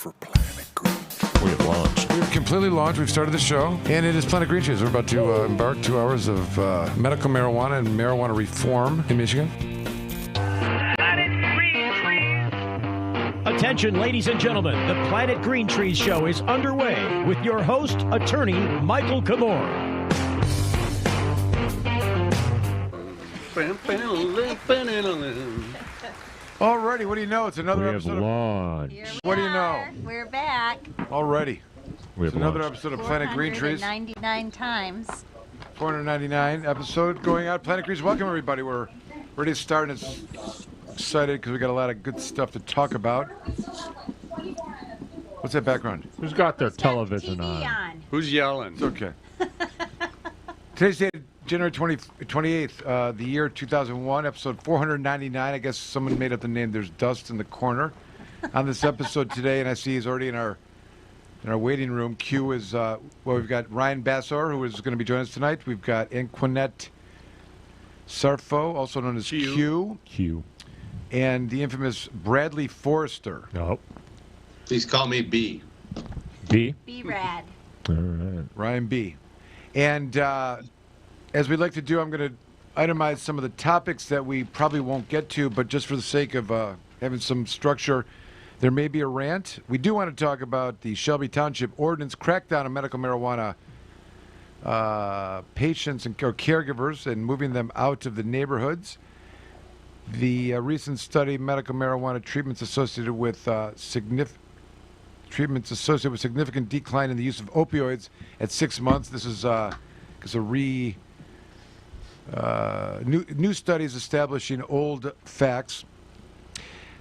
for Planet Green. We have launched. We've completely launched. We've started the show, and it is Planet Green Trees. We're about to embark 2 hours of medical marijuana and marijuana reform in Michigan. Attention, ladies and gentlemen, the Planet Green Trees show is underway with your host, attorney Michael Kamor. Alrighty, what do you know? It's another We have episode launched. Here What we do you know? are. We're back. Alrighty. We It's have another launched. episode of Planet Green Trees. 499 times. 499 episode going out. Planet Greens, welcome everybody. We're ready to start, and it's excited because we got a lot of good stuff to talk about. What's that background? Who's got their Who's got television TV on? Who's yelling? It's okay. Today's date, January 28th, the year 2001, episode 499. I guess someone made up the name. There's dust in the corner on this episode today, and I see he's already in our waiting room. Q is, we've got Ryan Basore, who is going to be joining us tonight. We've got Anquenette Sarfoh, also known as Q. Q. And the infamous Bradley Forrester. Nope. Please call me B. B. Be rad. All right. Ryan B. And as we like to do, I'm going to itemize some of the topics that we probably won't get to, but just for the sake of having some structure, there may be a rant. We do want to talk about the Shelby Township ordinance crackdown on medical marijuana patients or caregivers and moving them out of the neighborhoods. The recent study, medical marijuana treatments associated with significant decline in the use of opioids at 6 months. This is because new studies establishing old facts.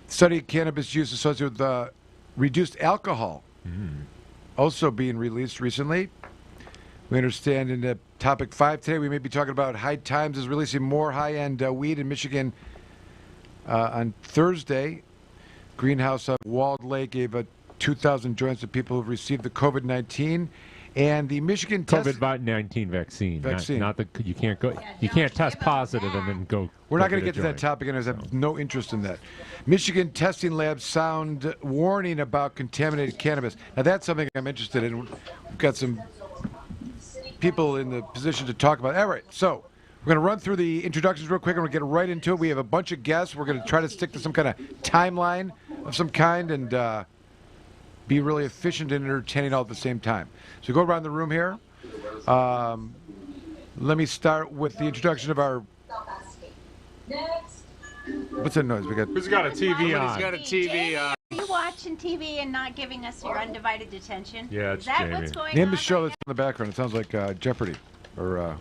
Study of cannabis use associated with reduced alcohol, also being released recently. We understand in topic 5 today, we may be talking about High Times is releasing more high-end weed in Michigan on Thursday. Greenhouse of Walled Lake gave 2,000 joints to people who have received the COVID-19, and the Michigan COVID-19 vaccine. Not the you can't go. You can't test positive and then go. We're not going to get to that joint. topic, and I have no interest in that. Michigan testing labs sound warning about contaminated cannabis. Now that's something I'm interested in. We've got some people in the position to talk about. All right, so we're going to run through the introductions real quick, and we'll get right into it. We have a bunch of guests. We're going to try to stick to some kind of timeline of some kind and be really efficient and entertaining all at the same time. So go around the room here. Let me start with the introduction of our... What's that noise? Who's got a TV on? Somebody's got a TV on. Are you watching TV and not giving us your undivided attention? Yeah, Is it's that Jamie. what's going Name on the show right that's in the background. It sounds like Jeopardy. Or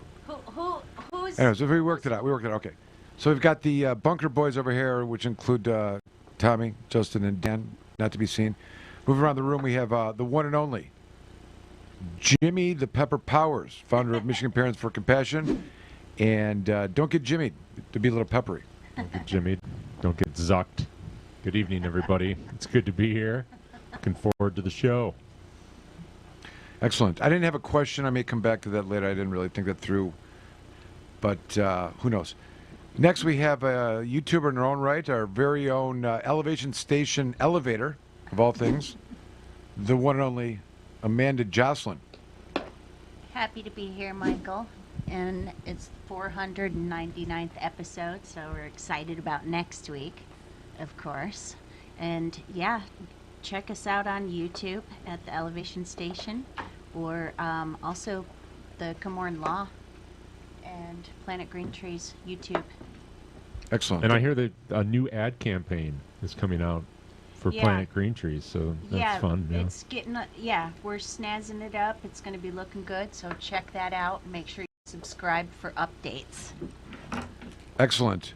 Who's... anyways, we worked it out. Okay. So we've got the Bunker Boys over here, which include Tommy, Justin, and Dan, not to be seen. Moving around the room, we have the one and only Jimmy the Pepper Powers, founder of Michigan Parents for Compassion. And don't get Jimmy to be a little peppery. Don't get Jimmy. Don't get zucked. Good evening, everybody. It's good to be here. Looking forward to the show. Excellent. I didn't have a question. I may come back to that later. I didn't really think that through. But who knows? Next, we have a YouTuber in her own right, our very own Elevation Station Elevator, of all things, the one and only Amanda Jocelyn. Happy to be here, Michael. And it's 499th episode, so we're excited about next week, of course. And yeah, check us out on YouTube at the Elevation Station, or also the Camorn Law and Planet Green Trees YouTube. Excellent. And I hear that a new ad campaign is coming out for Yeah. Planet Green Trees, so that's fun. Yeah. It's getting, we're snazzing it up. It's going to be looking good, so check that out. Make sure you subscribe for updates. Excellent.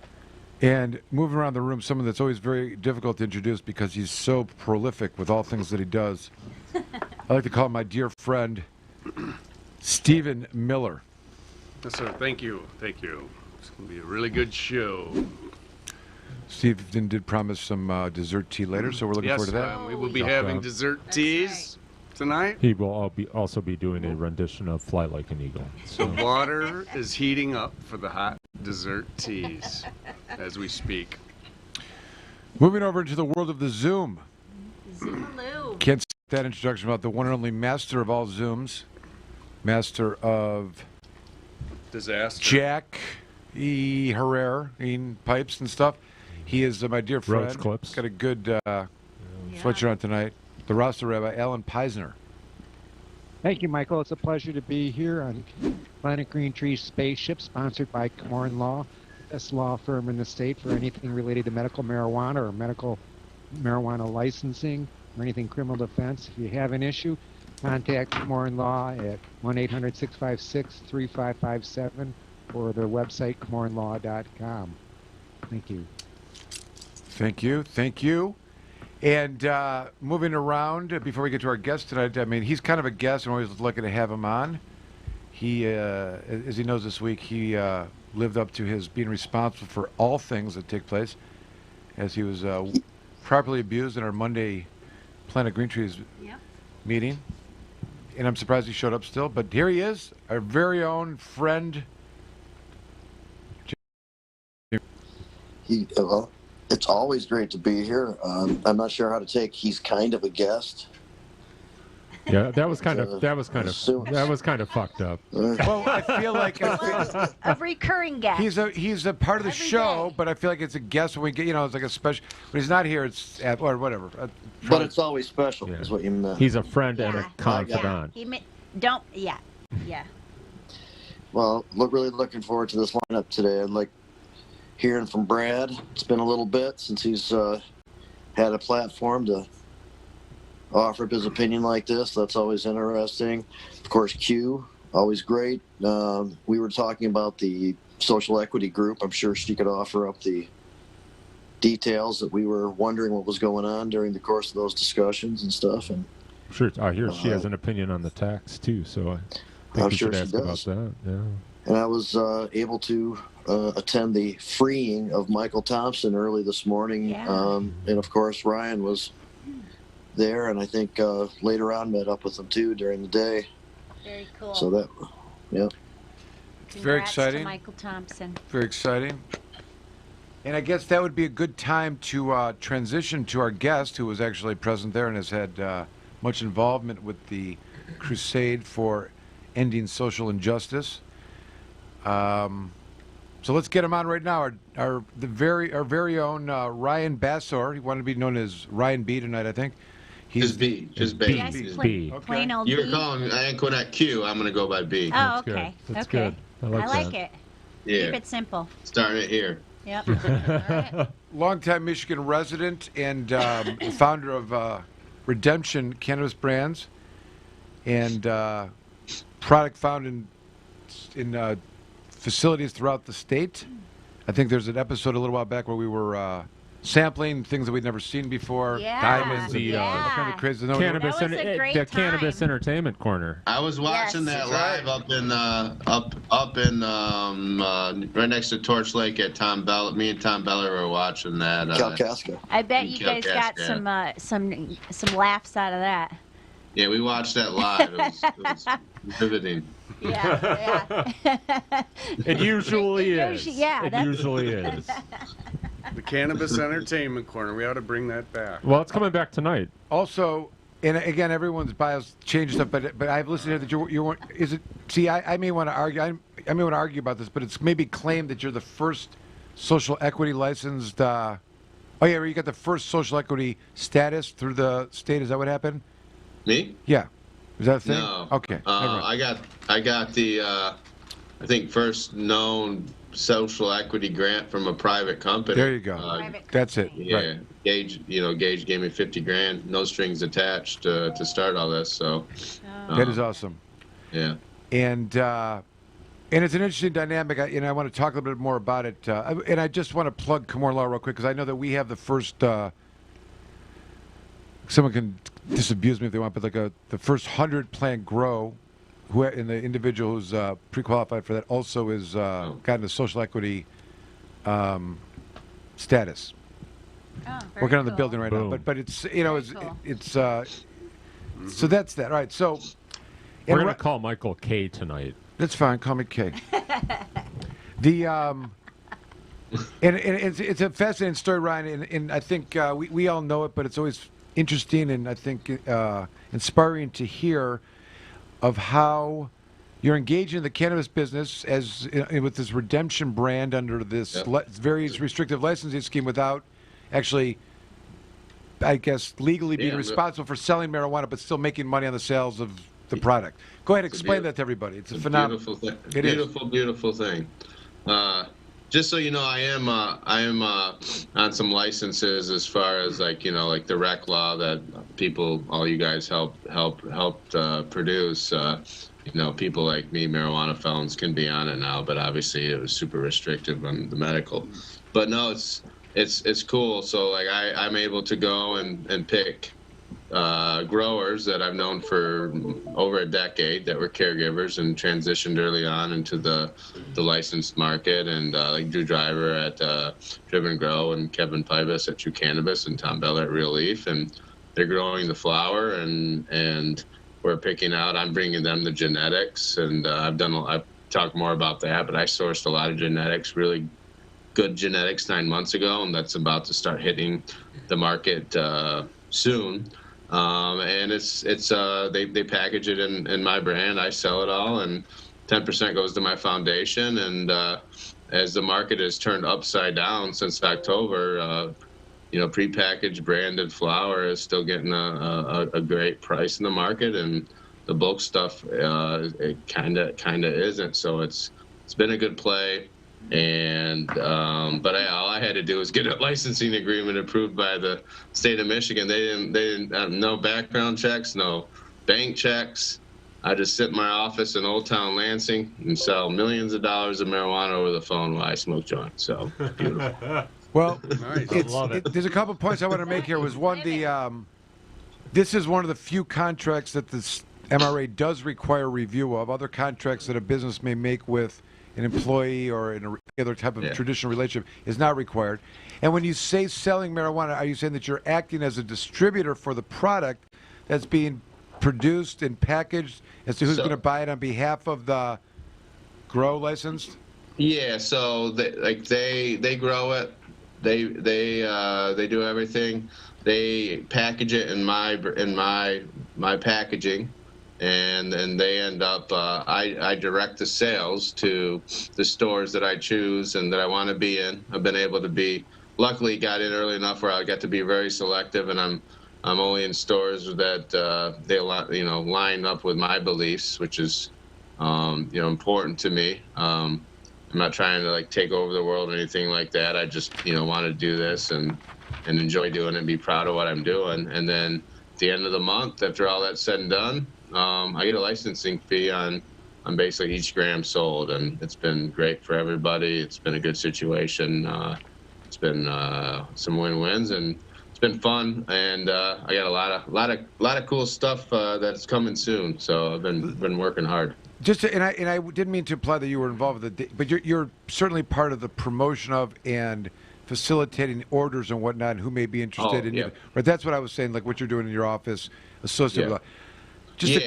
And moving around the room, someone that's always very difficult to introduce because he's so prolific with all things that he does. I like to call him my dear friend, Stephen Miller. Yes, sir. Thank you. Thank you. It's going to be a really good show. Stephen did promise some dessert tea later, so we're looking Yes, forward to that. we will be Yes. having dessert teas tonight. He will also be doing a rendition of "Fly Like an Eagle." The water is heating up for the hot dessert teas as we speak. Moving over into the world of the Zoom. Zulu. Can't skip that introduction about the one and only master of all Zooms, master of Disaster. Jack E. Herrera in pipes and stuff. He is my dear friend. Roach clips. Got a good sweatshirt on tonight. The roster rabbi, Alan Peisner. Thank you, Michael. It's a pleasure to be here on Planet Green Tree Spaceship, sponsored by Comorn Law, best law firm in the state for anything related to medical marijuana or medical marijuana licensing or anything criminal defense. If you have an issue, contact Comorn Law at 1-800-656-3557 or their website, comornlaw.com. Thank you. Thank you. Thank you. And moving around, before we get to our guest tonight, I mean, he's kind of a guest. I'm always lucky to have him on. He, as he knows this week, he lived up to his being responsible for all things that take place, as he was properly abused in our Monday Planet Green Trees meeting. And I'm surprised he showed up still. But here he is, our very own friend. Well, it's always great to be here. I'm not sure how to take. He's kind of a guest. Yeah, that was kind of fucked up. Well, I feel like A recurring guest. he's a part of the Every show, day. but I feel like it's a guest when we get, it's like a special. When he's not here, it's or whatever. But it's always special, Yeah. is what you meant. He's a friend and a Yeah. confidant. Yeah. Well, really looking forward to this lineup today. I'd like hearing from Brad. It's been a little bit since he's had a platform to offer up his opinion like this. That's always interesting. Of course, Q, always great. We were talking about the social equity group. I'm sure she could offer up the details that we were wondering what was going on during the course of those discussions and stuff. And Sure, I hear she has an opinion on the tax too, so I think I'm we sure should she ask does. about that. Yeah. And I was able to attend the freeing of Michael Thompson early this morning. Yeah. And of course, Ryan was there, and I think later on met up with him too during the day. Very cool. So that, yeah. It's very Congrats exciting. to Michael Thompson. Very exciting. And I guess that would be a good time to transition to our guest, who was actually present there and has had much involvement with the crusade for ending social injustice. So let's get him on right now. Our very own Ryan Basore. He wanted to be known as Ryan B tonight, I think. Just B. Just B. You guys B. plain, Okay. plain old You're B? calling Anquenette Q. I'm going to go by B. Oh, That's good. okay. That's okay. good. I like that. it. Yeah. Keep it simple. Starting it here. Yep. All right. Longtime Michigan resident and founder of Redemption Cannabis Brands, and product found in facilities throughout the state. I think there's an episode a little while back where we were sampling things that we'd never seen before. Yeah. Diamonds, and Yeah. all kinds of crazy. No, Cannabis, That was a great the time. Cannabis Entertainment Corner. I was watching Yes. that live up in right next to Torch Lake at Tom Bell. Me and Tom Beller were watching that. Kalkaska. I bet you guys got Calcast, some laughs out of that. Yeah, we watched that live. It was riveting. Yeah. It usually It is. usually- yeah, It that's- usually is. The Cannabis Entertainment Corner. We ought to bring that back. Well, it's coming back tonight. Also, and again, everyone's bios change stuff, but I've listened to that you weren't. Is it? See, I may want to argue. I may want to argue about this, but it's maybe claimed that you're the first social equity licensed. Oh yeah, you got the first social equity status through the state. Is that what happened? Me? Yeah. Is that a thing? No. Okay. never mind. I got the I think first known social equity grant from a private company. There you go. Private That's it. company. Yeah, Right. Gage gave me $50,000, no strings attached to start all this. So That is awesome. yeah, And it's an interesting dynamic. I want to talk a little bit more about it. And I just want to plug Comorn Law real quick because I know that we have the first. Someone can disabuse me if they want, but the first 100 plant grow, and the individual who's pre-qualified for that also is gotten a social equity status. Oh, very Working on the cool. building right now, Boom. but it's cool. it's so that's that. All right, so We're and going to call Michael K tonight. That's fine. Call me Kay. The and it's a fascinating story, Ryan, and I think we all know it, but it's always interesting and I think inspiring to hear of how you're engaged in the cannabis business as with this redemption brand under this very restrictive licensing scheme without actually, I guess, legally being responsible for selling marijuana, but still making money on the sales of the product. Go ahead, explain that to everybody. It's a phenomenal, beautiful thing. It beautiful, is. Beautiful thing. Just so you know, I am on some licenses as far as like the rec law that all you guys helped produce. People like me, marijuana felons, can be on it now, but obviously it was super restrictive on the medical. But no, it's cool. So like I'm able to go and pick growers that I've known for over a decade that were caregivers and transitioned early on into the licensed market, and like Drew Driver at Driven Grow and Kevin Pybus at True Cannabis and Tom Beller at Real Leaf, and they're growing the flower and we're picking out. I'm bringing them the genetics, and I've talked more about that, but I sourced a lot of genetics, really good genetics 9 months ago, and that's about to start hitting the market soon. And they package it in my brand. I sell it all, and 10% goes to my foundation. And as the market has turned upside down since October, prepackaged branded flower is still getting a great price in the market, and the bulk stuff it kind of isn't. So it's been a good play. And but all I had to do was get a licensing agreement approved by the state of Michigan. They didn't no background checks, no bank checks. I just sit in my office in Old Town Lansing and sell millions of dollars of marijuana over the phone while I smoke joints. So beautiful. Well, Nice. there's a couple points I want to make here. Was one, this is one of the few contracts that the MRA does require review of. Other contracts that a business may make with an employee or in any other type of traditional relationship is not required. And when you say selling marijuana, are you saying that you're acting as a distributor for the product that's being produced and packaged as to who's going to buy it on behalf of the grow licensed? Yeah, so they grow it, they do everything, they package it in my packaging. And then they end up, I direct the sales to the stores that I choose and that I want to be in. I've been able to luckily got in early enough where I got to be very selective, and I'm only in stores that they line up with my beliefs, which is important to me. I'm not trying to take over the world or anything like that. I just want to do this and enjoy doing it and be proud of what I'm doing. And then at the end of the month, after all that's said and done, I get a licensing fee on basically each gram sold, and it's been great for everybody. It's been a good situation. It's been some win-wins, and it's been fun. And I got a lot of cool stuff that's coming soon. So I've been working hard. And I didn't mean to imply that you were involved with it, but you're certainly part of the promotion of and facilitating orders and whatnot, and who may be interested in it. Right, that's what I was saying, like what you're doing in your office associated with that.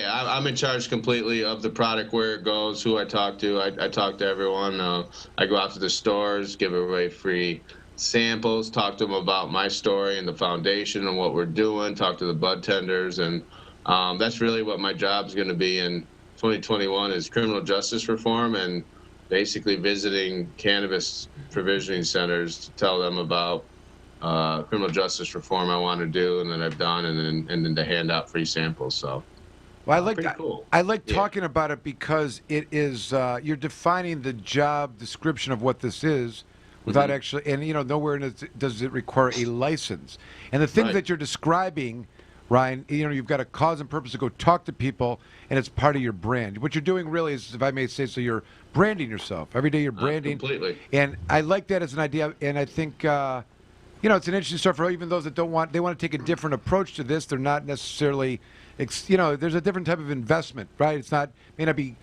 I'm in charge completely of the product, where it goes, who I talk to. I talk to everyone. I go out to the stores, give away free samples, talk to them about my story and the foundation and what we're doing, talk to the bud tenders. And that's really what my job's going to be in 2021 is criminal justice reform, and basically visiting cannabis provisioning centers to tell them about criminal justice reform I want to do and that I've done, and then to hand out free samples. So. Well, cool. I like talking about it because it is you're defining the job description of what this is without actually, and nowhere does it require a license. And the things that you're describing, Ryan, you've got a cause and purpose to go talk to people, and it's part of your brand. What you're doing really is, if I may say so, you're branding yourself. Every day you're branding. Completely. And I like that as an idea, and I think it's an interesting story for even those that want to take a different approach to this. They're not necessarily. There's a different type of investment, right? May not be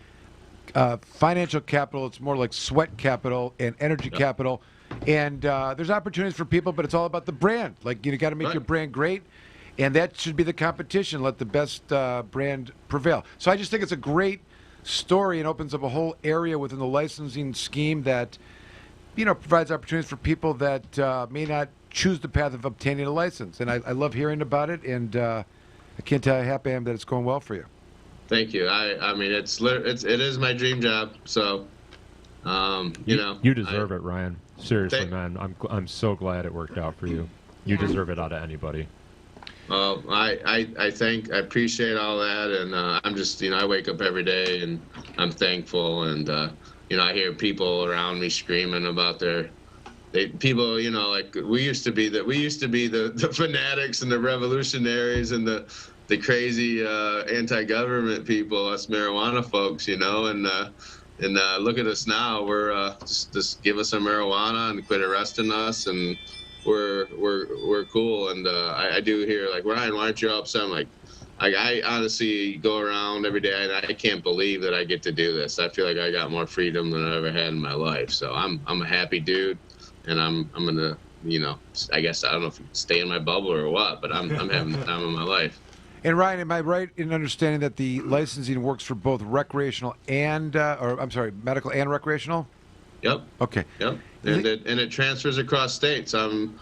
financial capital. It's more like sweat capital and energy capital. And there's opportunities for people, but it's all about the brand. Like, you got to make your brand great, and that should be the competition. Let the best brand prevail. So I just think it's a great story and opens up a whole area within the licensing scheme that, provides opportunities for people that may not choose the path of obtaining a license. And I love hearing about it, and I can't tell you how happy I am that it's going well for you. Thank you. I mean, it is my dream job. So, you deserve it, Ryan. Seriously, man. I'm so glad it worked out for you. You deserve it out of anybody. Well, I appreciate all that, and I'm just, I wake up every day and I'm thankful, and I hear people around me screaming about people, like we used to be the fanatics and the revolutionaries and the crazy anti-government people, us marijuana folks, and look at us now. We're just give us some marijuana and quit arresting us, and we're cool. And I do hear like, Ryan, why aren't you upset? I'm like, I honestly go around every day and I can't believe that I get to do this. I feel like I got more freedom than I ever had in my life. So I'm a happy dude, and I'm gonna, I guess, I don't know if stay in my bubble or what, but I'm having the time of my life. And Ryan, am I right in understanding that the licensing works for both recreational and, medical and recreational? Yep. Okay. Yep. And it transfers across states. I'm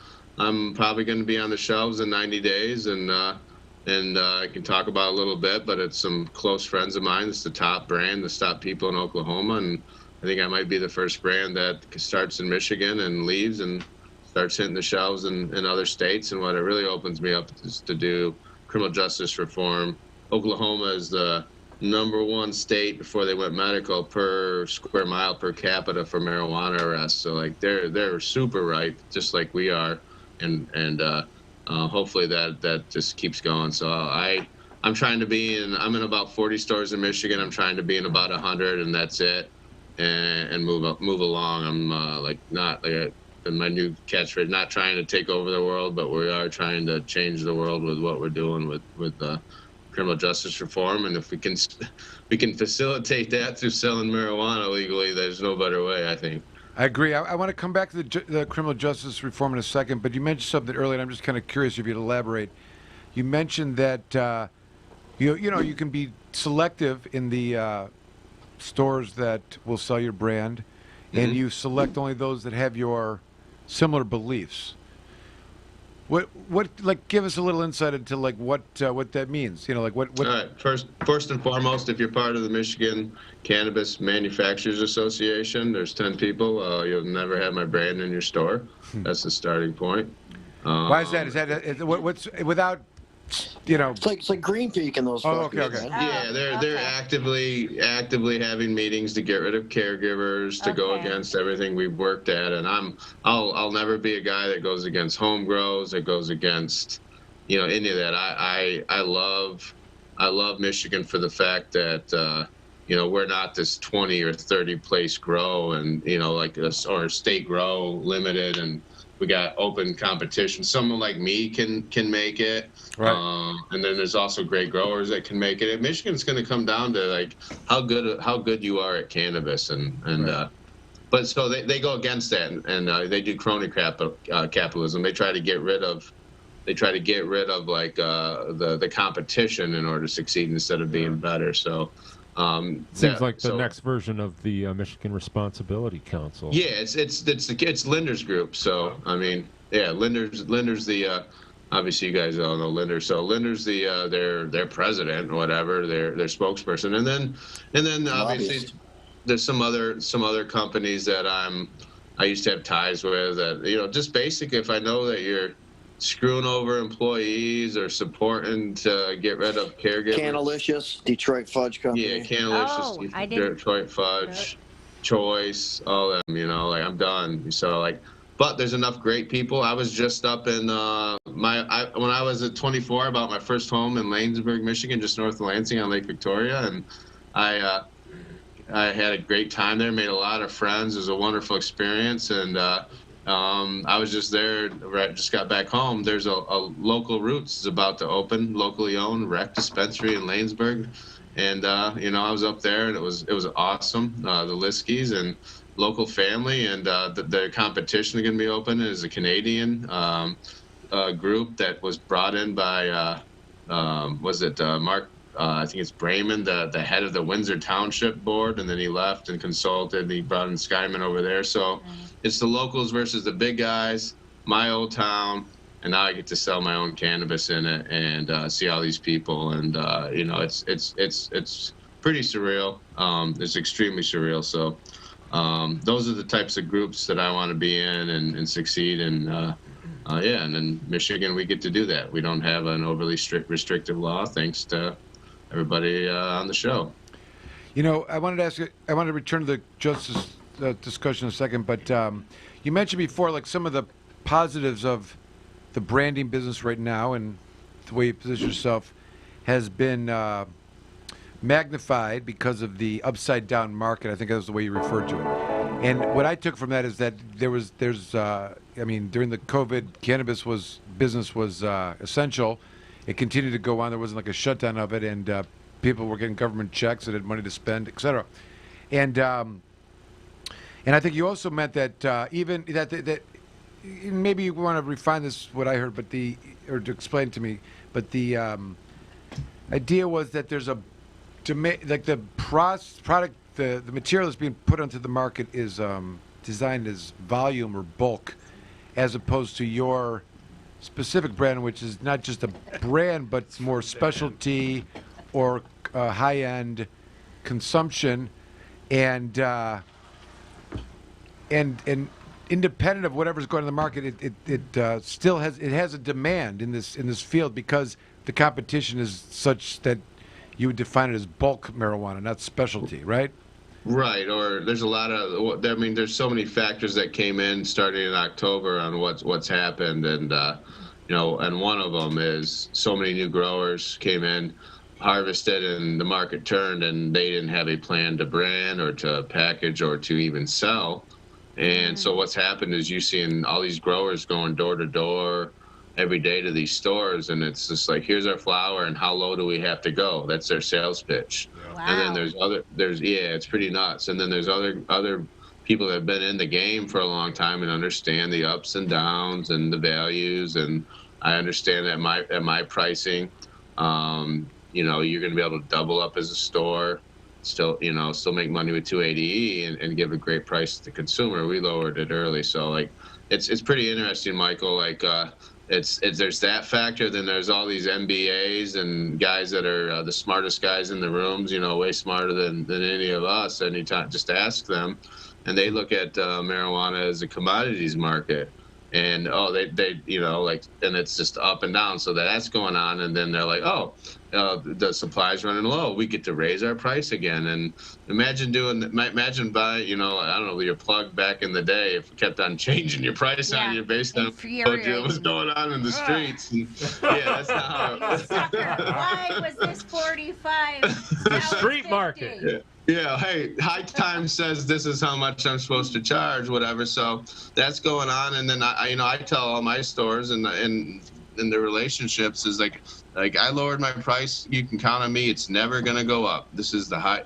probably going to be on the shelves in 90 days, and I can talk about it a little bit. But it's some close friends of mine. It's the top brand, the top people in Oklahoma, and I think I might be the first brand that starts in Michigan and leaves and starts hitting the shelves in other states. And what it really opens me up is to do criminal justice reform. Oklahoma is the #1 state before they went medical per square mile per capita for marijuana arrests. So like they're super right, just like we are, and hopefully that just keeps going. So I'm trying to be I'm in about 40 stores in Michigan. I'm trying to be in about 100, and that's it, and move along. I'm my new catchphrase, not trying to take over the world, but we are trying to change the world with what we're doing with criminal justice reform. And if we can facilitate that through selling marijuana legally, there's no better way, I think. I agree. I want to come back to the criminal justice reform in a second, but you mentioned something earlier, and I'm just kind of curious if you'd elaborate. You mentioned that you can be selective in the stores that will sell your brand, and you select only those that have your similar beliefs. What give us a little insight into what that means? What All right. First and foremost, if you're part of the Michigan Cannabis Manufacturers Association, there's 10 people. You'll never have my brand in your store. That's the starting point. Why is that? Is that what's without? It's like Green Peak and those. Oh, okay. Yeah, they're actively having meetings to get rid of caregivers, to go against everything we've worked at, and I'll never be a guy that goes against home grows, that goes against any of that. I love Michigan for the fact that we're not this 20 or 30 place grow, and or state grow limited, and we got open competition. Someone like me can make it, right. And then there's also great growers that can make it. And Michigan's going to come down to how good you are at cannabis, right. But so they go against that, and they do crony capitalism. They try to get rid of the competition in order to succeed instead of being better. So. Seems like the next version of the Michigan Responsibility Council. Yeah, it's Linder's group. So I mean, yeah, Linder's the obviously you guys all know Linder. So Linder's the their president or whatever, their spokesperson, and then obviously there's some other companies that I used to have ties with that just basic. If I know that you're screwing over employees or supporting to get rid of caregivers. Cannalicious, Detroit Fudge Company. Yeah, Cannalicious, Detroit Fudge, Choice, all of them, I'm done. So but there's enough great people. I was just up in when I was at 24, I bought my first home in Lanesburg, Michigan, just north of Lansing on Lake Victoria, and I had a great time there, made a lot of friends. It was a wonderful experience, and I was just there, just got back home. There's a local Roots is about to open, locally owned rec dispensary in Lanesburg. And, I was up there, and it was awesome. The Liskys and local family, and the competition going to be open is a Canadian group that was brought in by, Mark, I think it's Brayman, the head of the Windsor Township board, and then he left and consulted. He brought in Skyman over there. So it's the locals versus the big guys. my old town, and now I get to sell my own cannabis in it and see all these people, and you know, it's pretty surreal. It's extremely surreal. So those are the types of groups that I want to be in and succeed in. Yeah, and in Michigan we get to do that. We don't have an overly restrictive law, thanks to everybody on the show. You know, I wanted to ask you, I wanted to return to the justice discussion in a second, but you mentioned before, like, some of the positives of the branding business right now and the way you position yourself has been magnified because of the upside down market. I think that was the way you referred to it. And what I took from that is that I mean, during the COVID, cannabis business was essential. It continued to go on. There wasn't like a shutdown of it, and people were getting government checks and had money to spend, et cetera. And I think you also meant that even that maybe you want to refine this, what I heard, or to explain to me, but the idea was that there's a like the product, the material that's being put onto the market is designed as volume or bulk, as opposed to your specific brand, which is not just a brand but more specialty or high-end consumption, and independent of whatever's going on in the market, it still has a demand in this field because the competition is such that you would define it as bulk marijuana, not specialty, right? Right, or there's a lot of, I mean, there's so many factors that came in starting in October on what's happened, and you know, and one of them is so many new growers came in, harvested, and the market turned, and they didn't have a plan to brand or to package or to even sell. And so what's happened is you're seeing all these growers going door to door every day to these stores, and it's just like, here's our flower, and how low do we have to go? That's their sales pitch. Wow. And then it's pretty nuts. And then there's other people that have been in the game for a long time and understand the ups and downs and the values. And I understand that at my pricing, you know, you're going to be able to double up as a store, still make money with 280E and give a great price to the consumer. We lowered it early, so like it's pretty interesting, Michael. Like there's that factor. Then there's all these MBAs and guys that are the smartest guys in the rooms, you know, way smarter than any of us. Anytime, just ask them, and they look at marijuana as a commodities market. And they you know, like, and it's just up and down, so that's going on, and then they're like, the supply's running low, we get to raise our price again. And imagine buying, you know, I don't know, your plug back in the day, if it kept on changing your price on you based on what was going on in the streets. And, yeah, that's not how why was this 45? The street market. Yeah. Yeah, hey, High Times says this is how much I'm supposed to charge, whatever. So that's going on, and then I tell all my stores and the relationships is like I lowered my price. You can count on me. It's never gonna go up. This is the high.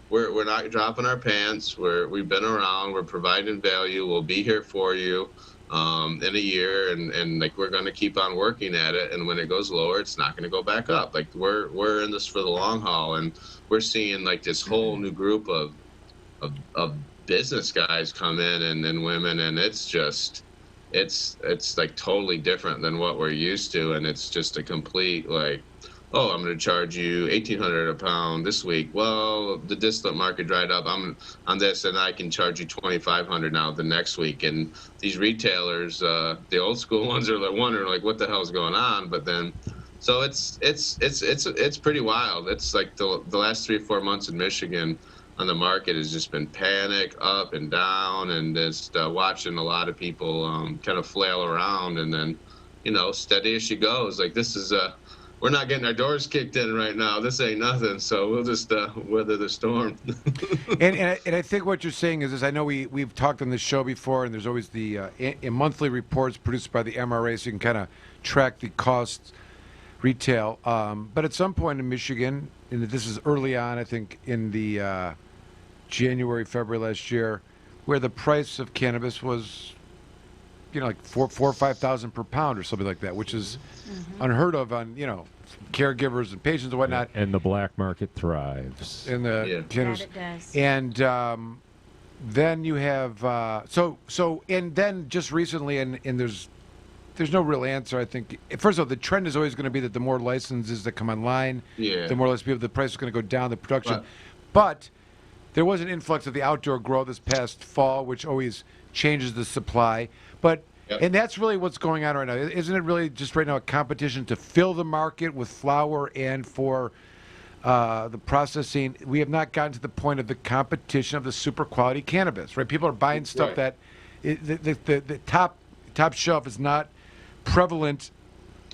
We're not dropping our pants. We've been around. We're providing value. We'll be here for you in a year, and like we're gonna keep on working at it. And when it goes lower, it's not gonna go back up. Like we're in this for the long haul, and we're seeing like this whole new group of business guys come in and women, and it's just it's like totally different than what we're used to, and it's just a complete like, oh, I'm going to charge you $1,800 a pound this week. Well, the distillate market dried up. I'm on this, and I can charge you $2,500 now the next week. And these retailers, the old school ones, are like wondering like, what the hell's going on? But then, so it's pretty wild. It's like the last 3 or 4 months in Michigan on the market has just been panic up and down, and just watching a lot of people kind of flail around, and then, you know, steady as she goes. Like, this is we're not getting our doors kicked in right now. This ain't nothing, so we'll just weather the storm. and I think what you're saying is I know we've talked on this show before, and there's always the monthly reports produced by the MRA, so you can kind of track the costs retail. But at some point in Michigan, and this is early on, I think in the January, February last year, where the price of cannabis was, you know, like $4,000 or $5,000 per pound or something like that, which is unheard of on, you know, caregivers and patients and whatnot. And the black market thrives. In the cannabis. It does. And then you have and then just recently, and there's there's no real answer. I think first of all, the trend is always going to be that the more licenses that come online, the more or less people, the price is going to go down. The production, but there was an influx of the outdoor grow this past fall, which always changes the supply. But and that's really what's going on right now. Isn't it really just right now a competition to fill the market with flower and for the processing? We have not gotten to the point of the competition of the super quality cannabis, right? People are buying stuff that the top shelf is not prevalent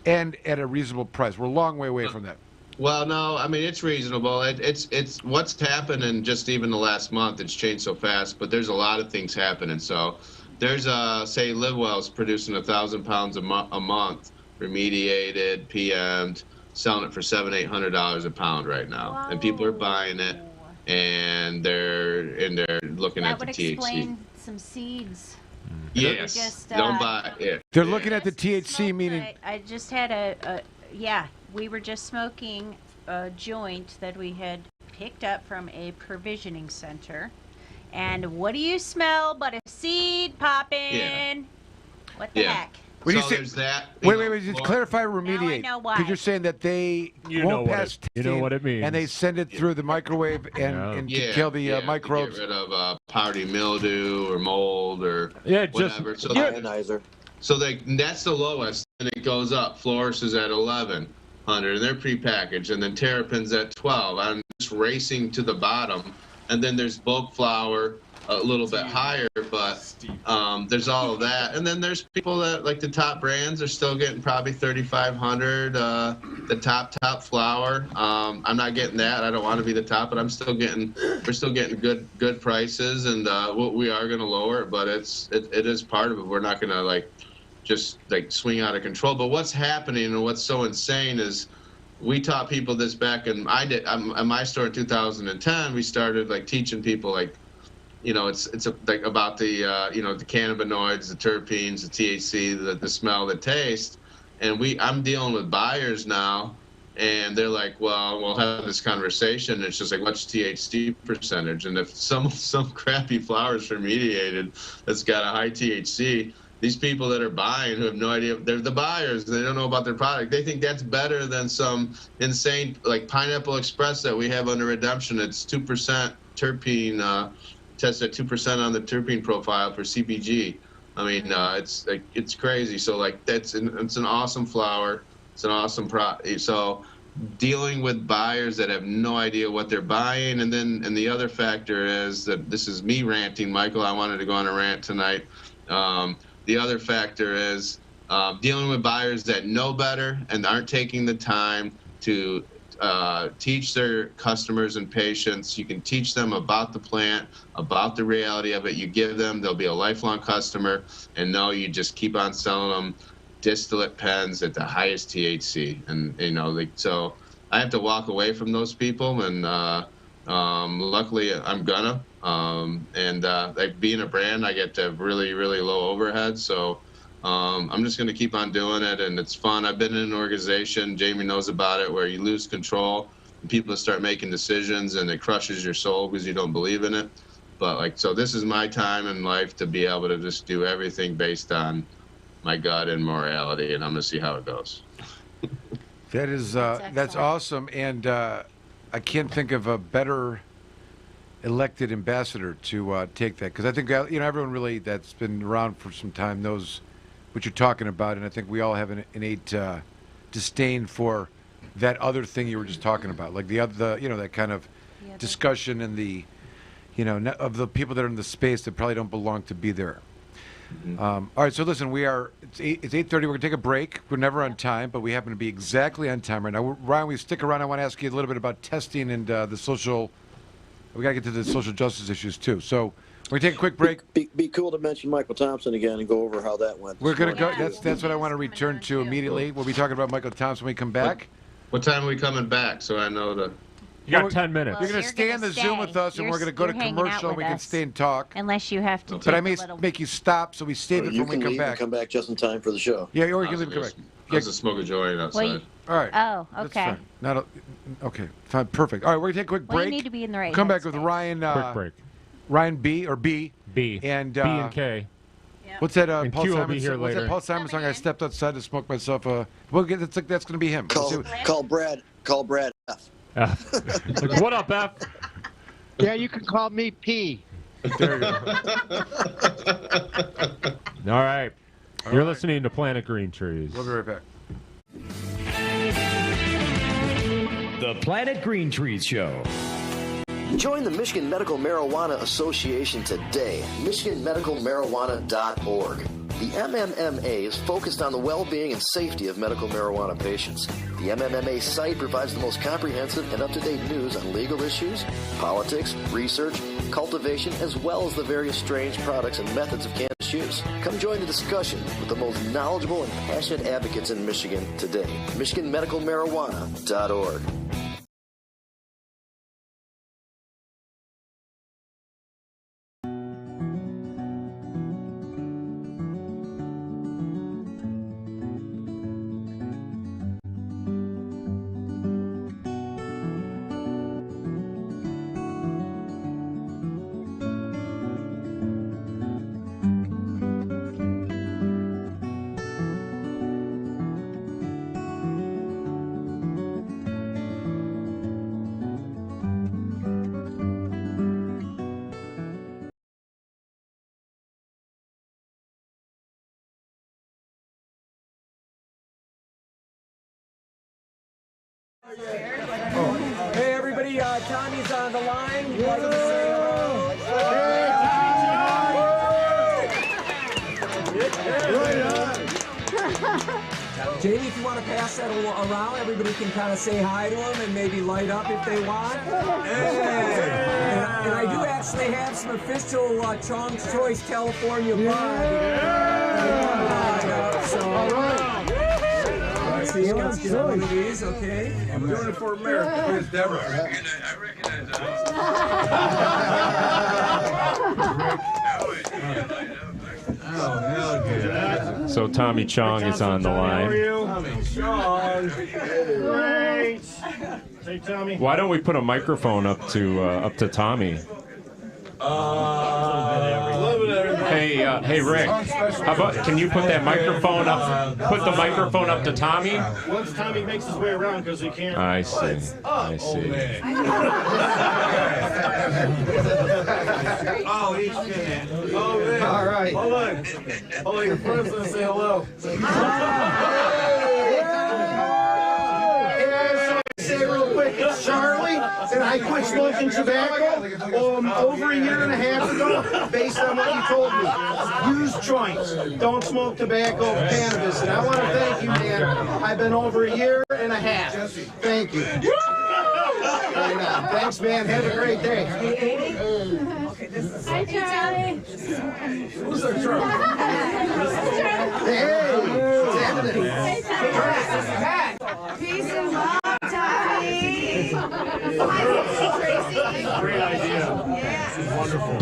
and at a reasonable price. We're a long way away from that. Well, no, I mean, it's reasonable. It's what's happened just even the last month. It's changed so fast, but there's a lot of things happening. So there's, say, Livewell's producing 1,000 pounds a month, remediated, PM'd, selling it for $700-800 a pound right now. Whoa. And people are buying it, and they're looking at the THC. That would explain some seeds. Yes, just, don't buy it. They're looking at the THC, meaning... I just had we were just smoking a joint that we had picked up from a provisioning center. And what do you smell but a seed popping? Yeah. What the heck? When so there's that. Wait. Just clarify remediate. Now I know why. Because you're saying that they won't pass testing. You know what it means. And they send it through the microwave and to kill the microbes. To get rid of powdery mildew or mold or whatever. So ionizer. So that's the lowest, and it goes up. Florist is at 1,100, and they're prepackaged, and then Terrapin's at 12. I'm just racing to the bottom, and then there's bulk flower a little bit higher, but there's all of that, and then there's people that like the top brands are still getting probably 3,500. The top flower, I'm not getting that. I don't want to be the top, but we're still getting good prices, and we are going to lower it, but it is part of it. We're not going to just swing out of control. But what's happening and what's so insane is we taught people this back in my store in 2010. We started teaching people it's about the the cannabinoids, the terpenes, the THC, the smell, the taste, and I'm dealing with buyers now, and they're like, well, we'll have this conversation. It's just what's THC percentage, and if some crappy flower is remediated that's got a high THC, these people that are buying who have no idea, they're the buyers, they don't know about their product. They think that's better than some insane Pineapple Express that we have under Redemption. It's 2% terpene. Test at 2% on the terpene profile for CBG. I mean, it's crazy. So it's an awesome flower. It's an awesome So dealing with buyers that have no idea what they're buying, and the other factor is that this is me ranting, Michael. I wanted to go on a rant tonight. The other factor is dealing with buyers that know better and aren't taking the time to teach their customers and patients. You can teach them about the plant, about the reality of it. You give them, they'll be a lifelong customer, and you just keep on selling them distillate pens at the highest THC. And so I have to walk away from those people, and luckily I'm gonna. Being a brand, I get to have really, really low overhead. So I'm just going to keep on doing it, and it's fun. I've been in an organization, Jamie knows about it, where you lose control and people start making decisions, and it crushes your soul because you don't believe in it. But so this is my time in life to be able to just do everything based on my gut and morality, and I'm going to see how it goes. That is that's awesome, and I can't think of a better elected ambassador to take that, because I think everyone really that's been around for some time knows what you're talking about, and I think we all have an innate disdain for that other thing you were just talking about, like the that kind of discussion and the of the people that are in the space that probably don't belong to be there. Mm-hmm. All right, so listen, it's 8:30. We're gonna take a break. We're never on time, but we happen to be exactly on time right now. Ryan, we stick around. I want to ask you a little bit about testing and the social. We gotta get to the social justice issues too. So. We're going to take a quick break. Be cool to mention Michael Thompson again and go over how that went. We're going to go. That's what I want to return to immediately. We'll be talking about Michael Thompson when we come back. What time are we coming back so I know to... You got 10 minutes. You're going to stay on the Zoom with us, and we're going to go to commercial, and we can stay and talk. Unless you have to But I may make you stop, so we save it for when we come back. You can come back just in time for the show. Yeah, or you can leave and come back. I was a smoke a joint outside. All right. Oh, okay. Okay, fine, perfect. All right, we're going to take a quick break. You need to be in the right Come back with Ryan. Quick break. Ryan B. or B. B. And B and K. What's that? And Paul Q will Simon. be here What's later. that Paul Simon song? I stepped outside to smoke myself. Well, that's going to be him. Call Brad. Call Brad F. Like, what up, F? Yeah, you can call me P. There you go. All right. You're listening to Planet Green Trees. We'll be right back. The Planet Green Trees Show. Join the Michigan Medical Marijuana Association today. MichiganMedicalMarijuana.org. The MMMA is focused on the well-being and safety of medical marijuana patients. The MMMA site provides the most comprehensive and up-to-date news on legal issues, politics, research, cultivation, as well as the various strange products and methods of cannabis use. Come join the discussion with the most knowledgeable and passionate advocates in Michigan today. MichiganMedicalMarijuana.org. Hey everybody, Tommy's on the line. Welcome to say hello. Jamie, if you want to pass that around, everybody can kind of say hi to him and maybe light up if they want. And I do actually have some official Chong's Choice California bud. So, all right. So you guys get one of these, okay? I'm doing it for America. Here's Deborah. I recognize that. So Tommy Chong is on the line. How are you? Tommy Chong. Great. Hey, Tommy. Why don't we put a microphone up to Tommy? Hey, Rick. How about? Can you put that microphone up? Put the microphone up to Tommy. Once Tommy makes his way around, because he can't. I see. I see. Oh, he's good. Oh, man. All right. Hold on. Your friend's gonna say hello. Say real quick, it's Charlie, and I quit smoking tobacco over a year and a half ago, based on what you told me. Use joints, don't smoke tobacco, cannabis, and I want to thank you, man. I've been over a year and a half. Thank you. Thanks, man. Have a great day. Hi, Charlie. Who's our Charlie? Hey, what's happening? Peace and love, Tommy. Great idea. This is wonderful.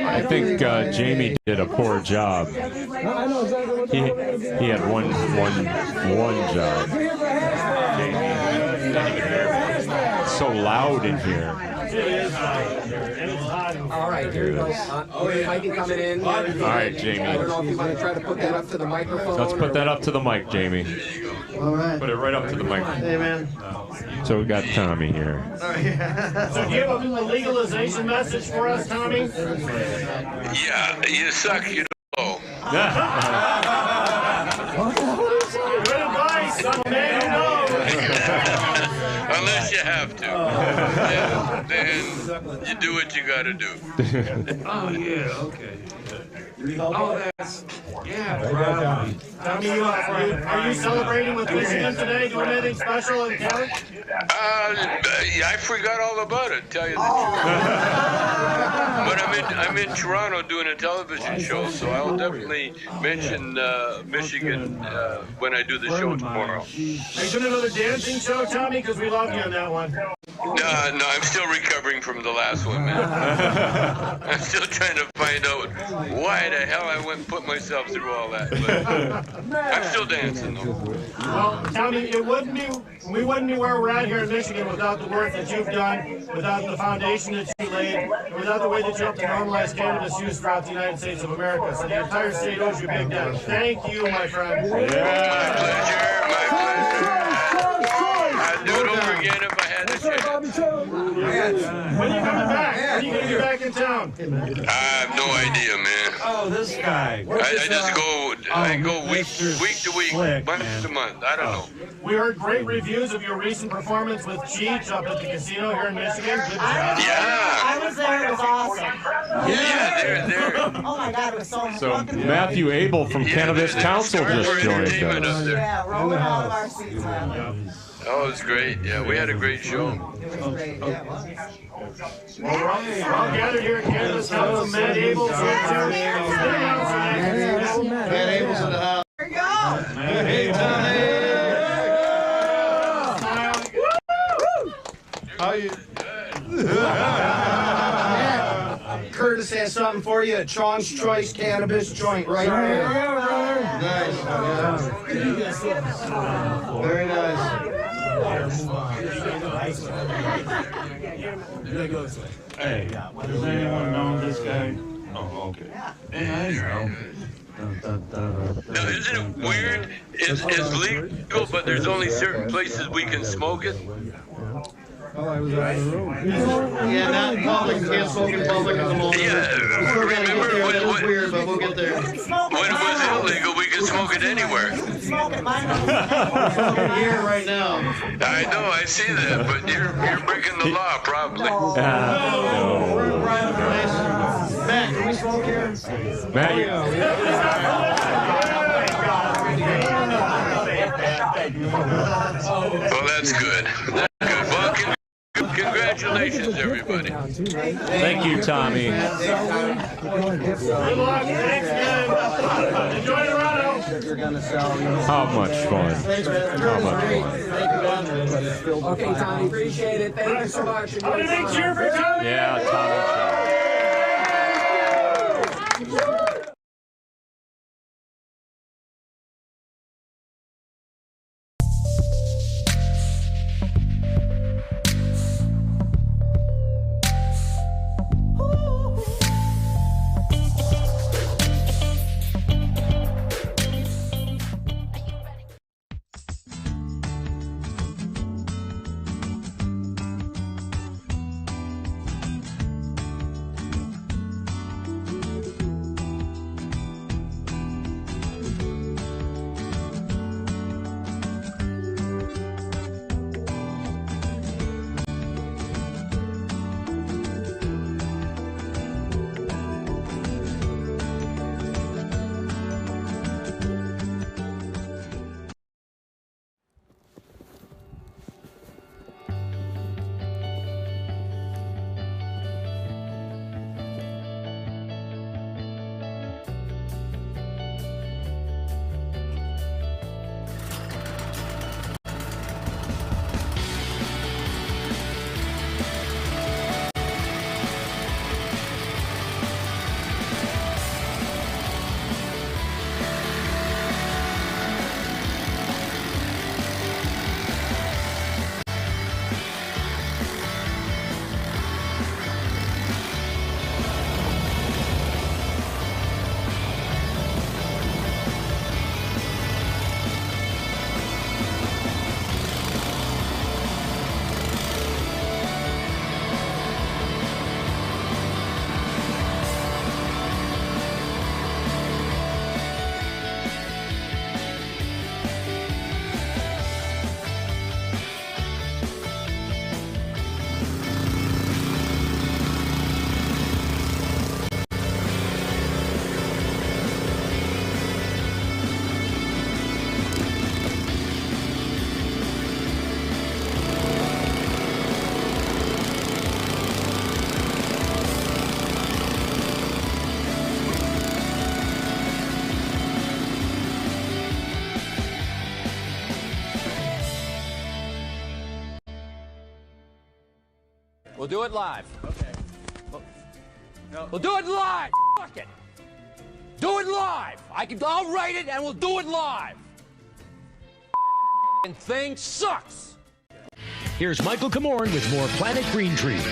I think Jamie did a poor job. He had one job. It's so loud in here. All right, here we go. Mikey coming in. All right, Jamie. I don't know if you want to try to put that up to the microphone. Let's put that up to the mic, Jamie. All right. Put it right up to the mic. Hey, man. So we got Tommy here. So do you have a legalization message for us, Tommy? Yeah, you suck, you know. Good advice, son, man, you know. Unless you have to. Then you do what you gotta do. Oh, yeah, okay. Oh, that's, yeah, Tommy, are you celebrating with Michigan today? Doing anything special in town? I forgot all about it, tell you the truth. But I'm in Toronto doing a television show, so I'll definitely mention Michigan when I do the show tomorrow. Are you doing another dancing show, Tommy? Because we love you on that one. No, I'm still recovering from the last one, man. I'm still trying to find out why the hell I went and put myself through all that. But I'm still dancing, though. Well, Tommy, we wouldn't be where we're at here in Michigan without the work that you've done, without the foundation that you laid, and without the way that you helped to normalize cannabis use throughout the United States of America. So the entire state owes you a big debt. Thank you, my friend. Yeah. My pleasure. I'd do it over again if I had the chance. When are you coming back? When are you going to be back in town? I have no idea, man. Oh, this guy. I just go week to week, month to month. I don't know. We heard great reviews of your recent performance with Cheech up at the casino here in Michigan. Good job. Yeah. I was there. It was awesome. Yeah, they're. Oh my God, it was so So Matthew Abel from Cannabis Council just joined us. Yeah, rolling out of our seats, man. Oh, it was great. Yeah, we had a great show. It was great. Yeah, it was. Well, we're all gathered here at Cannabis Council. Matt Abel's here too. Matt Abel's in the house. Here we go. Hey, Tommy. How you? Curtis has something for you. A Chong's Choice Cannabis joint right there. Nice. Very nice. Hey, does anyone know this guy? Oh, okay. Now, isn't it weird? It's legal, but there's only certain places we can smoke it. Oh, I was out of the room. Yeah, not in public. Can't smoke in public at the moment. Yeah, Remember when it was weird, but we'll get there. When it was illegal, we could smoke it anywhere. Here right now. I know, I see that, but you're breaking the law, probably. We're right up place. Matt, can we smoke here? Well, that's good. That's good. Well, congratulations, everybody. Thank you, Tommy. Good luck. Thanks, man. Enjoy Toronto. How much fun. How much fun. Okay, Tommy, appreciate it. Thank you so much. How do they cheer for Tommy? Yeah, Tommy. do it live. Okay. We'll do it live. Fuck it. Do it live. I'll write it and we'll do it live. And thing sucks. Here's Michael Camorn with more Planet Green Trees.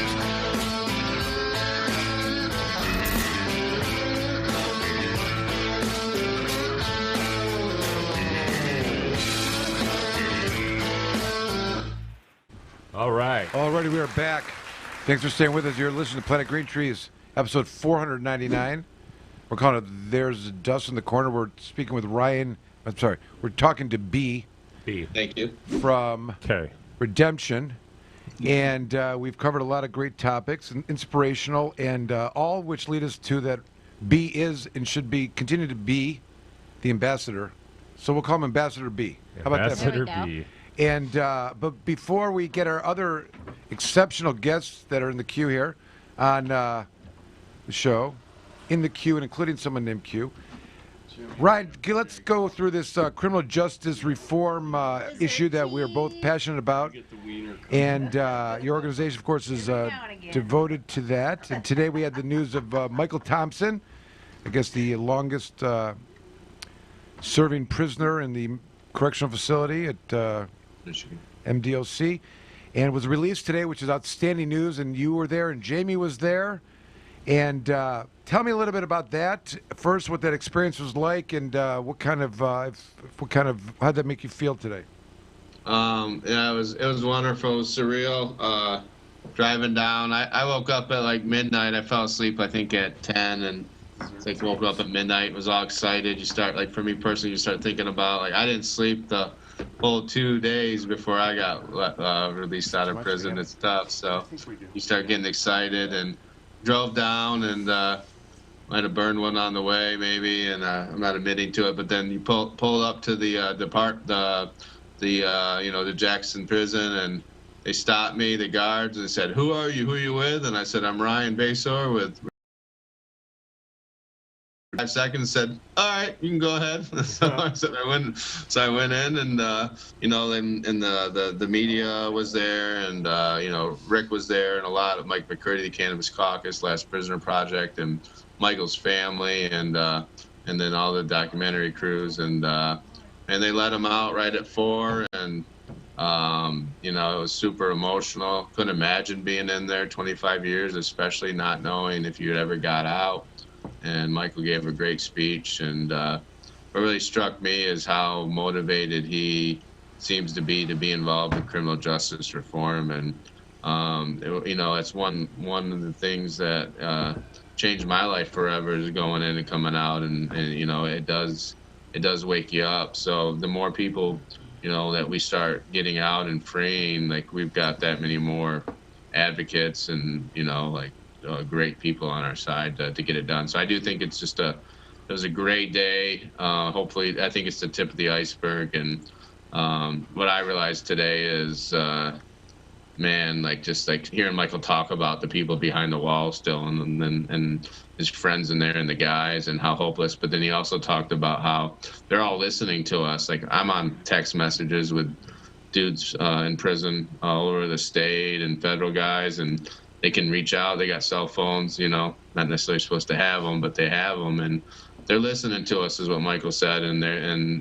All right. Alrighty, we are back. Thanks for staying with us. You're listening to Planet Green Trees, episode 499. We're calling it There's Dust in the Corner. We're speaking with Ryan. I'm sorry. We're talking to B. Thank you. From Redemption. And we've covered a lot of great topics, and inspirational, and all which lead us to that B is and should be continue to be the ambassador. So we'll call him Ambassador B. How about that? Ambassador B. And but before we get our other exceptional guests that are in the queue here on the show, in the queue and including someone named Q, Ryan, let's go through this criminal justice reform issue that we're both passionate about. And your organization, of course, is devoted to that. And today we had the news of Michael Thompson, I guess the longest serving prisoner in the correctional facility at MDOC, and was released today, which is outstanding news. And you were there, and Jamie was there. And tell me a little bit about that. First, what that experience was like, and how'd that make you feel today? Yeah, it was wonderful. It was surreal. Driving down, I woke up at like midnight. I fell asleep, I think, at 10, and like woke up at midnight. Was all excited. You start, like, for me personally, you start thinking about, like, I didn't sleep the whole 2 days before I got released out of prison and stuff. So you start getting excited, and drove down, and might have burned one on the way, maybe, and I'm not admitting to it. But then you pull up to the Jackson prison, and they stopped me, the guards, and they said, "Who are you? Who are you with?" And I said, "I'm Ryan Basore with." 5 seconds, said, "All right, you can go ahead." So I went in, and and the media was there, and Rick was there, and a lot of Mike McCurdy, the Cannabis Caucus, Last Prisoner Project, and Michael's family, and then all the documentary crews, and they let him out right at 4, and it was super emotional. Couldn't imagine being in there 25 years, especially not knowing if you ever got out. And Michael gave a great speech, and what really struck me is how motivated he seems to be involved in criminal justice reform. And it's one of the things that changed my life forever, is going in and coming out, and it does wake you up. So the more people that we start getting out and freeing, like, we've got that many more advocates, and great people on our side to get it done. So I do think it was a great day. Hopefully, I think it's the tip of the iceberg. And what I realized today is, just hearing Michael talk about the people behind the wall still, and his friends in there, and the guys, and how hopeless. But then he also talked about how they're all listening to us. Like, I'm on text messages with dudes in prison all over the state, and federal guys, and they can reach out. They got cell phones, not necessarily supposed to have them, but they have them, and they're listening to us, is what Michael said, and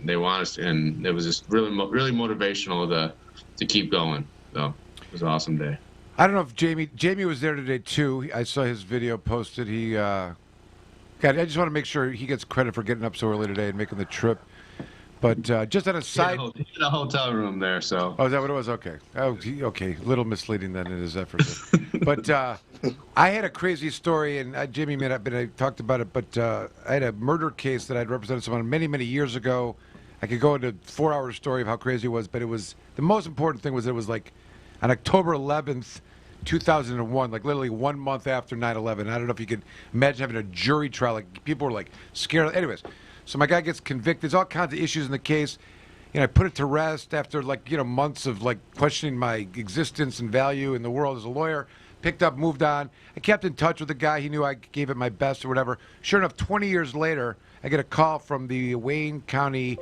they want us. And it was just really motivational to keep going. So it was an awesome day. I don't know if Jamie was there today too. I saw his video posted. I just want to make sure he gets credit for getting up so early today and making the trip. But just on a side, in a hotel room there. So. Oh, is that what it was? Okay. Oh, okay. A little misleading then in his effort. But I had a crazy story, and Jamie may not, but I talked about it. But I had a murder case that I'd represented someone many, many years ago. I could go into a 4-hour story of how crazy it was, but it was the most important thing was it was like on October 11th, 2001, like literally 1 month after 9/11. I don't know if you could imagine having a jury trial. Like, people were like scared. Anyways. So my guy gets convicted. There's all kinds of issues in the case. I put it to rest after months of questioning my existence and value in the world as a lawyer. Picked up, moved on. I kept in touch with the guy. He knew I gave it my best or whatever. Sure enough, 20 years later, I get a call from the Wayne County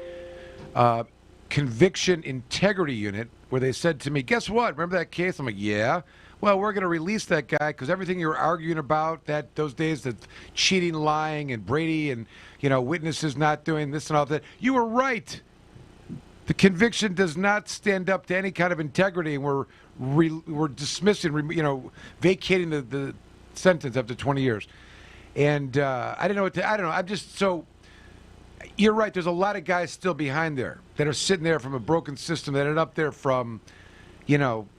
Conviction Integrity Unit, where they said to me, "Guess what? Remember that case?" I'm like, "Yeah." well, we're going to release that guy because everything you were arguing about those days, the cheating, lying, and Brady and, witnesses not doing this and all that, you were right. The conviction does not stand up to any kind of integrity, and we're dismissing, vacating the sentence after 20 years. And I don't know. I'm just so. You're right. There's a lot of guys still behind there that are sitting there from a broken system that ended up there from,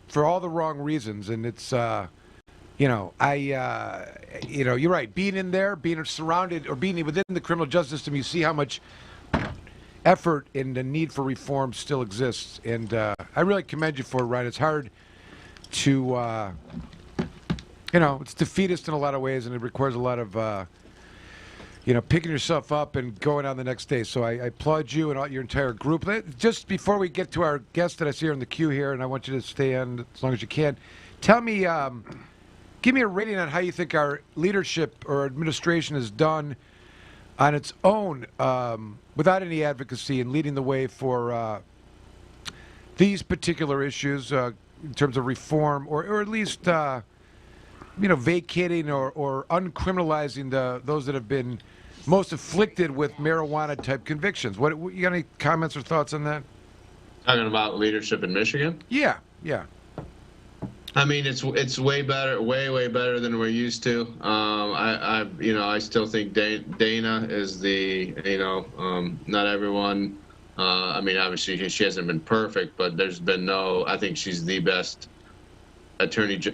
for all the wrong reasons. And it's, you're right. Being in there, being surrounded, or being within the criminal justice system, you see how much effort and the need for reform still exists. And I really commend you for it, Ryan. It's hard to, it's defeatist in a lot of ways, and it requires a lot of, picking yourself up and going on the next day. So I applaud you and your entire group. Just before we get to our guest that I see here in the queue here, and I want you to stay on as long as you can, tell me, give me a rating on how you think our leadership or administration has done on its own without any advocacy and leading the way for these particular issues in terms of reform or at least, vacating or uncriminalizing those that have been most afflicted with marijuana-type convictions. You got any comments or thoughts on that? Talking about leadership in Michigan? Yeah. I mean, it's way better, way better than we're used to. I still think Dana is the, not everyone. Obviously she hasn't been perfect, but there's been I think she's the best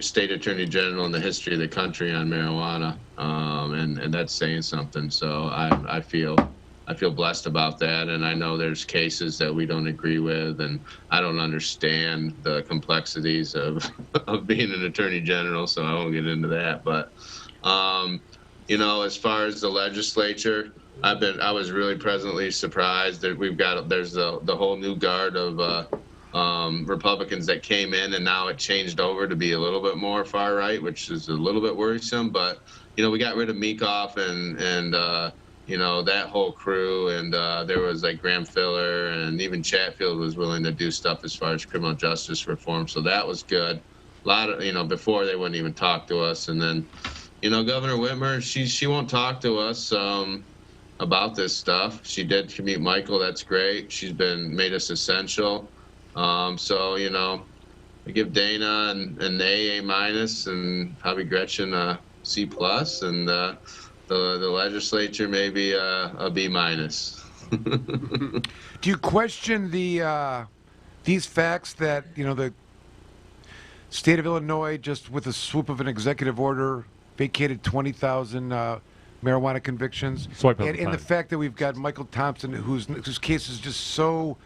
state attorney general in the history of the country on marijuana, and that's saying something. So I feel blessed about that, and I know there's cases that we don't agree with, and I don't understand the complexities of being an attorney general, so I won't get into that. But as far as the legislature, I was really pleasantly surprised that there's the whole new guard of Republicans that came in, and now it changed over to be a little bit more far right, which is a little bit worrisome. But we got rid of Meekoff and that whole crew, and there was like Graham Filler, and even Chatfield was willing to do stuff as far as criminal justice reform. So that was good. A lot of before they wouldn't even talk to us, and then Governor Whitmer, she won't talk to us about this stuff. She did commute Michael. That's great. She's made us essential. I give Dana an A minus, and probably Gretchen a C plus, and the legislature maybe a B minus. Do you question these facts that the state of Illinois just with a swoop of an executive order vacated 20,000 marijuana convictions, and the fact that we've got Michael Thompson, whose case is just so.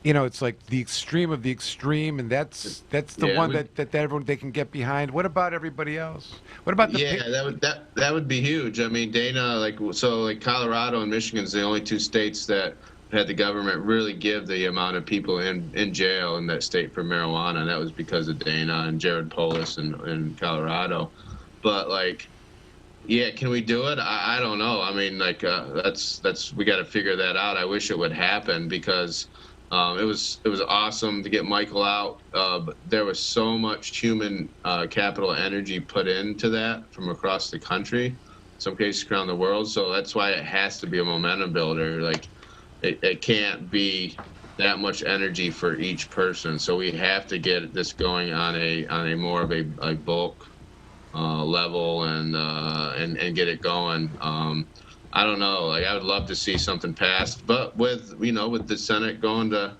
It's like the extreme of the extreme, and that's the one that everyone they can get behind. What about everybody else? What about the that would be huge. I mean, Dana, Colorado and Michigan is the only two states that had the government really give the amount of people in jail in that state for marijuana, and that was because of Dana and Jared Polis in Colorado. But can we do it? I don't know. I mean, that's we got to figure that out. I wish it would happen because. It was awesome to get Michael out. But there was so much human capital energy put into that from across the country, some cases around the world. So that's why it has to be a momentum builder. It can't be that much energy for each person. So we have to get this going on a more of a bulk level and get it going. I don't know. I would love to see something passed, but with the Senate going to,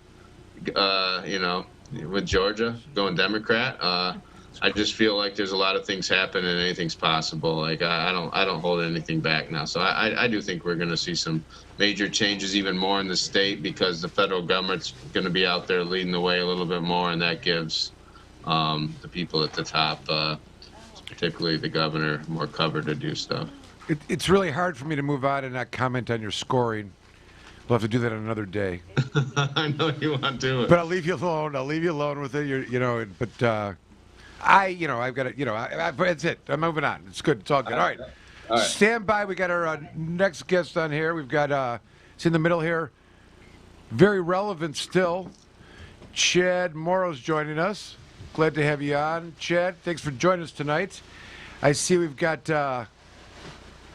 with Georgia going Democrat, I just feel like there's a lot of things happen and anything's possible. I don't hold anything back now. So I do think we're going to see some major changes, even more in the state, because the federal government's going to be out there leading the way a little bit more, and that gives the people at the top, particularly the governor, more cover to do stuff. It's really hard for me to move on and not comment on your scoring. We'll have to do that on another day. I know you want to. But I'll leave you alone. I'll leave you alone with it. I've got to, that's it. I'm moving on. It's good. It's all good. All right. Stand by. We got our next guest on here. We've got, it's in the middle here. Very relevant still. Chad Morrow's joining us. Glad to have you on, Chad. Thanks for joining us tonight. I see we've got, I'm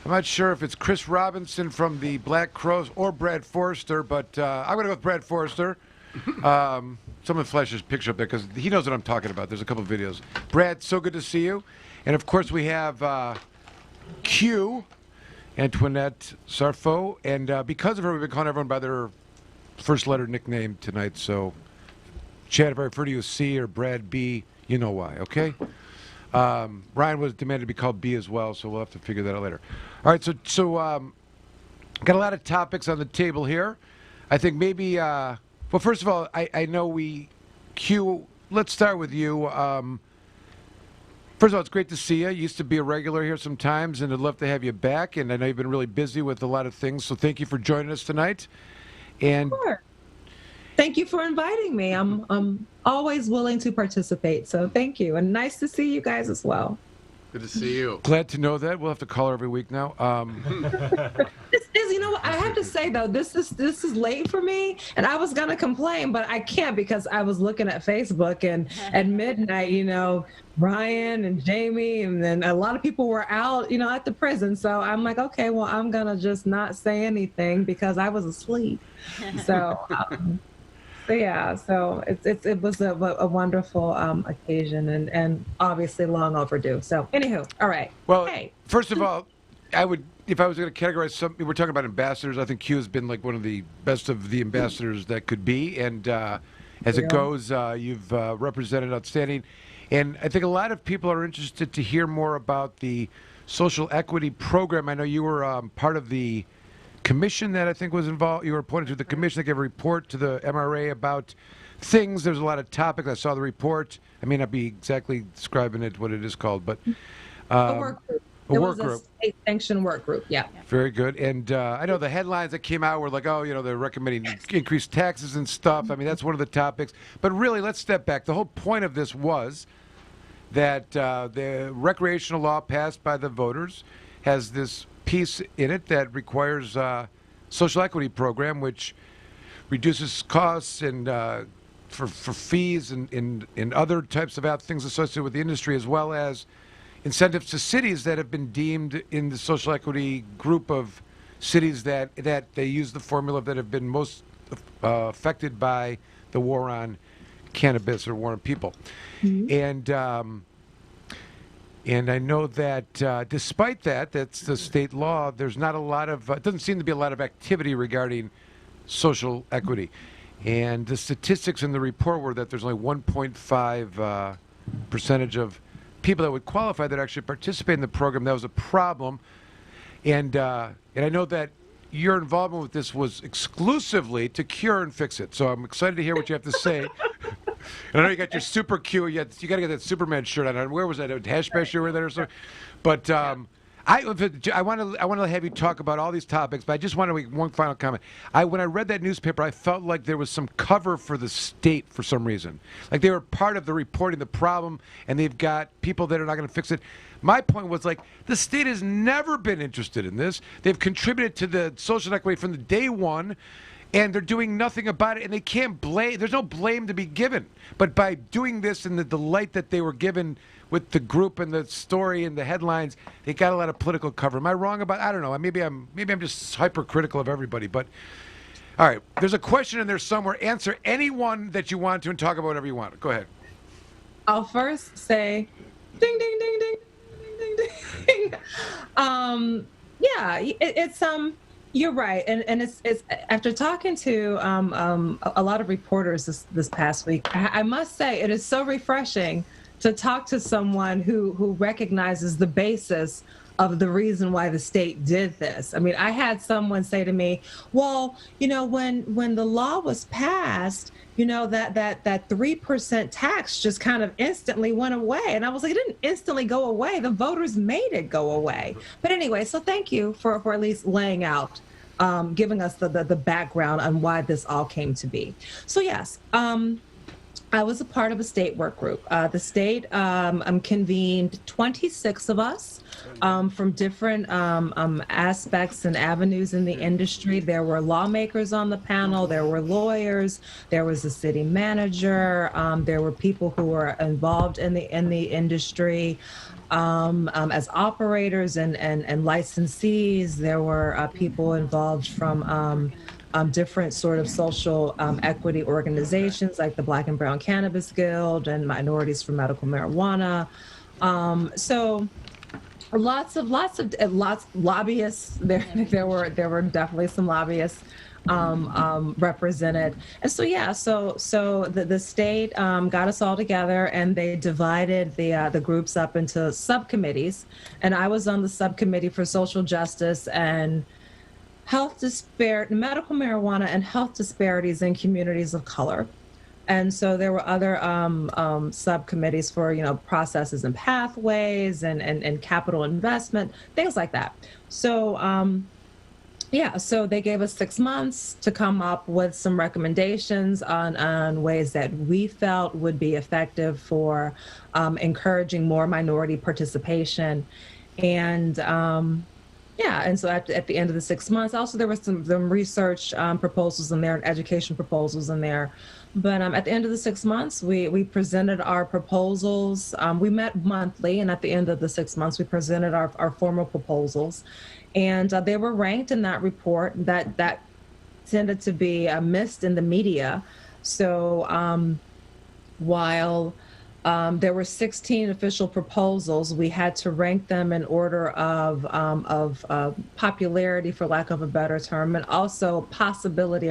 not sure if it's Chris Robinson from the Black Crows or Brad Forrester, but I'm going to go with Brad Forrester. Someone flash his picture up there because he knows what I'm talking about. There's a couple of videos. Brad, so good to see you. And, of course, we have Q, Anquenette Sarfoh. And because of her, we've been calling everyone by their first letter nickname tonight. So, Chad, if I refer to you as C or Brad B, you know why, okay? Ryan was demanded to be called B as well, so we'll have to figure that out later. All right, so got a lot of topics on the table here. I think maybe, well, first of all, I know Q, let's start with you. First of all, it's great to see you. You used to be a regular here sometimes, and I'd love to have you back. And I know you've been really busy with a lot of things, so thank you for joining us tonight. And sure. Thank you for inviting me. I'm always willing to participate, so thank you. And nice to see you guys as well. Good to see you. Glad to know that. We'll have to call her every week now. You know what? I have to say though, this is late for me, and I was gonna complain, but I can't because I was looking at Facebook, and at midnight, you know, Ryan and Jamie, and then a lot of people were out, you know, at the prison. So I'm like, okay, well, I'm gonna just not say anything because I was asleep. So. So yeah, so it was a wonderful occasion and obviously long overdue. So anywho, all right. Well, first of all, I would, if I was going to categorize something, we're talking about ambassadors. I think Q has been like one of the best of the ambassadors that could be, and as it goes, you've represented outstanding. And I think a lot of people are interested to hear more about the social equity program. I know you were part of the commission that I think was involved. You were appointed to the commission that gave a report to the MRA about things. There's a lot of topics. I saw the report. I may not be exactly describing it what it is called, but a work group. It was a state-sanctioned work group. Yeah. Very good. And I know the headlines that came out were like, oh, you know, they're recommending increased taxes and stuff. I mean, that's one of the topics. But really, let's step back. The whole point of this was that the recreational law passed by the voters has this piece in it that requires social equity program, which reduces costs and for fees and other types of things associated with the industry, as well as incentives to cities that have been deemed in the social equity group of cities that they use the formula that have been most affected by the war on cannabis or war on people. Mm-hmm. And I know that despite that, that's the state law, there's not a lot of, it doesn't seem to be a lot of activity regarding social equity. And the statistics in the report were that there's only 1.5 percentage of people that would qualify that actually participate in the program. That was a problem. And I know that your involvement with this was exclusively to cure and fix it. So I'm excited to hear what you have to say. And I know you got your super Q. You got to get that Superman shirt on. Where was that? Hash Bash you were there or something? But I want to have you talk about all these topics. But I just want to make one final comment. When I read that newspaper, I felt like there was some cover for the state for some reason. Like they were part of the reporting the problem, and they've got people that are not going to fix it. My point was like the state has never been interested in this. They've contributed to the social equity from the day one. And they're doing nothing about it, and they can't blame. There's no blame to be given. But by doing this and the delight that they were given with the group and the story and the headlines, they got a lot of political cover. Am I wrong about? I don't know. Maybe I'm just hypercritical of everybody. But all right, there's a question in there somewhere. Answer any one that you want to and talk about whatever you want. Go ahead. I'll first say, ding ding ding ding ding ding ding. Yeah, it's You're right, and it's after talking to a lot of reporters this past week, I must say it is so refreshing to talk to someone who recognizes the basis of the reason why the state did this. I mean, I had someone say to me, well, you know, when the law was passed, you know, that 3% tax just kind of instantly went away. And I was like, it didn't instantly go away. The voters made it go away. But anyway, so thank you for at least laying out, giving us the background on why this all came to be. So yes, I was a part of a state work group. The state convened 26 of us from different aspects and avenues in the industry. There were lawmakers on the panel, there were lawyers, there was a city manager, there were people who were involved in the industry as operators and licensees. There were people involved from different sort of social equity organizations like the Black and Brown Cannabis Guild and Minorities for Medical Marijuana. So lots of lobbyists. There were definitely some lobbyists represented. And so the state got us all together, and they divided the groups up into subcommittees. And I was on the subcommittee for social justice and medical marijuana and health disparities in communities of color. And so there were other subcommittees for, processes and pathways and capital investment, things like that. So, so they gave us 6 months to come up with some recommendations on ways that we felt would be effective for encouraging more minority participation. And and so at the end of the 6 months, also there was some research proposals in there and education proposals in there. But at the end of the 6 months, we presented our proposals. We met monthly, and at the end of the 6 months, we presented our formal proposals. And they were ranked in that report that tended to be missed in the media. So while there were 16 official proposals, we had to rank them in order of popularity, for lack of a better term, and also probability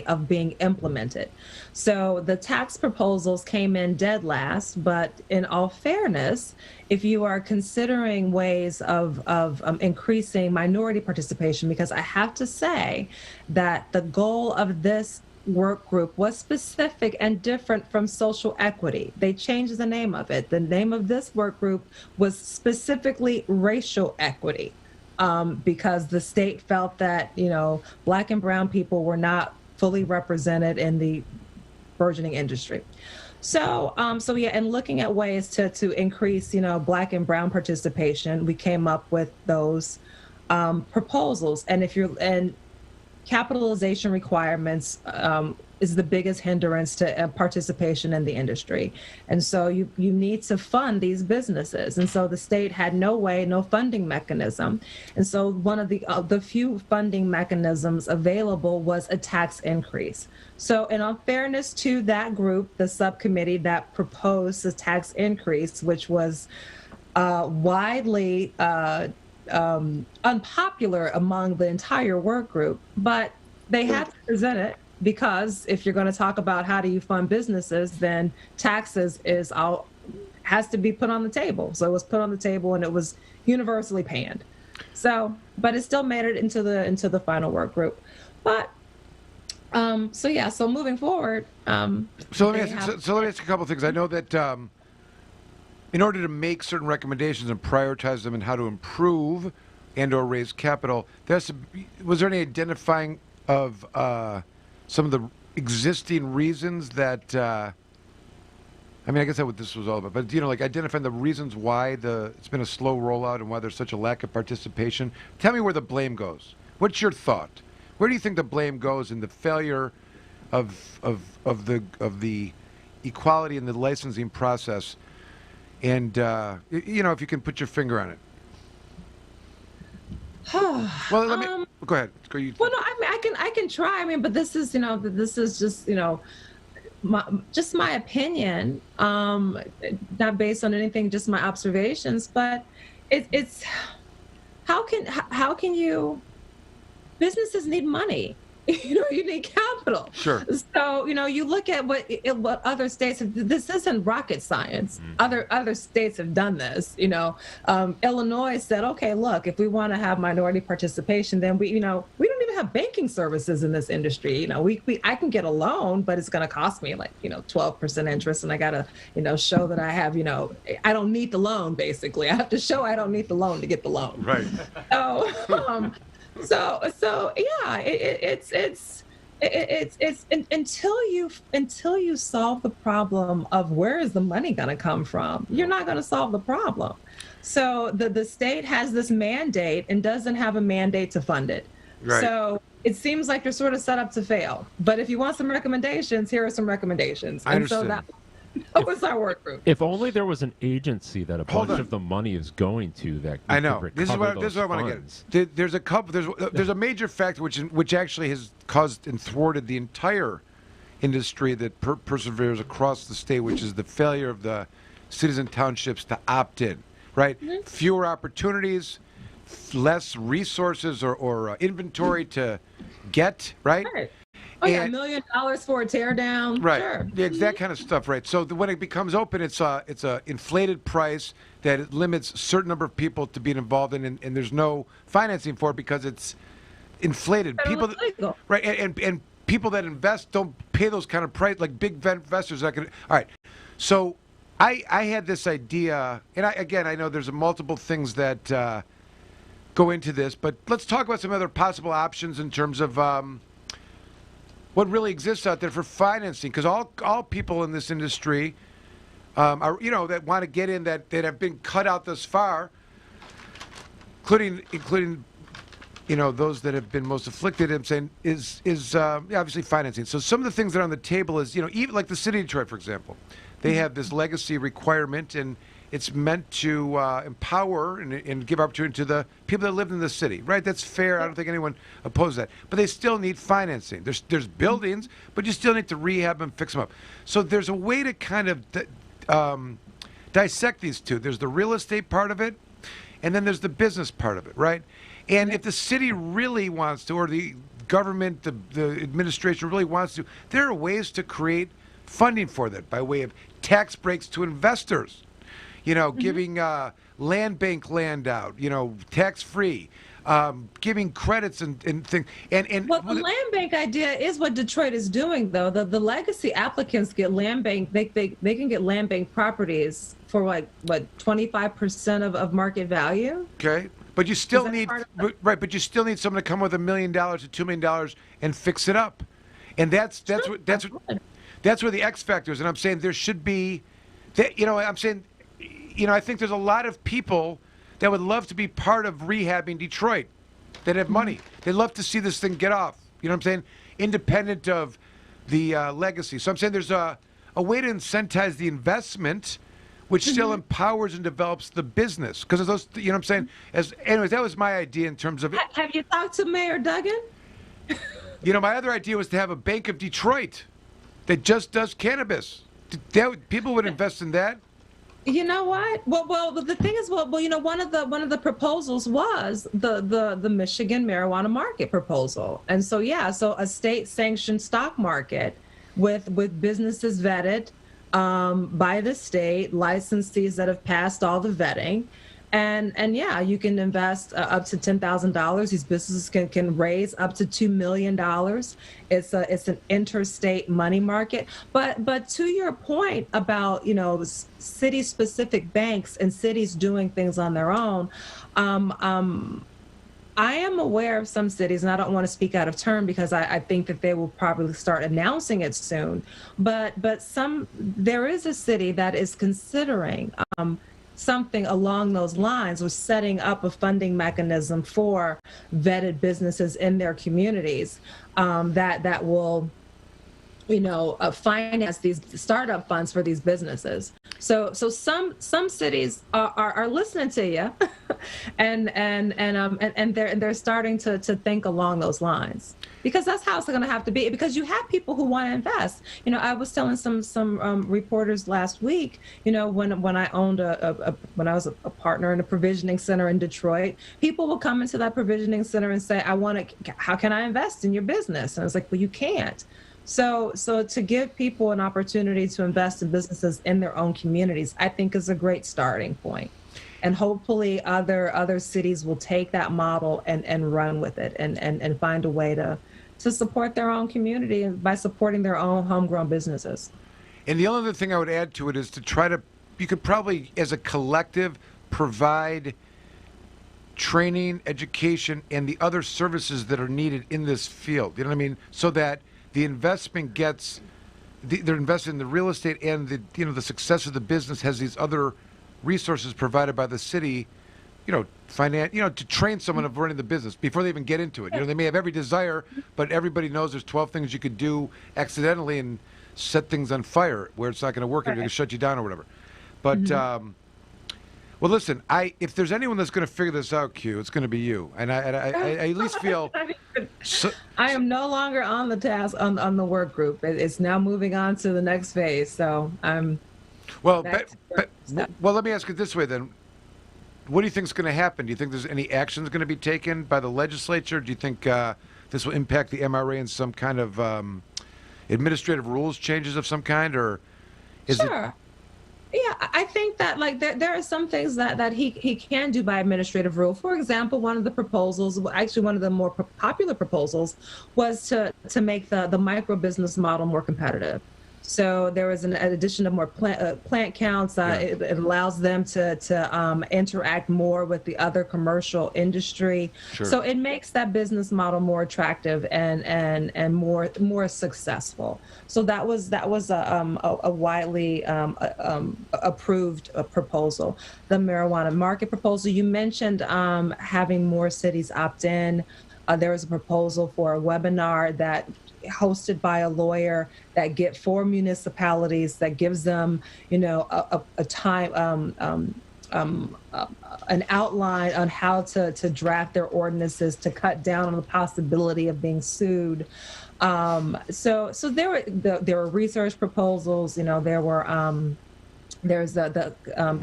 of being implemented. So the tax proposals came in dead last, but in all fairness, if you are considering ways of increasing minority participation, because I have to say that the goal of this work group was specific and different from social equity. They changed the name of it. The name of this work group was specifically racial equity, because the state felt that, Black and brown people were not fully represented in the burgeoning industry. So, and looking at ways to increase, Black and brown participation, we came up with those proposals. And capitalization requirements is the biggest hindrance to participation in the industry. And so you need to fund these businesses. And so the state had no funding mechanism. And so one of the few funding mechanisms available was a tax increase. So in all fairness to that group, the subcommittee that proposed the tax increase, which was widely unpopular among the entire work group, but they had to present it, because if you're going to talk about how do you fund businesses, then taxes has to be put on the table. So it was put on the table, and it was universally panned. So, but it still made it into the final work group. But so moving forward. So let me ask a couple of things. I know that in order to make certain recommendations and prioritize them and how to improve and/or raise capital, was there any identifying of some of the existing reasons that? I guess that's what this was all about. But like identifying the reasons why it's been a slow rollout and why there's such a lack of participation. Tell me where the blame goes. What's your thought? Where do you think the blame goes in the failure of the equality in the licensing process? And, if you can put your finger on it. Well, let me go ahead. Well, no, I can try. But this is, just, just my opinion, not based on anything, just my observations. But it's how can you? Businesses need money. You need capital. Sure. So, you look at what other states have. This isn't rocket science. Other states have done this. Illinois said, okay, look, if we want to have minority participation, then we don't even have banking services in this industry. I can get a loan, but it's going to cost me 12% interest, and I got to, show that I have, I don't need the loan. Basically, I have to show I don't need the loan to get the loan. Right. So yeah, it's until you solve the problem of where is the money going to come from, you're not going to solve the problem. So the state has this mandate and doesn't have a mandate to fund it. Right. So it seems like you're sort of set up to fail. But if you want some recommendations, here are some recommendations. I understand. So that was our work group. If only there was an agency that a bunch of the money is going to that I know. could This is recover what I want to funds. get. There's a couple. There's a major factor which actually has caused and thwarted the entire industry that perseveres across the state, which is the failure of the cities and townships to opt in. Right? Mm-hmm. Fewer opportunities, less resources or inventory to get. Right. Oh, yeah, $1 million for a tear down. Right. Sure. Yeah, that kind of stuff, right. So when it becomes open, it's a inflated price that it limits a certain number of people to being involved in, and there's no financing for it because it's inflated. People, right, and people that invest don't pay those kind of price, like big investors. All right. So I had this idea, and I know there's multiple things that go into this, but let's talk about some other possible options in terms of what really exists out there for financing, because all people in this industry are, that want to get in that have been cut out thus far, including those that have been most afflicted. I'm saying is obviously financing. So some of the things that are on the table is even like the city of Detroit, for example, they have this legacy requirement, and it's meant to empower and give opportunity to the people that live in the city, right? That's fair. I don't think anyone opposes that. But they still need financing. There's buildings, but you still need to rehab them, fix them up. So there's a way to kind of dissect these two. There's the real estate part of it, and then there's the business part of it, right? And if the city really wants to, or the government, the administration really wants to, there are ways to create funding for that by way of tax breaks to investors. Giving land bank land out, tax-free, giving credits and things. Well, the land bank idea is what Detroit is doing, though. The legacy applicants get land bank. They can get land bank properties for 25% of market value. Okay, but you still need But you still need someone to come with $1 million to $2 million and fix it up, and that's where the X factor is. And I'm saying there should be, I'm saying. I think there's a lot of people that would love to be part of rehabbing Detroit that have money. They'd love to see this thing get off. You know what I'm saying? Independent of the legacy. So I'm saying there's a way to incentivize the investment, which still empowers and develops the business. Because of those, what I'm saying? Anyways, that was my idea in terms of it. Have you talked to Mayor Duggan? My other idea was to have a Bank of Detroit that just does cannabis. People would invest in that. You know what? Well, the thing is, one of the proposals was the Michigan marijuana market proposal, and so a state-sanctioned stock market with businesses vetted by the state, licensees that have passed all the vetting, and you can invest up to $10,000. These businesses can raise up to $2 million. It's an interstate money market. But to your point about city-specific banks and cities doing things on their own, I am aware of some cities, and I don't want to speak out of turn because I think that they will probably start announcing it soon. But there is a city that is considering something along those lines, was setting up a funding mechanism for vetted businesses in their communities that will finance these startup funds for these businesses. So some cities are listening to you, and they're starting to think along those lines, because that's how it's going to have to be. Because you have people who want to invest. I was telling some reporters last week. When I owned when I was a partner in a provisioning center in Detroit, people will come into that provisioning center and say, how can I invest in your business? And I was like, well, you can't. So to give people an opportunity to invest in businesses in their own communities, I think is a great starting point. And hopefully other cities will take that model and run with it and find a way to support their own community by supporting their own homegrown businesses. And the only other thing I would add to it is you could probably, as a collective, provide training, education, and the other services that are needed in this field. You know what I mean? So that the investment gets, they're invested in the real estate and the success of the business has these other resources provided by the city, to train someone of running the business before they even get into it. They may have every desire, but everybody knows there's 12 things you could do accidentally and set things on fire where it's not going to work and they're going to shut you down or whatever. But, well, listen, if there's anyone that's going to figure this out, Q, it's going to be you. And I at least feel... I am no longer on the task, on the work group. It's now moving on to the next phase, so I'm... Well, let me ask it this way then. What do you think is going to happen? Do you think there's any actions going to be taken by the legislature? Do you think this will impact the MRA in some kind of administrative rules changes of some kind, or is it? Yeah, I think that there are some things that he can do by administrative rule. For example, one of the proposals, actually one of the more popular proposals, was to make the micro business model more competitive. So there was an addition of more plant counts. It allows them to interact more with the other commercial industry. Sure. So it makes that business model more attractive and more successful. So that was a widely approved proposal. The marijuana market proposal, you mentioned having more cities opt in. There was a proposal for a webinar that hosted by a lawyer that get 4 municipalities that gives them, a time, an outline on how to draft their ordinances to cut down on the possibility of being sued. So there were research proposals. There were. There's the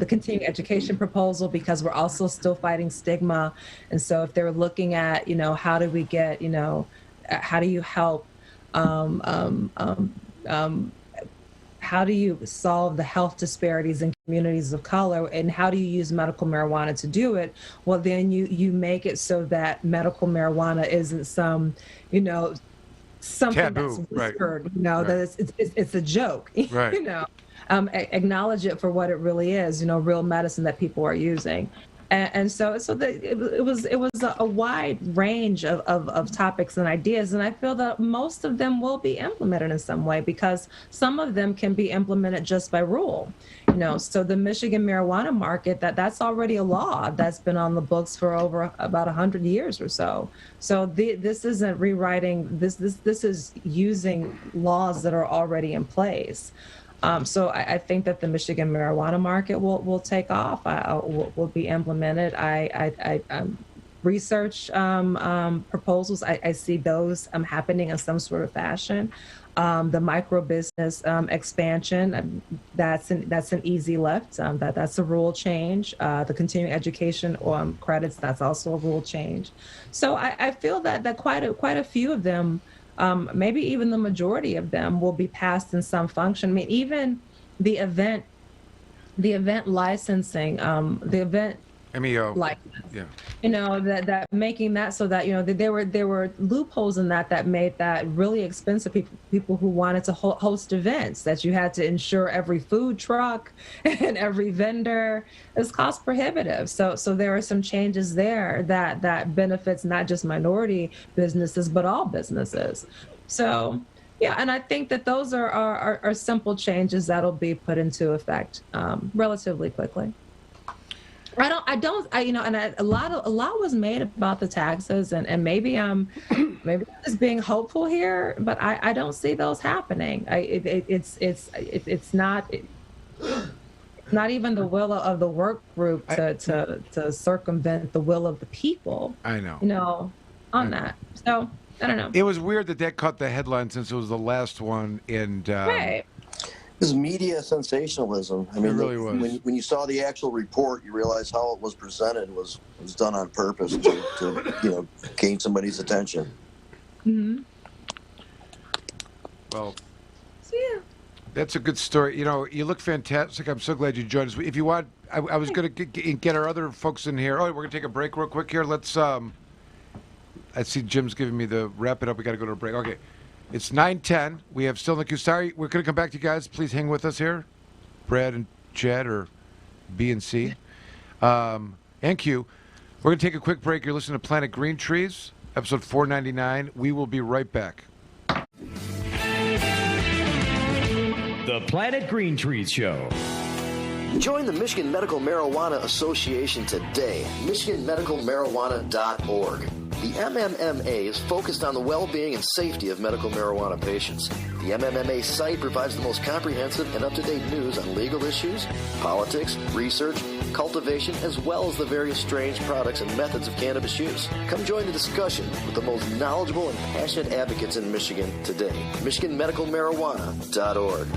continuing education proposal, because we're also still fighting stigma, and so if they're looking at how do we get how do you help how do you solve the health disparities in communities of color, and how do you use medical marijuana to do it? Well, then you make it so that medical marijuana isn't something taboo, that's whispered, that it's a joke, right. Acknowledge it for what it really is, real medicine that people are using. And so it was a wide range of topics and ideas, and I feel that most of them will be implemented in some way, because some of them can be implemented just by rule. So the Michigan marijuana market, that's already a law that's been on the books for over about 100 years or so. So this isn't rewriting. This is using laws that are already in place. So I think that the Michigan marijuana market will take off, will be implemented. I research proposals. I see those happening in some sort of fashion. The micro business expansion, that's an easy lift. That's a rule change. The continuing education credits, that's also a rule change. So I feel that quite a few of them, maybe even the majority of them, will be passed in some function. I mean, even the event licensing, the event MEO license, yeah. That making that so that there were loopholes in that made that really expensive. People who wanted to host events, that you had to insure every food truck and every vendor. It's cost prohibitive. So there are some changes there that benefits not just minority businesses but all businesses. So yeah, and I think that those are simple changes that'll be put into effect relatively quickly. A lot was made about the taxes, and maybe I'm just being hopeful here, but I don't see those happening. It's not even the will of the work group to circumvent the will of the people. I know. On that. So I don't know. It was weird that caught the headline since it was the last one, and right. It was media sensationalism. I mean, it really was. When you saw the actual report, you realize how it was presented was done on purpose to gain somebody's attention. Mm-hmm. Well, so, yeah. That's a good story. You look fantastic. I'm so glad you joined us. If you want, I was going to get our other folks in here. Oh, we're going to take a break real quick here. Let's. I see Jim's giving me the wrap it up. We got to go to a break. Okay. It's 9:10. We have still Q. Sorry, we're going to come back to you guys. Please hang with us here. Brad and Chad, or B and C. And Q. We're going to take a quick break. You're listening to Planet Green Trees, episode 499. We will be right back. The Planet Green Trees Show. Join the Michigan Medical Marijuana Association today. MichiganMedicalMarijuana.org. The MMMA is focused on the well-being and safety of medical marijuana patients. The MMMA site provides the most comprehensive and up-to-date news on legal issues, politics, research, cultivation, as well as the various strange products and methods of cannabis use. Come join the discussion with the most knowledgeable and passionate advocates in Michigan today. MichiganMedicalMarijuana.org.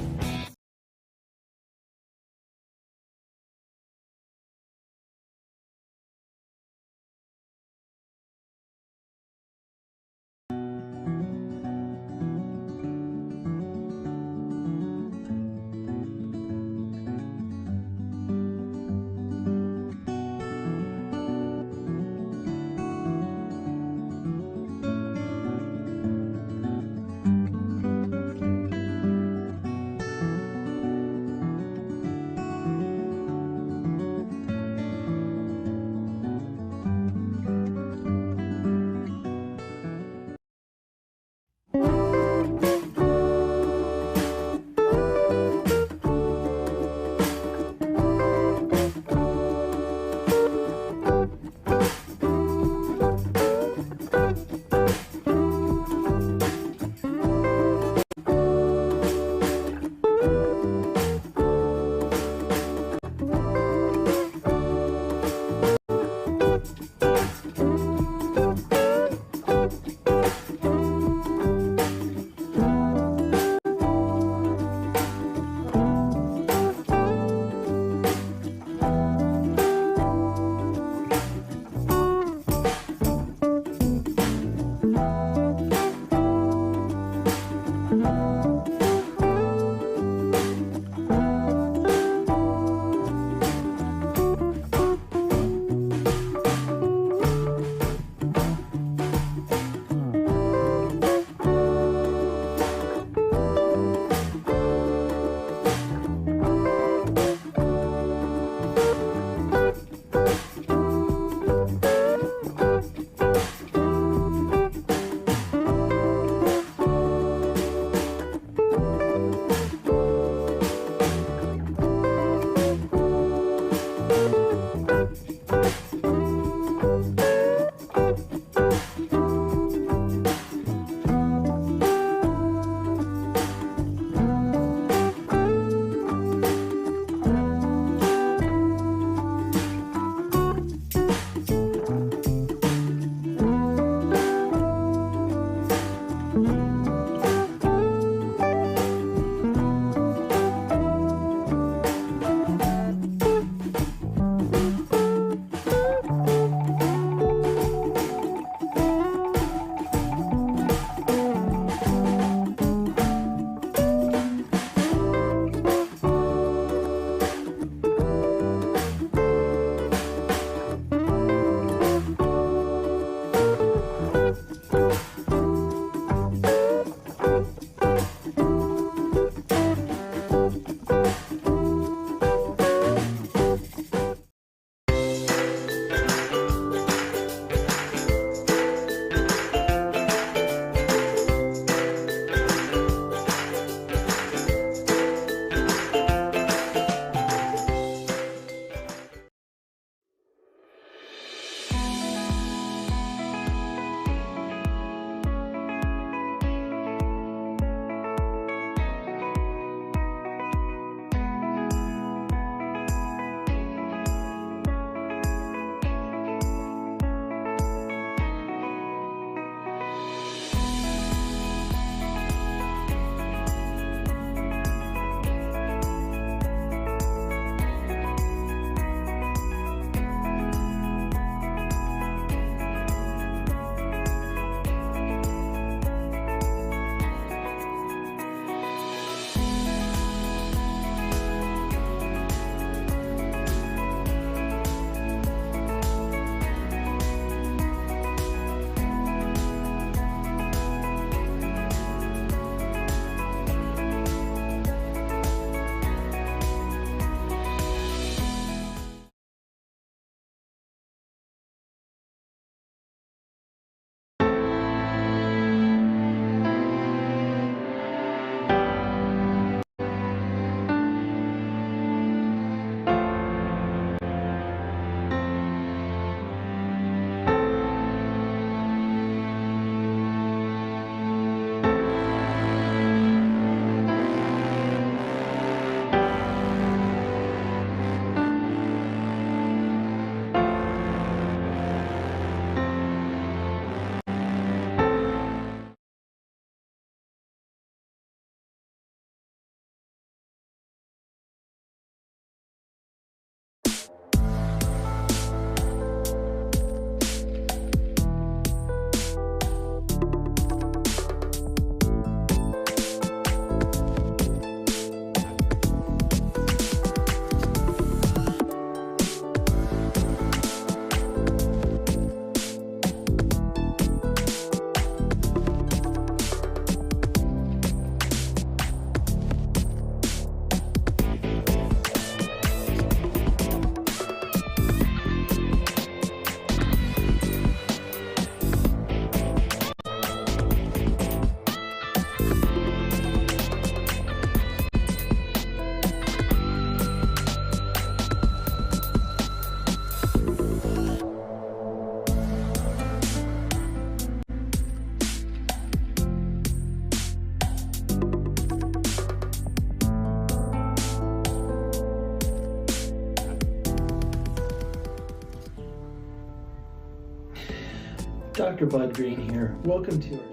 Dr. Bud Green here. Welcome to our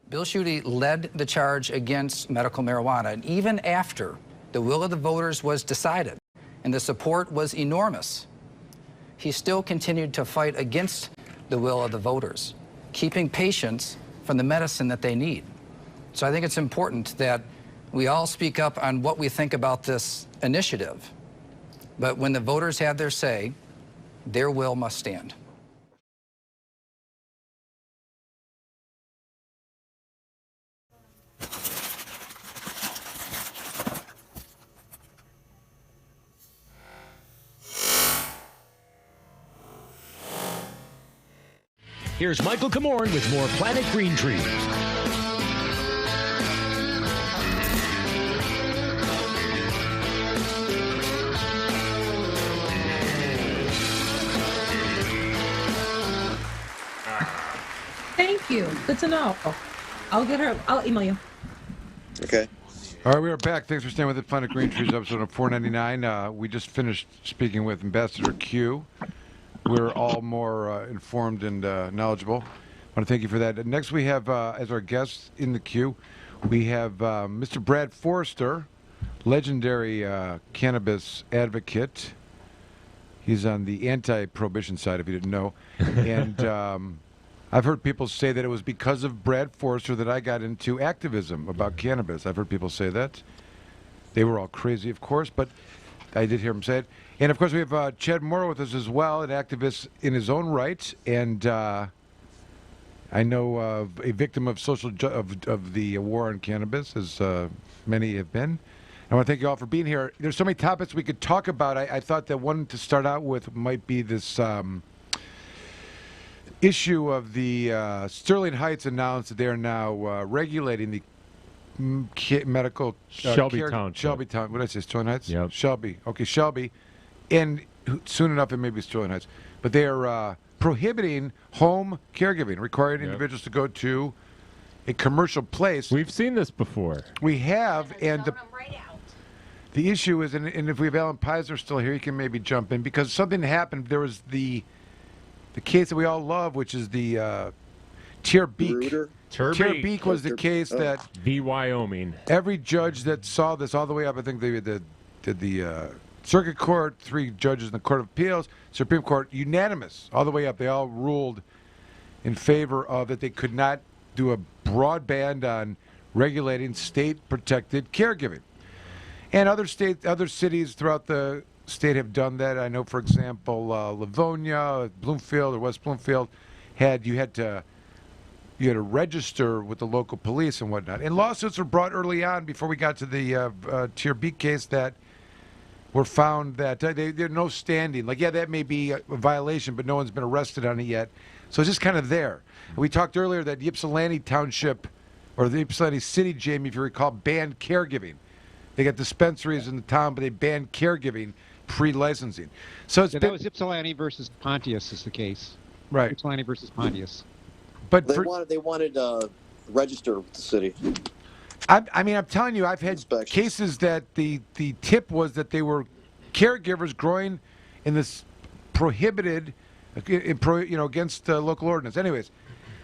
Bill Schuette led the charge against medical marijuana, and even after the will of the voters was decided and the support was enormous, he still continued to fight against the will of the voters, keeping patients from the medicine that they need. So I think it's important that we all speak up on what we think about this initiative. But when the voters have their say, their will must stand. Here's Michael Camorn with more Planet Green Trees. Thank you. Good to know. I'll email you. Okay. All right, we are back. Thanks for staying with the Planet Green Trees episode of 499. We just finished speaking with Ambassador Q. We're all more informed and knowledgeable. I want to thank you for that. Next, we have, as our guest in the queue, we have Mr. Brad Forrester, legendary cannabis advocate. He's on the anti-prohibition side, if you didn't know. And I've heard people say that it was because of Brad Forrester that I got into activism about cannabis. I've heard people say that. They were all crazy, of course, but I did hear him say it. And, of course, we have Chad Morrow with us as well, an activist in his own right. And I know a victim of of the war on cannabis, as many have been. I want to thank you all for being here. There's so many topics we could talk about. I thought that one to start out with might be this issue of the Sterling Heights announced that they are now regulating the medical Shelby Township. Shelby Town. What did I say? Sterling Heights? Yep. Shelby. Okay, Shelby. And soon enough, it may be Sterling Heights. But they are prohibiting home caregiving, requiring individuals to go to a commercial place. We've seen this before. We have, and the issue is, and if we have Alan Pizer still here, he can maybe jump in, because something happened. There was the case that we all love, which is the Tierbeek. Tierbeek was the case that v. Wyoming. Every judge that saw this all the way up, I think they did the Circuit Court, 3 judges in the Court of Appeals, Supreme Court, unanimous all the way up. They all ruled in favor of that they could not do a broad ban on regulating state-protected caregiving. And other cities throughout the state have done that. I know, for example, Livonia, Bloomfield, or West Bloomfield you had to register with the local police and whatnot. And lawsuits were brought early on before we got to the Tierbeek case that were found that they're no standing. Like, yeah, that may be a violation, but no one's been arrested on it yet. So it's just kind of there. We talked earlier that Ypsilanti Township, or the Ypsilanti City, Jamie, if you recall, banned caregiving. They got dispensaries in the town, but they banned caregiving pre-licensing. So that was Ypsilanti versus Pontius is the case. Right. Ypsilanti versus Pontius. But they wanted register with the city. I mean, I'm telling you, I've had cases that the tip was that they were caregivers growing in this prohibited, against local ordinance. Anyways,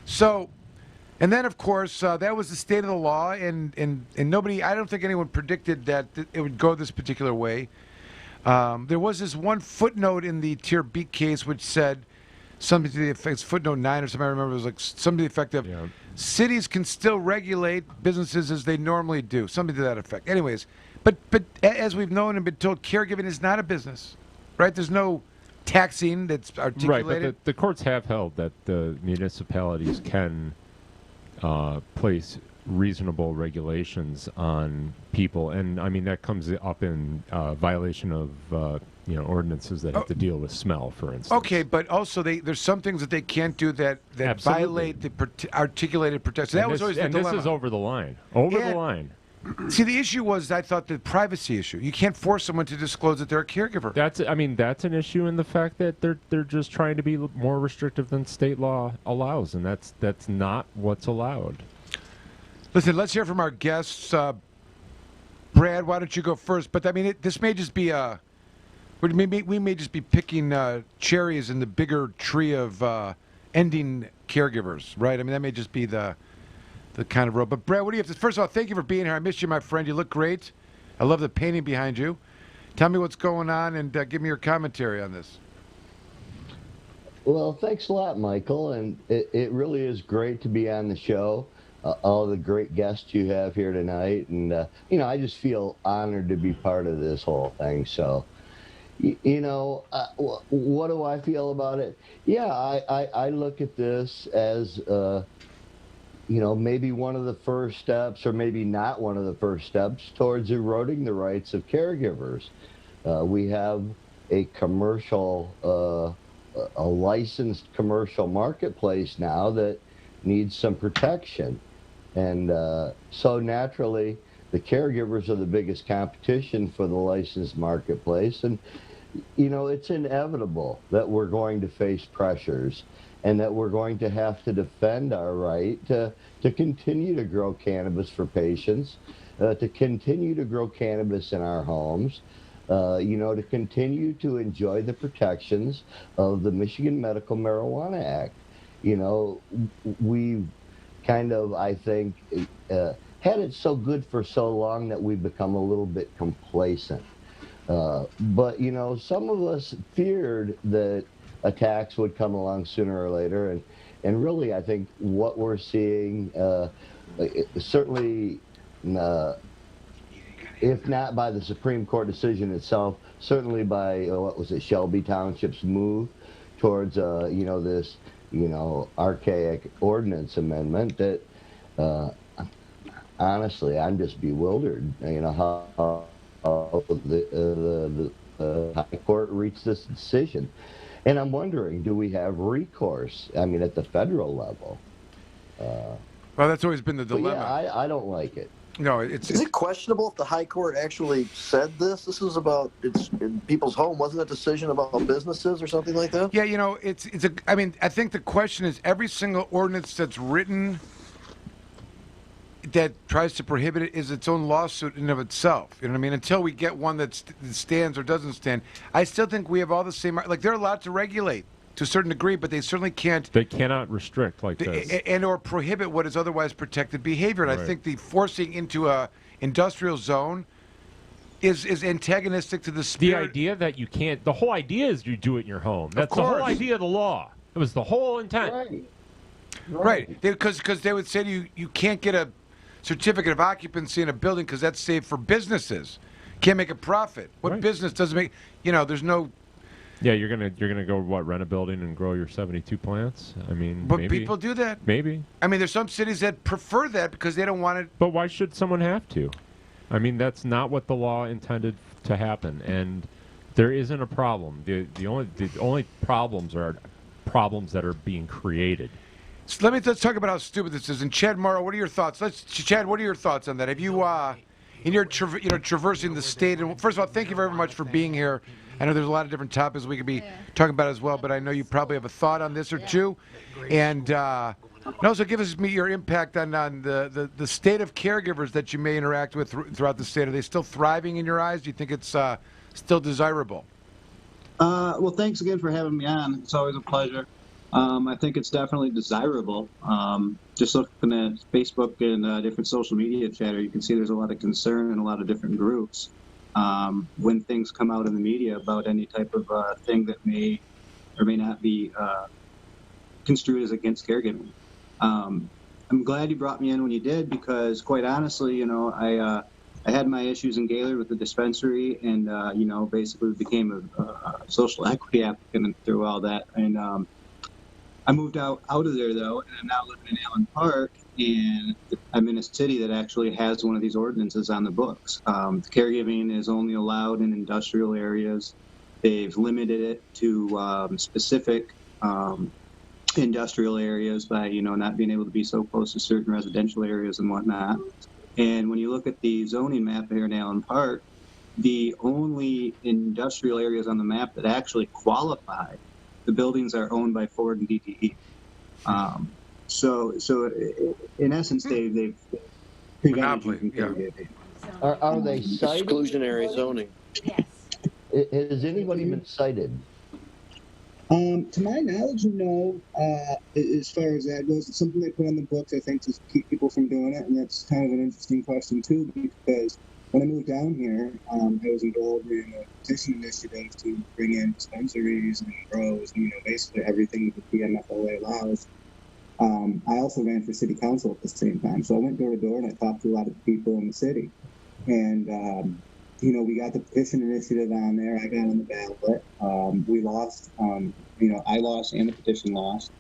so, and then of course that was the state of the law, and nobody, I don't think anyone predicted that it would go this particular way. There was this one footnote in the Tierbeek case which said something to the effect, footnote 9 or something. I remember it was like something to the effect of, cities can still regulate businesses as they normally do, something to that effect. Anyways, but as we've known and been told, caregiving is not a business, right? There's no taxing that's articulated. Right, but the courts have held that the municipalities can place reasonable regulations on people, and I mean that comes up in violation of ordinances that have to deal with smell, for instance. Okay, but also there's some things that they can't do that violate the articulated protection. That was always the dilemma. This is over the line. Over the line. See, the issue was, I thought, the privacy issue. You can't force someone to disclose that they're a caregiver. That's an issue in the fact that they're just trying to be more restrictive than state law allows, and that's not what's allowed. Listen, let's hear from our guests. Brad, why don't you go first? But I mean, this may just be we may just be picking cherries in the bigger tree of ending caregivers, right? I mean, that may just be the kind of road. But Brad, what do you have to? First of all, thank you for being here. I missed you, my friend. You look great. I love the painting behind you. Tell me what's going on and give me your commentary on this. Well, thanks a lot, Michael. And it really is great to be on the show. All the great guests you have here tonight. And, I just feel honored to be part of this whole thing. So, what do I feel about it? Yeah, I look at this as, maybe one of the first steps, or maybe not one of the first steps, towards eroding the rights of caregivers. We have a commercial, a licensed commercial marketplace now that needs some protection. And so naturally, the caregivers are the biggest competition for the licensed marketplace. And, it's inevitable that we're going to face pressures and that we're going to have to defend our right to continue to grow cannabis for patients, to continue to grow cannabis in our homes, to continue to enjoy the protections of the Michigan Medical Marijuana Act. We've kind of, I think, had it so good for so long that we've become a little bit complacent. But, some of us feared that attacks would come along sooner or later. And really, I think what we're seeing, certainly, if not by the Supreme Court decision itself, certainly by, Shelby Township's move towards, this, archaic ordinance amendment that, honestly, I'm just bewildered, how the High Court reached this decision. And I'm wondering, do we have recourse, at the federal level? Well, that's always been the dilemma. Yeah, I don't like it. No, Is it questionable if the High Court actually said this? This was about, it's in people's home. Wasn't it a decision about businesses or something like that? Yeah, I think the question is, every single ordinance that's written that tries to prohibit it is its own lawsuit in and of itself. You know what I mean? Until we get one that stands or doesn't stand. I still think we have all the same, they're allowed to regulate to a certain degree, but they certainly can't. They cannot restrict like this. And or prohibit what is otherwise protected behavior. And Right. I think the forcing into a industrial zone is antagonistic to the spirit. The idea that you can't, the whole idea is you do it in your home. That's the whole idea of the law. It was the whole intent. Right. Because they would say to you, you can't get a certificate of occupancy in a building because that's saved for businesses. Can't make a profit. What business doesn't make, there's no. Yeah, you're gonna go rent a building and grow your 72 plants. I mean, But maybe. people do that. Maybe. I mean, there's some cities that prefer that because they don't want it. But why should someone have to? I mean, that's not what the law intended to happen, and there isn't a problem. The only problems are problems that are being created. So let's talk about how stupid this is. And Chad Morrow, what are your thoughts? Chad, what are your thoughts on that? Have you, in your traversing the state, and first of all, thank you very much for being here. I know there's a lot of different topics we could be talking about as well, but I know you probably have a thought on this or two. And also give us your impact on the state of caregivers that you may interact with throughout the state. Are they still thriving in your eyes? Do you think it's still desirable? Well, thanks again for having me on. It's always a pleasure. I think it's definitely desirable. Just looking at Facebook and different social media chatter, you can see there's a lot of concern in a lot of different groups when things come out in the media about any type of thing that may or may not be construed as against caregiving. I'm glad you brought me in when you did because, quite honestly, I had my issues in Gaylord with the dispensary and, basically became a social equity applicant through all that. And I moved out of there, though, and I'm now living in Allen Park, and I'm in a city that actually has one of these ordinances on the books. Caregiving is only allowed in industrial areas. They've limited it to specific industrial areas by, not being able to be so close to certain residential areas and whatnot. And when you look at the zoning map here in Allen Park, the only industrial areas on the map that actually qualify, the buildings are owned by Ford and DTE. So in essence, they've prevented you from tailgating. Are they cited? Exclusionary zoning. Yes. Has anybody been cited? To my knowledge, no. As far as that goes, it's something they put on the books, I think, to keep people from doing it, and that's kind of an interesting question too, because when I moved down here, I was involved in a petition initiative to bring in dispensaries and grows, and basically everything that the PMFLA allows. I also ran for city council at the same time, so I went door to door and I talked to a lot of people in the city, and we got the petition initiative on there. I got on the ballot. We lost. I lost and the petition lost.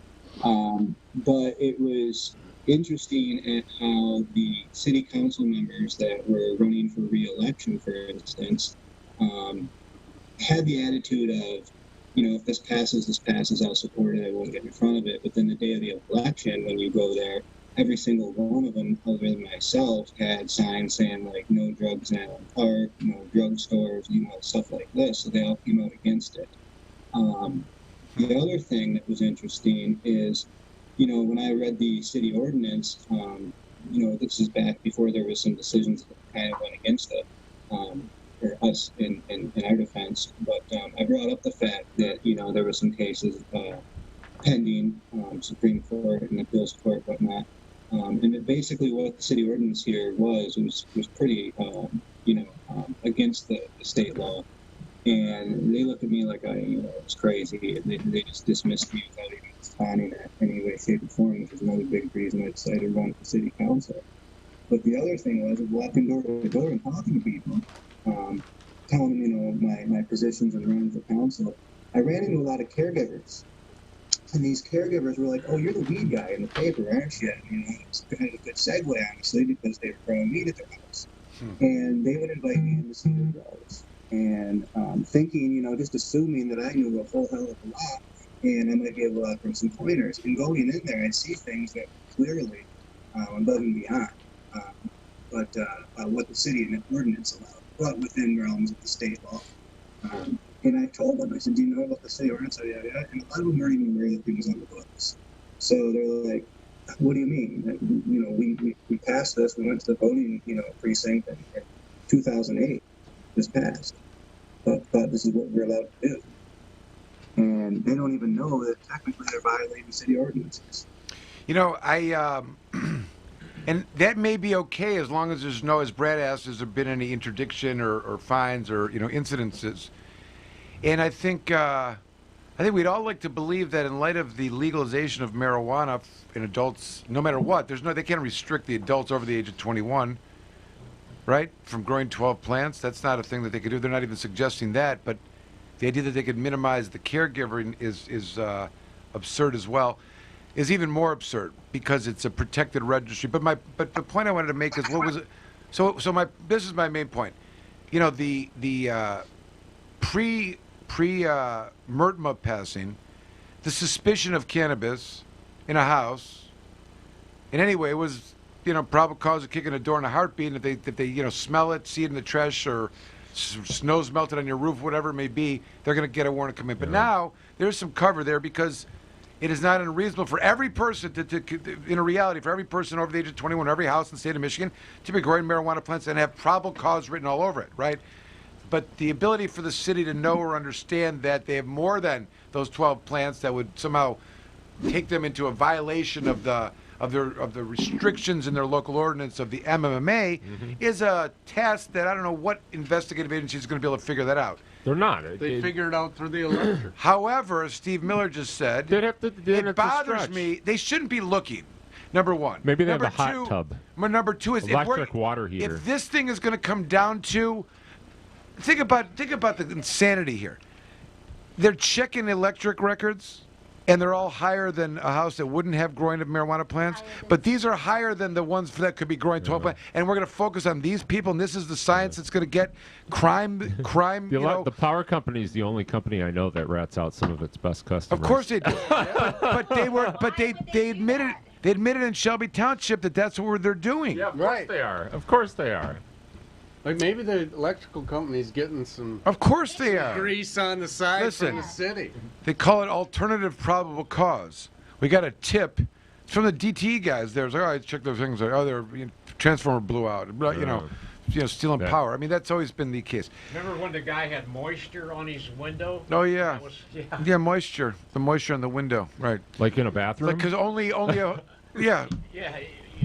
But it was interesting at how the city council members that were running for re-election, for instance, had the attitude of, if this passes, I'll support it, I won't get in front of it. But then the day of the election, when you go there, every single one of them, other than myself, had signs saying, like, no drugs in Allen Park, no drugstores, stuff like this. So they all came out against it. The other thing that was interesting is, when I read the city ordinance, this is back before there was some decisions that kind of went against it, for us in our defense. But I brought up the fact that, there were some cases pending, Supreme Court and appeals court, whatnot. And basically what the city ordinance here was pretty, against the state law. And they looked at me like I was crazy, and they just dismissed me without even responding in any way, shape, or form, which is another big reason I decided to run for city council. But the other thing was walking door to door and talking to people, telling them, my positions and running for council. I ran into a lot of caregivers. And these caregivers were like, "Oh, you're the weed guy in the paper, aren't you?" It's kind of a good segue, honestly, because they were growing weed at their house. And they would invite me in to see their grows. And thinking, just assuming that I knew a whole hell of a lot, and I might be able to offer some pointers. And going in there, I'd see things that clearly above and beyond what the city and the ordinance allowed, but within realms of the state law. And I told them, I said, "Do you know what the city ordinance?" And a lot of them weren't even aware that it was on the books. So they're like, "What do you mean?" We passed this. We went to the voting, precinct in 2008. This passed, but this is what we're allowed to do. And they don't even know that technically they're violating city ordinances. And that may be okay as long as there's no, as Brad asked, has there been any interdiction or fines or incidences? And I think we'd all like to believe that in light of the legalization of marijuana in adults, no matter what, they can't restrict the adults over the age of 21, right, from growing 12 plants. That's not a thing that they could do. They're not even suggesting that. But the idea that they could minimize the caregiving is absurd as well. Is even more absurd because it's a protected registry. But the point I wanted to make is what was it? This is my main point. The pre-MRTMA passing, the suspicion of cannabis in a house in any way was, probable cause of kicking a door in a heartbeat. And if they smell it, see it in the trash, or snow's melted on your roof, whatever it may be, they're going to get a warrant to come in. But now there's some cover there because it is not unreasonable for every person in a reality, for every person over the age of 21, every house in the state of Michigan to be growing marijuana plants and have probable cause written all over it, right? But the ability for the city to know or understand that they have more than those 12 plants that would somehow take them into a violation of the restrictions in their local ordinance of the MMA is a task that I don't know what investigative agency is going to be able to figure that out. They're not. They figured it out through the election. However, as Steve Miller just said, it bothers me. They shouldn't be looking. Number one. Maybe they have a hot tub. Number two is electric water heater. If this thing is going to come down to, think about the insanity here. They're checking electric records and they're all higher than a house that wouldn't have growing of marijuana plants. But these are higher than the ones that could be growing 12 plants. And we're going to focus on these people, and this is the science that's going to get crime. The power company is the only company I know that rats out some of its best customers. Of course they do. but they admitted. They admitted in Shelby Township that that's what they're doing. Yeah, of course they are. Of course they are. Like maybe the electrical company's getting some. Of course they are. Grease on the side Listen, from the city. They call it alternative probable cause. We got a tip from the DTE guys. There, like, oh, I checked those things. Oh, their transformer blew out. You know, stealing power. I mean, that's always been the case. Remember when the guy had moisture on his window? Oh yeah. That was, Yeah, moisture. The moisture on the window, right? Like in a bathroom. Because only a yeah.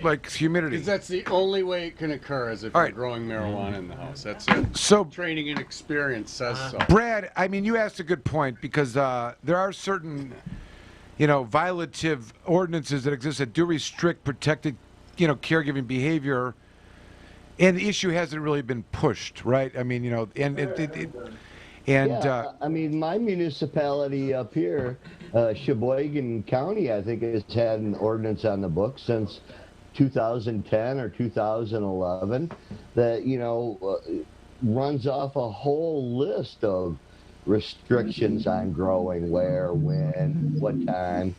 Like humidity. Because that's the only way it can occur is if you're growing marijuana in the house. That's it. So training and experience says so. Brad, I mean, you asked a good point because there are certain, violative ordinances that exist that do restrict protected, caregiving behavior, and the issue hasn't really been pushed, right? I mean, I mean, my municipality up here, Sheboygan County, I think has had an ordinance on the books since 2010 or 2011 that, runs off a whole list of restrictions on growing where, when, what time.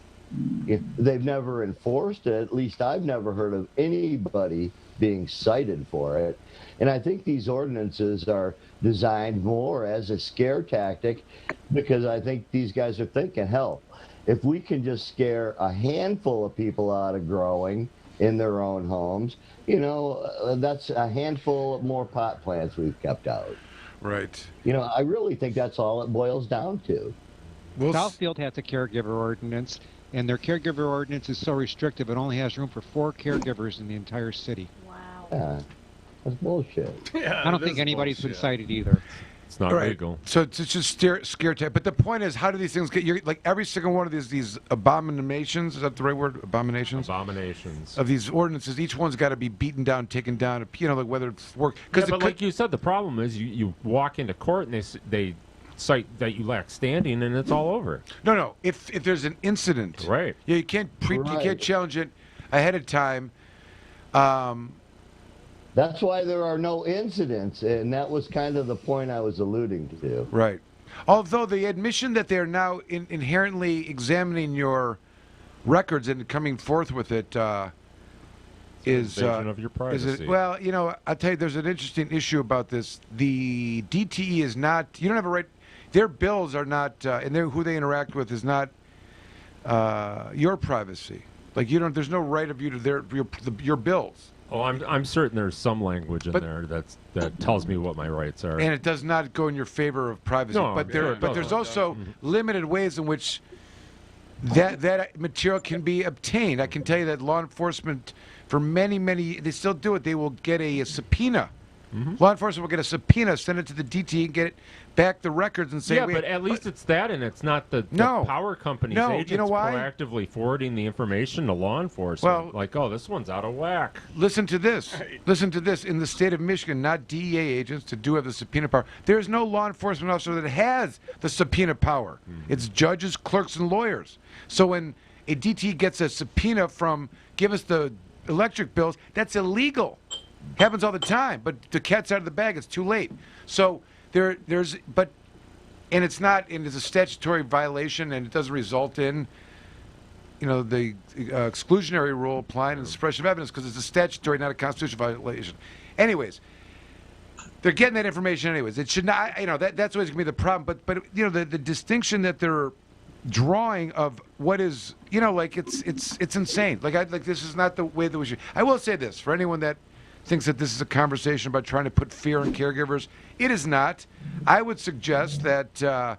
If they've never enforced it, at least I've never heard of anybody being cited for it. And I think these ordinances are designed more as a scare tactic because I think these guys are thinking, hell, if we can just scare a handful of people out of growing in their own homes, that's a handful more pot plants we've kept out. Right. I really think that's all it boils down to. Southfield has a caregiver ordinance, and their caregiver ordinance is so restrictive it only has room for 4 caregivers in the entire city. Yeah, that's bullshit. I don't think anybody's been cited either. It's not legal. So it's just scare tactic. But the point is, how do these things get? Like every single one of these abominations. Is that the right word? Abominations. Abominations. Of these ordinances, each one's got to be beaten down, taken down. Like whether it's work. But like you said, the problem is you walk into court and they cite that you lack standing, and it's all over. No. If there's an incident, right? Yeah, you can't you can't challenge it ahead of time. That's why there are no incidents, and that was kind of the point I was alluding to. Right. Although the admission that they're now inherently examining your records and coming forth with it is invasion of your privacy. Well, I'll tell you, there's an interesting issue about this. The DTE is not. You don't have a right. Their bills are not, and who they interact with is not your privacy. Like there's no right of you to your bills. Oh, I'm certain there's some language in there that tells me what my rights are. And it does not go in your favor of privacy. No, but there's also Mm-hmm. limited ways in which that material can be obtained. I can tell you that law enforcement, for many, they still do it. They will get a subpoena. Mm-hmm. Law enforcement will get a subpoena, send it to the DT, and get it back the records and say, yeah, but at least it's that, and it's not the power company's agents you know why? proactively forwarding the information to law enforcement. Like, oh, this one's out of whack. Listen to this. Listen to this. In the state of Michigan, not DEA agents to do have the subpoena power. There is no law enforcement officer that has the subpoena power. Mm-hmm. It's judges, clerks, and lawyers. So when a DT gets a subpoena from, give us the electric bills, that's illegal. Happens all the time, but the cat's out of the bag. It's too late. So and it's not, and it's a statutory violation, and it doesn't result in, the exclusionary rule applying and suppression of evidence because it's a statutory, not a constitutional violation. Anyways, they're getting that information anyways. It should not, that's always gonna be the problem. But the distinction that they're drawing of what is, it's insane. Like this is not the way that we should. I will say this for anyone that thinks that this is a conversation about trying to put fear in caregivers. It is not. I would suggest that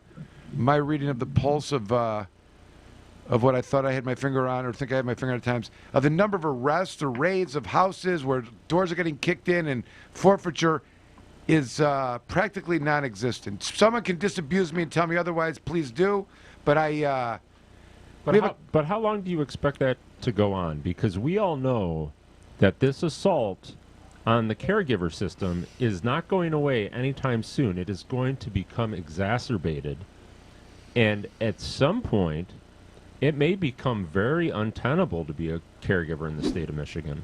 my reading of the pulse of what I thought I had my finger on, or think I had my finger on at times, of the number of arrests or raids of houses where doors are getting kicked in and forfeiture is practically non-existent. Someone can disabuse me and tell me otherwise, please do. But But how long do you expect that to go on? Because we all know that this assault on the caregiver system is not going away anytime soon. It is going to become exacerbated. And at some point, it may become very untenable to be a caregiver in the state of Michigan.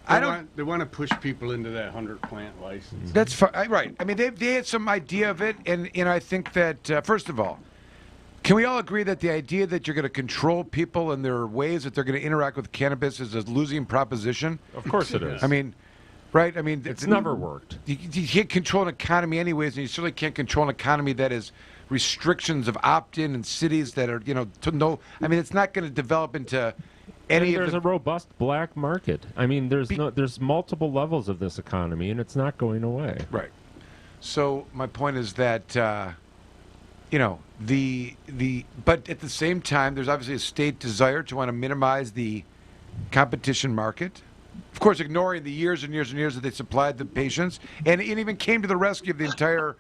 They want to push people into that 100-plant license. That's right. I mean, they had some idea of it, and I think that first of all, can we all agree that the idea that you're going to control people and their ways that they're going to interact with cannabis is a losing proposition? Of course it is. I mean, right? I mean, it's never worked. You can't control an economy anyways, and you certainly can't control an economy that is restrictions of opt-in in cities that are, to no. I mean, it's not going to develop into any. There's a robust black market. I mean, there's multiple levels of this economy, and it's not going away. Right. So my point is that, but at the same time, there's obviously a state desire to want to minimize the competition market. Of course, ignoring the years and years and years that they supplied the patients, and it even came to the rescue of the entire,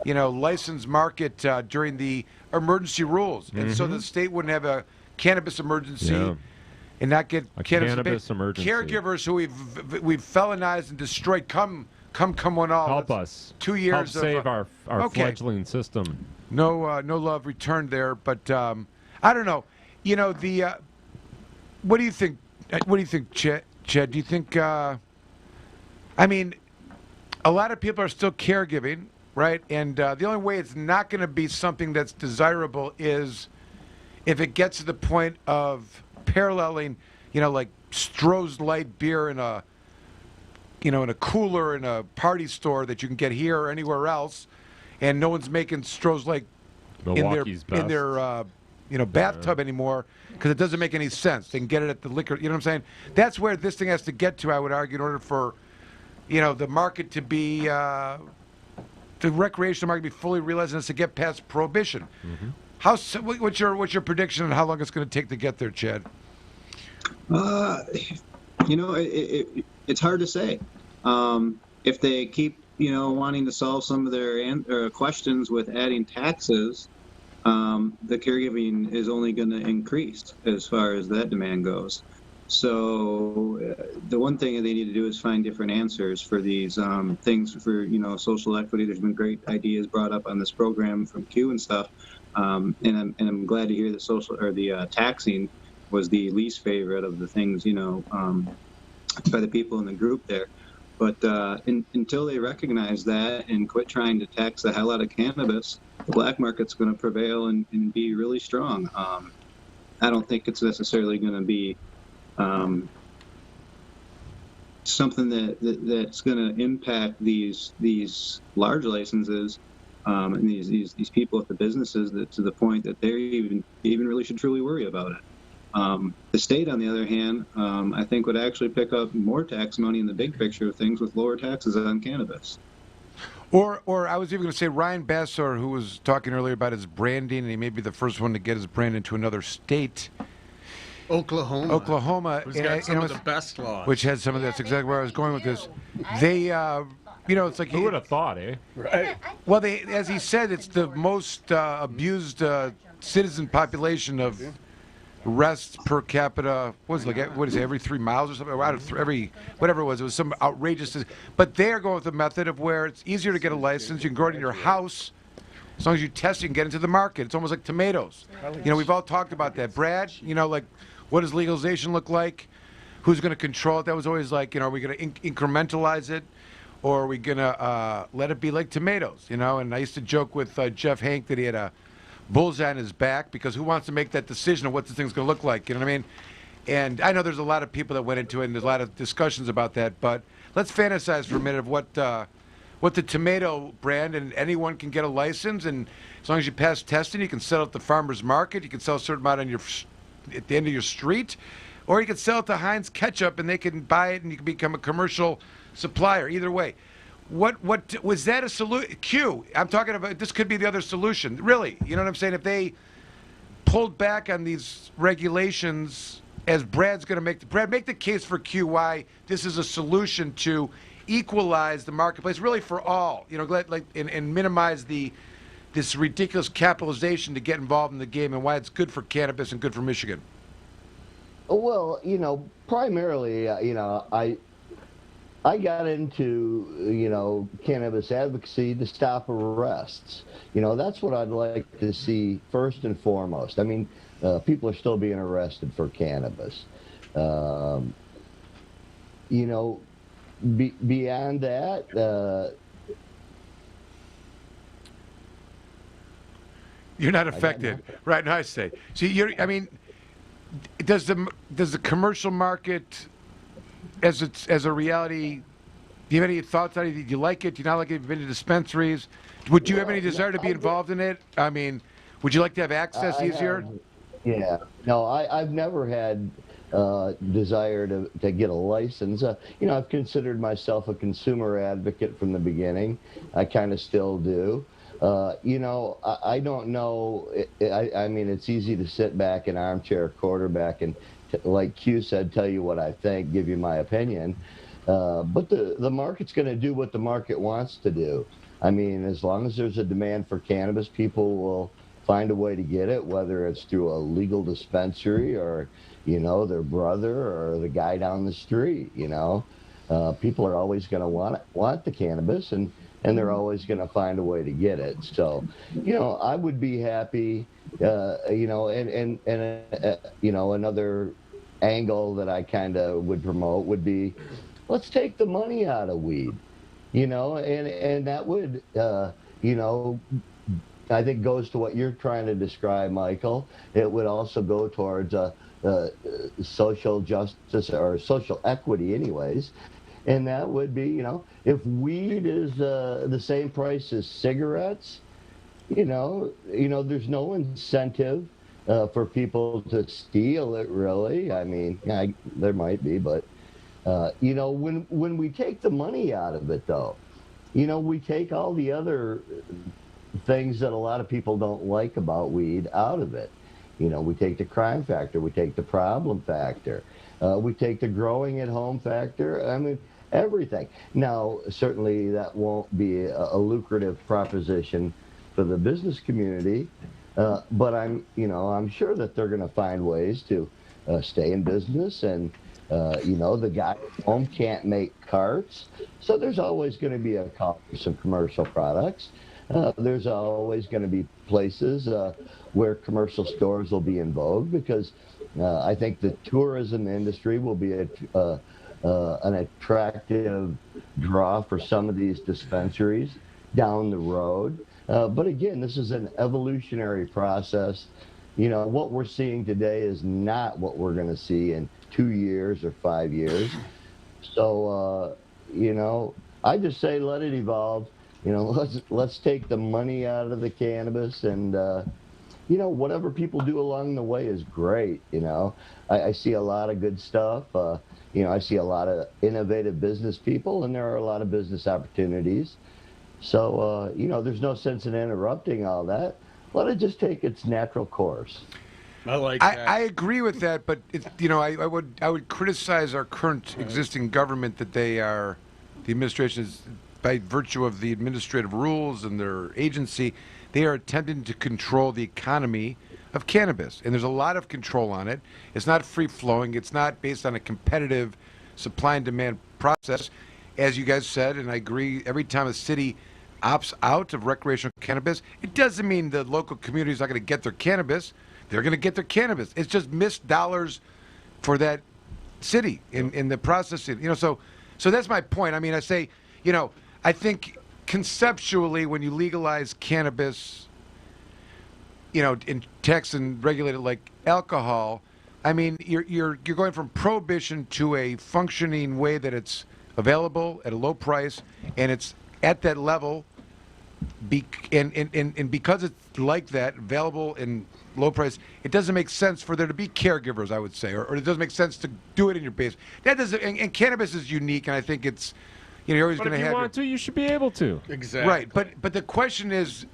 licensed market during the emergency rules, and so the state wouldn't have a cannabis emergency. Yeah. And not get cannabis emergency. Caregivers who we've felonized and destroyed. Come one all. Help us. 2 years. Help save our fledgling system. No love returned there, but I don't know. What do you think? What do you think, Chad? Do you think? I mean, a lot of people are still caregiving, right? And the only way it's not going to be something that's desirable is if it gets to the point of paralleling, like Stroh's light beer in a, in a cooler in a party store that you can get here or anywhere else, and no one's making Stroh's light in their bathtub anymore because it doesn't make any sense. They can get it at the liquor. You know what I'm saying? That's where this thing has to get to. I would argue in order for, the market to be, the recreational market to be fully realized and it's to get past prohibition. Mm-hmm. What's your prediction on how long it's going to take to get there, Chad? It's hard to say. If they keep, wanting to solve some of their questions with adding taxes, the caregiving is only going to increase as far as that demand goes. So the one thing that they need to do is find different answers for these things for, social equity. There's been great ideas brought up on this program from Q and stuff. And I'm glad to hear the taxing was the least favorite of the things, by the people in the group there. But until they recognize that and quit trying to tax the hell out of cannabis, the black market's going to prevail and be really strong. I don't think it's necessarily going to be something that's going to impact these large licenses. And these people at the businesses to the point that they even really should truly worry about it. The state, on the other hand, I think would actually pick up more tax money in the big picture of things with lower taxes on cannabis. Or I was even going to say Ryan Basore, who was talking earlier about his branding, and he may be the first one to get his brand into another state. Oklahoma. Who's got some of the best laws. Which has some of that's exactly where I was going with this. They... it's like who would have thought, eh? Right. Well, as he said, it's the most abused citizen population of arrests per capita. What is it? Every 3 miles or something? Out of every whatever it was was some outrageous. But they are going with the method of where it's easier to get a license. You can grow it in your house. As long as you test, you can get into the market. It's almost like tomatoes. We've all talked about that. Brad, what does legalization look like? Who's going to control it? That was always like, are we going to incrementalize it? Or are we going to let it be like tomatoes, And I used to joke with Jeff Hank that he had a bullseye on his back because who wants to make that decision of what this thing's going to look like, you know what I mean? And I know there's a lot of people that went into it and there's a lot of discussions about that, but let's fantasize for a minute of what the tomato brand, and anyone can get a license, and as long as you pass testing, you can sell it at the farmer's market, you can sell a certain amount at the end of your street, or you can sell it to Heinz Ketchup and they can buy it and you can become a commercial supplier. Either way, what was that a solution? I'm talking about this could be the other solution. Really, you know what I'm saying? If they pulled back on these regulations, as Brad's going to make the case for Q why this is a solution to equalize the marketplace, really for all, and minimize this ridiculous capitalization to get involved in the game, and why it's good for cannabis and good for Michigan. Well, primarily, I got into, cannabis advocacy to stop arrests. That's what I'd like to see first and foremost. I mean, people are still being arrested for cannabis. Beyond that, you're not affected, right? No, I say. See, does the commercial market, as a reality, do you have any thoughts on it? Do you like it? Do you not like it? Have you been to dispensaries? Would you have any desire to be involved in it? I mean, would you like to have access easier? Yeah. No, I've never had desire to get a license. I've considered myself a consumer advocate from the beginning. I kind of still do. I don't know. I mean, it's easy to sit back and armchair quarterback and, like Q said, tell you what I think, give you my opinion. But the market's going to do what the market wants to do. I mean, as long as there's a demand for cannabis, people will find a way to get it, whether it's through a legal dispensary or, their brother or the guy down the street. People are always going to want the cannabis, and they're always going to find a way to get it. So, I would be happy, and another angle that I kind of would promote would be, let's take the money out of weed, and that would, I think goes to what you're trying to describe, Michael. It would also go towards social justice or social equity anyways. And that would be, if weed is the same price as cigarettes, there's no incentive for people to steal it, really. I mean, there might be, but, when we take the money out of it, though, we take all the other things that a lot of people don't like about weed out of it. We take the crime factor, we take the problem factor, we take the growing at home factor. I mean, everything. Now, certainly that won't be a lucrative proposition for the business community, but I'm sure that they're going to find ways to stay in business. And the guy at home can't make carts, so there's always going to be a call for some commercial products. There's always going to be places where commercial stores will be in vogue, because I think the tourism industry will be an attractive draw for some of these dispensaries down the road. But again, this is an evolutionary process. What we're seeing today is not what we're going to see in 2 years or 5 years. So, I just say let it evolve. Let's take the money out of the cannabis, and whatever people do along the way is great. I see a lot of good stuff. I see a lot of innovative business people, and there are a lot of business opportunities. So, there's no sense in interrupting all that. Let it just take its natural course. I agree with that, but I would criticize our current existing government that the administration is, by virtue of the administrative rules and their agency, they are attempting to control the economy of cannabis, and there's a lot of control on it. It's not free-flowing. It's not based on a competitive supply and demand process. As you guys said, and I agree, every time a city opts out of recreational cannabis, it doesn't mean the local community is not going to get their cannabis. They're going to get their cannabis. It's just missed dollars for that city in the processing. So that's my point. I mean, I say, I think conceptually, when you legalize cannabis, in tax and regulate it like alcohol, I mean, you're going from prohibition to a functioning way that it's available at a low price, and it's at that level, and because it's like that, available in low price, it doesn't make sense for there to be caregivers, I would say, or it doesn't make sense to do it in your basement. That doesn't, and cannabis is unique, and I think it's, you're always going to have. If you want to, you should be able to. Exactly. Right, but the question is.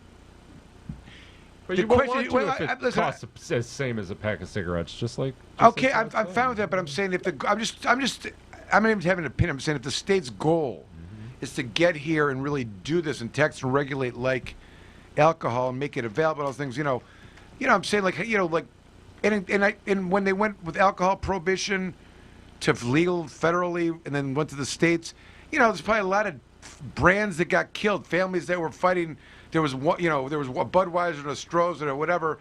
But you won't want to if it costs the same as a pack of cigarettes, just like. Okay, I'm fine with that, but I'm saying I'm not even having an opinion. I'm saying if the state's goal is to get here and really do this and tax and regulate like alcohol and make it available, those things, I'm saying and when they went with alcohol prohibition to legal federally and then went to the states, there's probably a lot of brands that got killed, families that were fighting. There was one, there was Budweiser and a Stroh's or whatever.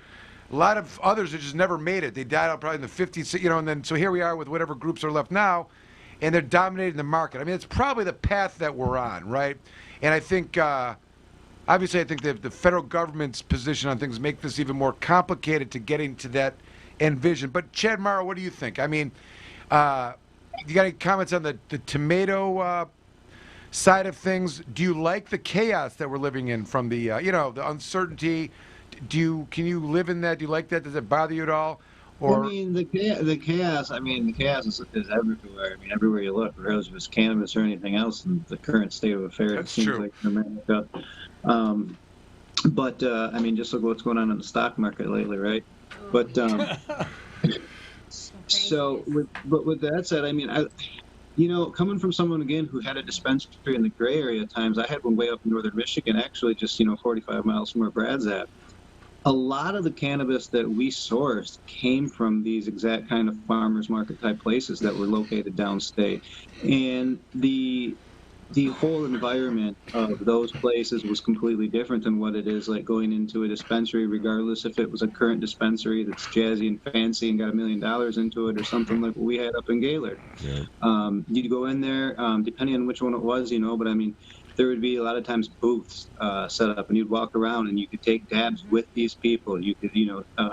A lot of others that just never made it. They died out probably in the 50s, and then so here we are with whatever groups are left now, and they're dominating the market. I mean, it's probably the path that we're on, right? And I think, obviously, I think the federal government's position on things make this even more complicated to getting to that end vision. But Chad Morrow, what do you think? I mean, you got any comments on the tomato side of things? Do you like the chaos that we're living in from the the uncertainty? Can you live in that? Do you like that? Does it bother you at all? Or I mean, the chaos. I mean, the chaos is everywhere. I mean, everywhere you look, regardless if it's cannabis or anything else, in the current state of affairs, it seems like in America. But I mean, just look what's going on in the stock market lately, right? But with that said, I mean, coming from someone again who had a dispensary in the gray area at times, I had one way up in northern Michigan, actually, just 45 miles from where Brad's at. A lot of the cannabis that we sourced came from these exact kind of farmers market type places that were located downstate, and the whole environment of those places was completely different than what it is like going into a dispensary, regardless if it was a current dispensary that's jazzy and fancy and got $1 million into it, or something like what we had up in Gaylord. Yeah. You'd go in there, depending on which one it was, but I mean, there would be a lot of times booths set up, and you'd walk around and you could take dabs with these people. You could,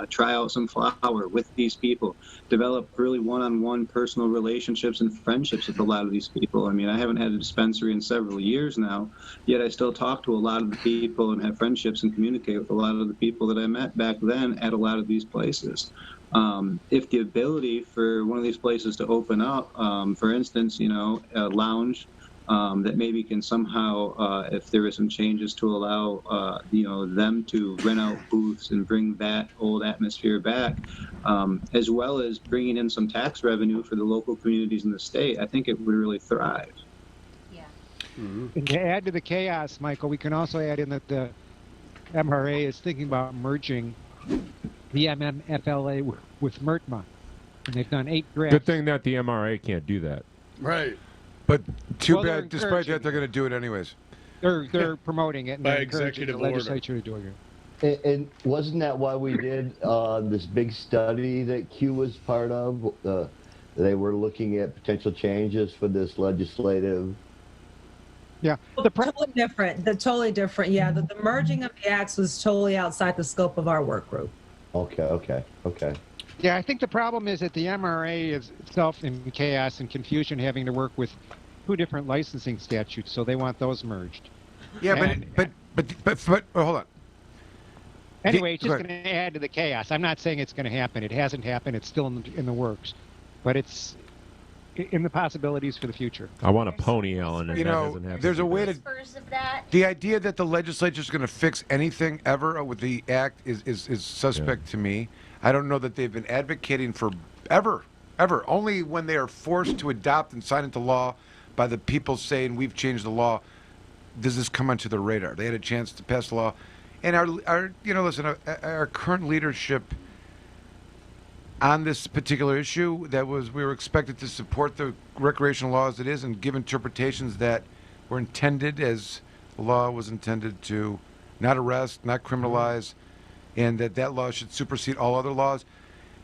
try out some flower with these people, develop really one-on-one personal relationships and friendships with a lot of these people. I mean, I haven't had a dispensary in several years now, yet I still talk to a lot of the people and have friendships and communicate with a lot of the people that I met back then at a lot of these places. If the ability for one of these places to open up, for instance, a lounge, that maybe can somehow, if there is some changes to allow, them to rent out booths and bring that old atmosphere back, as well as bringing in some tax revenue for the local communities in the state, I think it would really thrive. Yeah. Mm-hmm. And to add to the chaos, Michael, we can also add in that the MRA is thinking about merging the MMFLA with MERTMA, and they've done 8 drafts. Good thing that the MRA can't do that. Right. But too bad, despite that, they're going to do it anyways. They're promoting it and By they're encouraging the executive order. legislature to do it. And wasn't that why we did this big study that Q was part of? They were looking at potential changes for this legislative. Yeah. Totally different. Totally different. Yeah, the merging of the acts was totally outside the scope of our work group. Okay. Yeah, I think the problem is that the MRA is itself in chaos and confusion, having to work with 2 different licensing statutes, so they want those merged. Yeah, but hold on. Anyway, it's just going to add to the chaos. I'm not saying it's going to happen. It hasn't happened. It's still in the works, but it's in the possibilities for the future. I want a pony, Ellen, and that doesn't happen. There's a way to. The idea that the legislature is going to fix anything ever with the act is suspect to me. I don't know that they've been advocating for ever. Only when they are forced to adopt and sign into law by the people saying we've changed the law does this come onto the radar. They had a chance to pass the law, and our current leadership on this particular issue, we were expected to support the recreational law as it is and give interpretations that were intended as the law was intended to not arrest, not criminalize, and that law should supersede all other laws.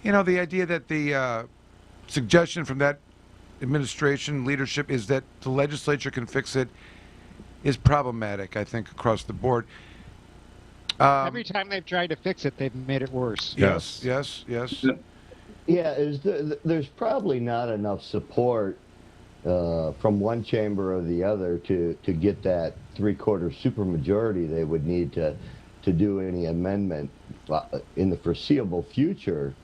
The idea that the suggestion from that administration leadership is that the legislature can fix it is problematic, I think, across the board. Every time they've tried to fix it, they've made it worse. Yes. Yeah, there's probably not enough support from one chamber or the other to get that 3/4 supermajority they would need to do any amendment in the foreseeable future.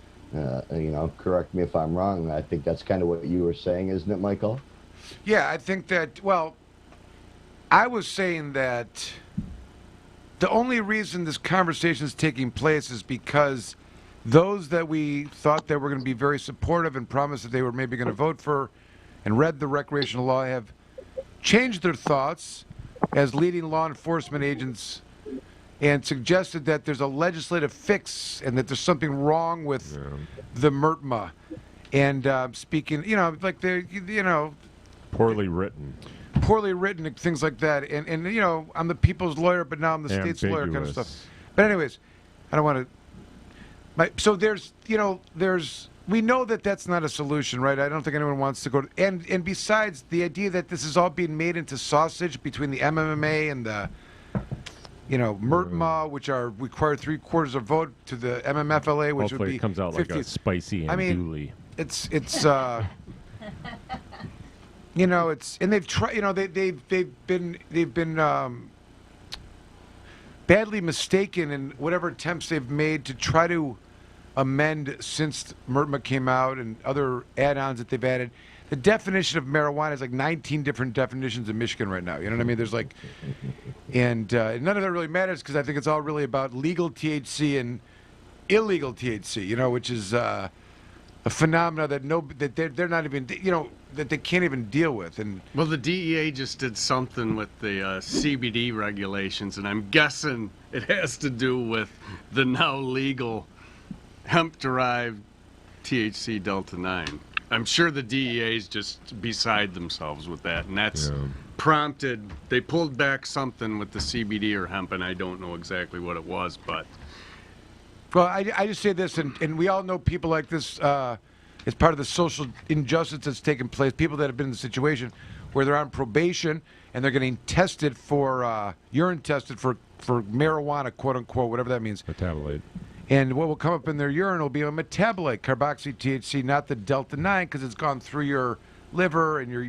Correct me if I'm wrong. I think that's kind of what you were saying, isn't it, Michael? Yeah, I think that, I was saying that the only reason this conversation is taking place is because those that we thought that were going to be very supportive and promised that they were maybe going to vote for and read the recreational law have changed their thoughts as leading law enforcement agents and suggested that there's a legislative fix and that there's something wrong with the MERTMA. And speaking, like they're, poorly written. poorly written and things like that. And you know, I'm the people's lawyer, but now I'm the state's lawyer kind of Ambiguous. stuff. But anyways, I don't want to. So there's, you know, we know that that's not a solution, right? I don't think anyone wants to go. And besides, the idea that this is all being made into sausage between the MMA and the, you know, MRTMA, which require 3/4 of vote to the MMFLA, which Hopefully would be it comes out 50. like a spicy and dooley. It's you know, and they've tried, you know, they've been badly mistaken in whatever attempts they've made to try to amend since MRTMA came out and other add-ons that they've added. The definition of marijuana is like 19 different definitions in Michigan right now. You know what I mean? There's like, and none of that really matters because I think it's all really about legal THC and illegal THC. You know, which is a phenomena that they're not even, you know, that they can't even deal with. And well, the DEA just did something with the CBD regulations, and I'm guessing it has to do with the now legal hemp-derived THC Delta 9. I'm sure the DEA is just beside themselves with that, and that's prompted. They pulled back something with the CBD or hemp, and I don't know exactly what it was, but. Well, I just say this, and we all know people like this as part of the social injustice that's taken place, people that have been in the situation where they're on probation and they're getting tested for, urine tested for marijuana, quote unquote, whatever that means. Metabolite. And what will come up in their urine will be a metabolite, carboxy THC, not the Delta 9, because it's gone through your liver and your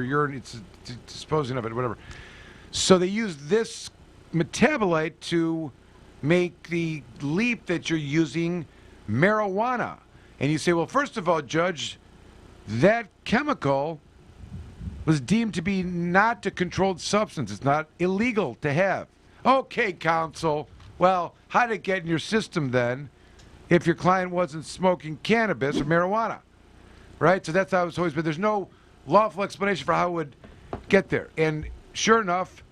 urine, it's disposing of it, whatever. So they use this metabolite to make the leap that you're using marijuana. And you say, well, first of all, Judge, that chemical was deemed to be not a controlled substance. It's not illegal to have. Okay, counsel. Well, how did it get in your system then if your client wasn't smoking cannabis or marijuana? Right? So that's how it's always been. There's no lawful explanation for how it would get there. And sure enough,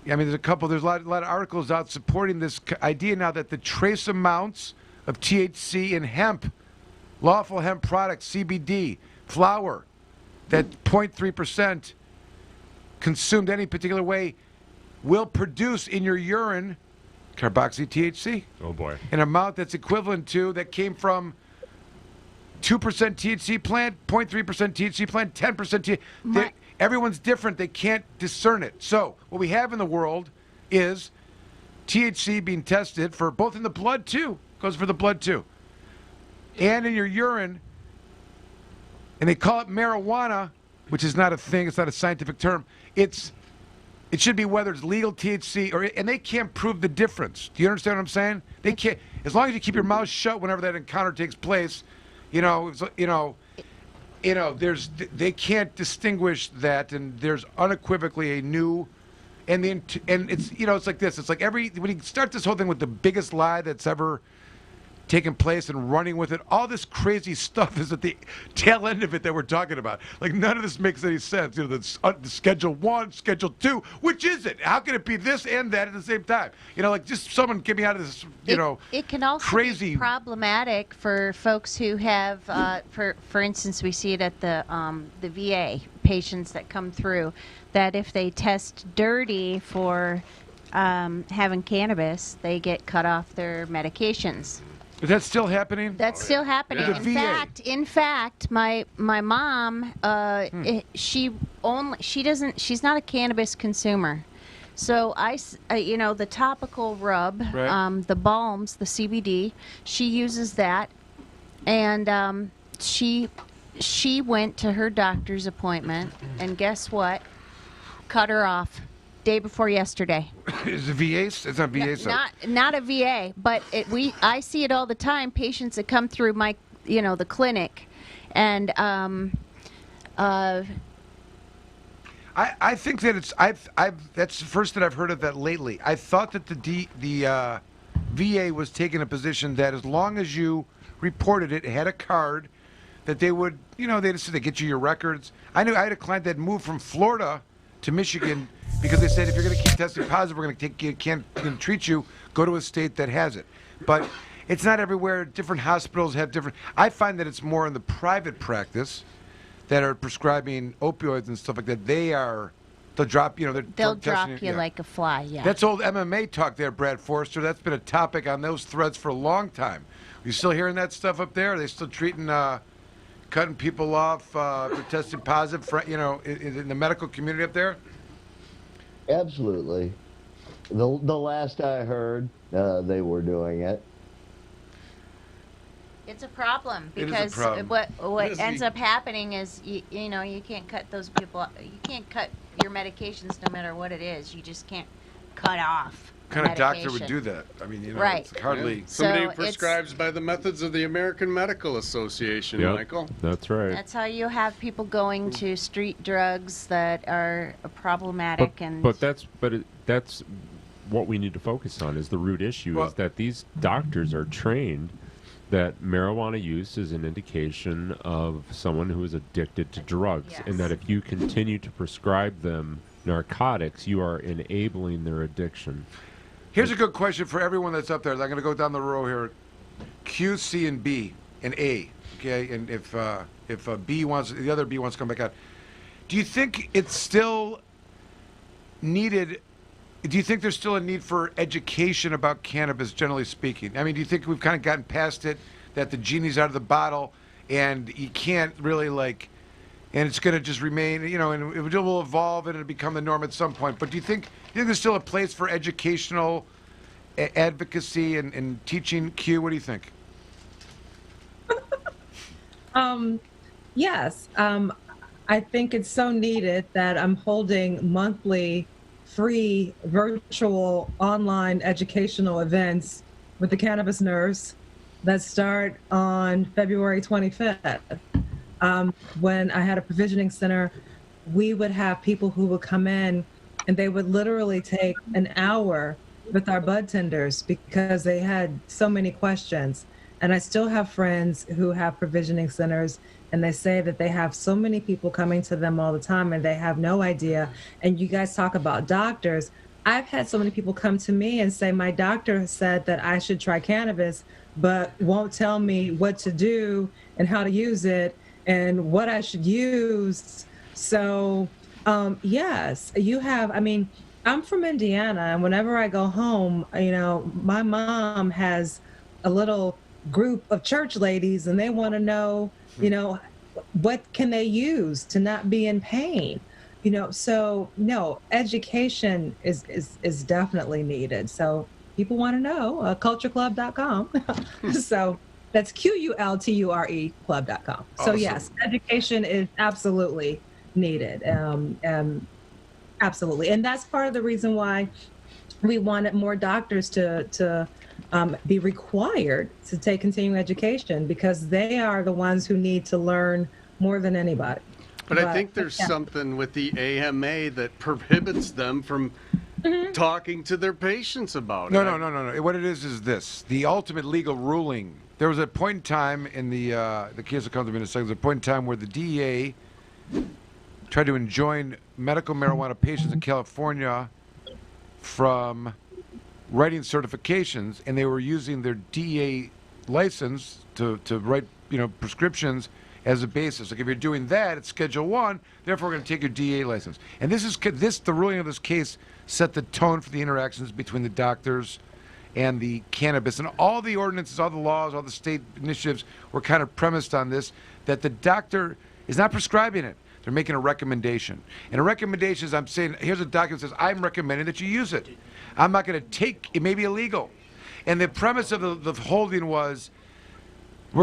I mean, there's a lot of articles out supporting this idea now that the trace amounts of THC in hemp, lawful hemp products, CBD, flower, that 0.3% consumed any particular way will produce in your urine carboxy THC. Oh, boy. An amount that's equivalent to, that came from 2% THC plant, 0.3% THC plant, 10% THC. Everyone's different. They can't discern it. So what we have in the world is THC being tested for both in the blood, too. Goes for the blood, too. And in your urine. And they call it marijuana, which is not a thing. It's not a scientific term. It should be whether it's legal THC and they can't prove the difference. Do you understand what I'm saying? They can't. As long as you keep your mouth shut whenever that encounter takes place, they can't distinguish that, and there's unequivocally a new, and it's it's like this. It's like when you start this whole thing with the biggest lie that's ever taking place and running with it, all this crazy stuff is at the tail end of it that we're talking about. Like, none of this makes any sense. The Schedule 1, Schedule 2, which is it? How can it be this and that at the same time? Like, just someone get me out of this, It can also crazy be problematic for folks who have, for instance, we see it at the VA, patients that come through, that if they test dirty for having cannabis, they get cut off their medications. Is that still happening? That's still happening. Yeah. In fact, my mom, she's not a cannabis consumer. So the topical rub, right. The balms, the CBD, she uses that, and she went to her doctor's appointment, and guess what? Cut her off. Day before yesterday. Is it VA? It's not VA. Not a VA, but I see it all the time. Patients that come through the clinic, and I think that that's the first that I've heard of that lately. I thought that the VA was taking a position that as long as you reported it, had a card, that they would, they get you your records. I had a client that moved from Florida to Michigan because they said, if you're going to keep testing positive, we're going to can't treat you. Go to a state that has it. But it's not everywhere. Different hospitals have different. I find that it's more in the private practice that are prescribing opioids and stuff like that, they'll drop, they'll They'll drop you like a fly, yeah. That's old MMA talk there, Brad Forrester. That's been a topic on those threads for a long time. You still hearing that stuff up there? Are they still treating, cutting people off for testing positive, in the medical community up there? Absolutely. The last I heard, they were doing it. It's a problem It is a because problem. what ends up happening is you can't cut those people. You can't cut your medications no matter what it is. You just can't cut off. What kind of doctor would do that? I mean, right. it's hardly. Yeah. Somebody So who prescribes by the methods of the American Medical Association, Yep, Michael. That's right. That's how you have people going to street drugs that are problematic But that's what we need to focus on is the root issue is that these doctors are trained that marijuana use is an indication of someone who is addicted to drugs, and that if you continue to prescribe them narcotics, you are enabling their addiction. Here's a good question for everyone that's up there. I'm going to go down the row here. Q, C, and B, and A. Okay, and if the other B wants to come back out, do you think it's still needed? Do you think there's still a need for education about cannabis, generally speaking? I mean, do you think we've kind of gotten past it, that the genie's out of the bottle, and you can't really and it's going to just remain, and it will evolve and it'll become the norm at some point. But do you think there's still a place for educational advocacy and teaching? Q, what do you think? Yes. I think it's so needed that I'm holding monthly free virtual online educational events with the cannabis nurse that start on February 25th. When I had a provisioning center, we would have people who would come in and they would literally take an hour with our bud tenders because they had so many questions. And I still have friends who have provisioning centers, and they say that they have so many people coming to them all the time and they have no idea. And you guys talk about doctors. I've had so many people come to me and say, my doctor said that I should try cannabis, but won't tell me what to do and how to use it and what I should use. So, yes, you have, I'm from Indiana, and whenever I go home, my mom has a little group of church ladies, and they want to know, what can they use to not be in pain? So no, education is definitely needed. So people want to know, cultureclub.com. So that's QULTURE club.com. So Awesome. yes, education is absolutely needed. Absolutely. And that's part of the reason why we wanted more doctors to be required to take continuing education, because they are the ones who need to learn more than anybody. But I think there's something with the AMA that prohibits them from talking to their patients about it. No. What it is this. The ultimate legal ruling, there was a point in time in the case that comes to me in a second, there was a point in time where the DEA tried to enjoin medical marijuana patients in California from writing certifications, and they were using their DEA license to write prescriptions as a basis. Like if you're doing that, it's Schedule 1, therefore we're going to take your DEA license. And the ruling of this case set the tone for the interactions between the doctors and the cannabis. And all the ordinances, all the laws, all the state initiatives were kind of premised on this, that the doctor is not prescribing it. They're making a recommendation. And a recommendation is, I'm saying, here's a document that says, I'm recommending that you use it. I'm not going to take, it may be illegal. And the premise of the holding was, we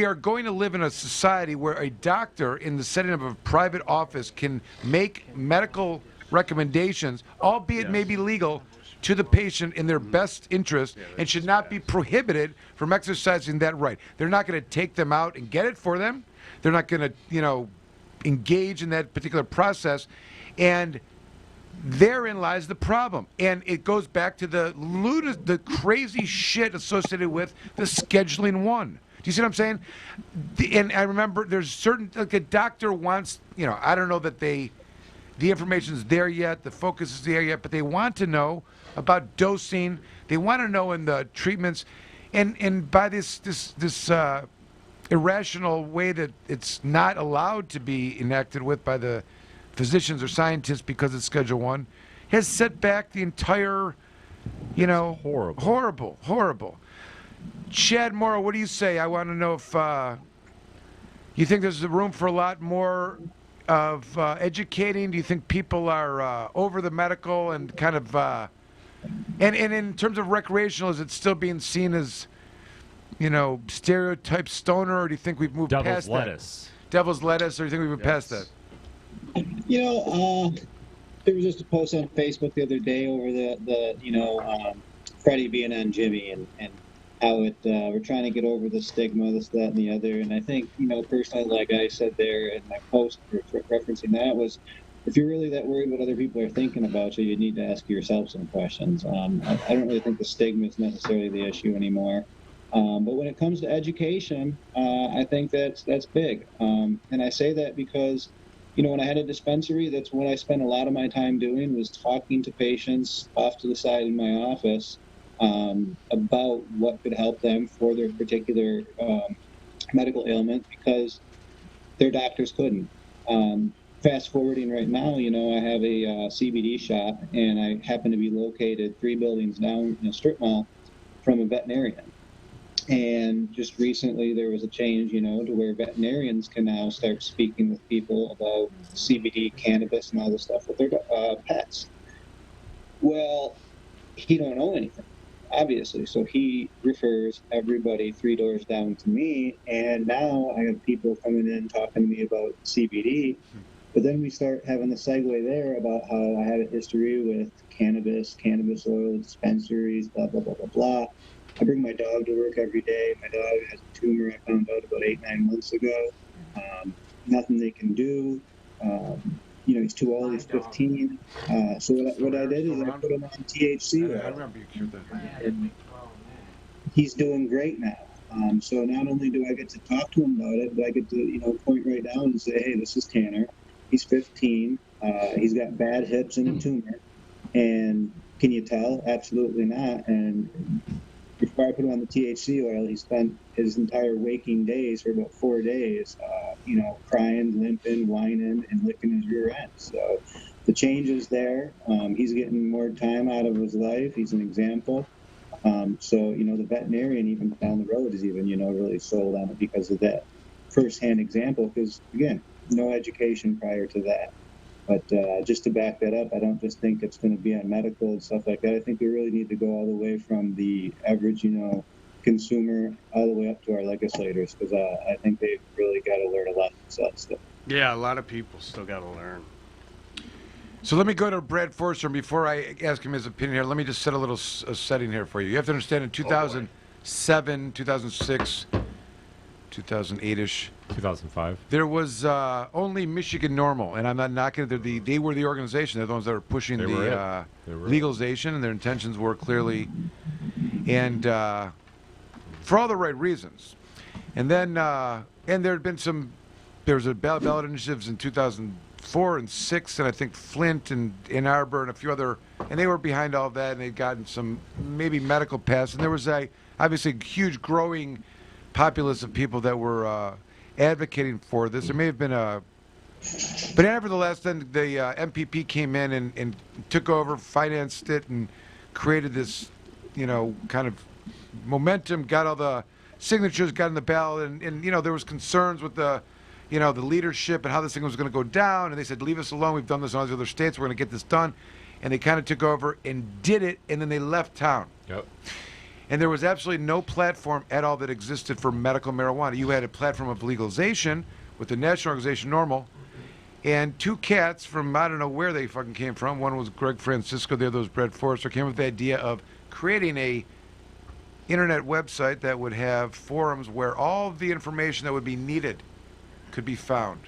are going to live in a society where a doctor in the setting of a private office can make medical recommendations, albeit maybe legal, to the patient in their best interest, and should not be prohibited from exercising that right. They're not going to take them out and get it for them. They're not going to, engage in that particular process. And therein lies the problem. And it goes back to the crazy shit associated with the scheduling one. Do you see what I'm saying? And I remember there's certain, like a doctor wants, I don't know that the information's there yet, the focus is there yet, but they want to know about dosing. They want to know in the treatments. And by this irrational way that it's not allowed to be enacted with by the physicians or scientists because it's Schedule 1 has set back the entire, horrible. Chad Morrow, what do you say? I want to know if you think there's room for a lot more of educating. Do you think people are over the medical and kind of, and in terms of recreational, is it still being seen as, stereotype stoner, or do you think we've moved past that? Devil's lettuce, or do you think we've moved past that? There was just a post on Facebook the other day over the Freddie being on Jimmy and how we're trying to get over the stigma, this, that, and the other. And I think, personally, like I said there in my post referencing that was, if you're really that worried what other people are thinking about you, you need to ask yourself some questions. I don't really think the stigma is necessarily the issue anymore. But when it comes to education, I think that's big. And I say that because, when I had a dispensary, that's what I spent a lot of my time doing, was talking to patients off to the side in my office about what could help them for their particular medical ailment, because their doctors couldn't. Fast forwarding right now, I have a CBD shop, and I happen to be located 3 buildings down in a strip mall from a veterinarian. And just recently there was a change, to where veterinarians can now start speaking with people about CBD, cannabis, and all this stuff with their pets. Well, he don't know anything, obviously, so he refers everybody 3 doors down to me, and now I have people coming in talking to me about CBD. But then we start having the segue there about how I have a history with cannabis oil, dispensaries, blah, blah, blah, blah, blah. I bring my dog to work every day. My dog has a tumor I found out about 8-9 months ago. Nothing they can do. He's too old. He's 15. So what I did is I put him on THC oil. I remember you cured that. And he's doing great now. So not only do I get to talk to him about it, but I get to point right down and say, hey, this is Tanner. He's 15. He's got bad hips and a tumor. And can you tell? Absolutely not. And before I put him on the THC oil, he spent his entire waking days for about 4 days, crying, limping, whining, and licking his rear end. So the change is there. He's getting more time out of his life. He's an example. So the veterinarian even down the road is even, really sold on it because of that firsthand example. Because, again, no education prior to that. But just to back that up, I don't just think it's going to be on medical and stuff like that. I think we really need to go all the way from the average, consumer all the way up to our legislators, because I think they've really got to learn a lot themselves still. Yeah, a lot of people still got to learn. So let me go to Brad Forrester. Before I ask him his opinion here, let me just set a little setting here for you. You have to understand in 2007, 2006, 2008-ish. 2005. There was only Michigan Normal, and I'm not knocking it. They were the organization. They're the ones that were pushing the legalization, and their intentions were clearly, and for all the right reasons. And then, and there had been there was a ballot initiatives in 2004 and 6, and I think Flint and Ann Arbor and a few other, and they were behind all of that, and they'd gotten some maybe medical pass, and there was obviously a huge growing populace of people that were advocating for this. There may have been but nevertheless, then the MPP came in and took over, financed it, and created this, kind of momentum, got all the signatures, got in the ballot, and there was concerns with the leadership and how this thing was going to go down, and they said, leave us alone, we've done this in all these other states, we're going to get this done, and they kind of took over and did it, and then they left town. Yep. And there was absolutely no platform at all that existed for medical marijuana. You had a platform of legalization with the national organization Normal, and 2 cats from, I don't know where they fucking came from. One was Greg Francisco, the other was Brad Forrester, came up with the idea of creating a internet website that would have forums where all the information that would be needed could be found.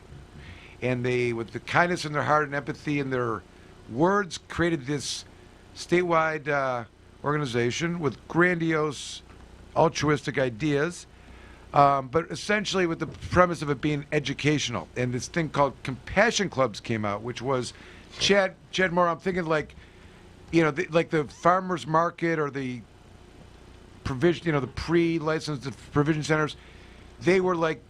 And they, with the kindness in their heart and empathy in their words, created this statewide organization with grandiose, altruistic ideas, but essentially with the premise of it being educational. And this thing called Compassion Clubs came out, which was Chad Moore. I'm thinking like the farmers market or the provision, the pre-licensed provision centers. they were like,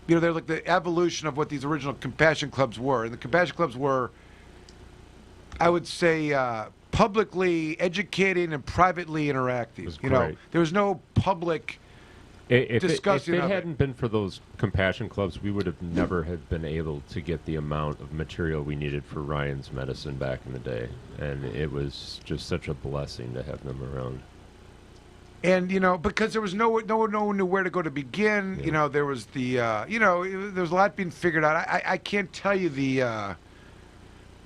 they're like the evolution of what these original compassion clubs were. And the compassion clubs were, I would say, publicly educating and privately interacting. There was no public discussion if it of hadn't been for those compassion clubs, we would have never have been able to get the amount of material we needed for Ryan's medicine back in the day. And it was just such a blessing to have them around. And because there was no one knew where to go to begin. There was there was a lot being figured out. I can't tell you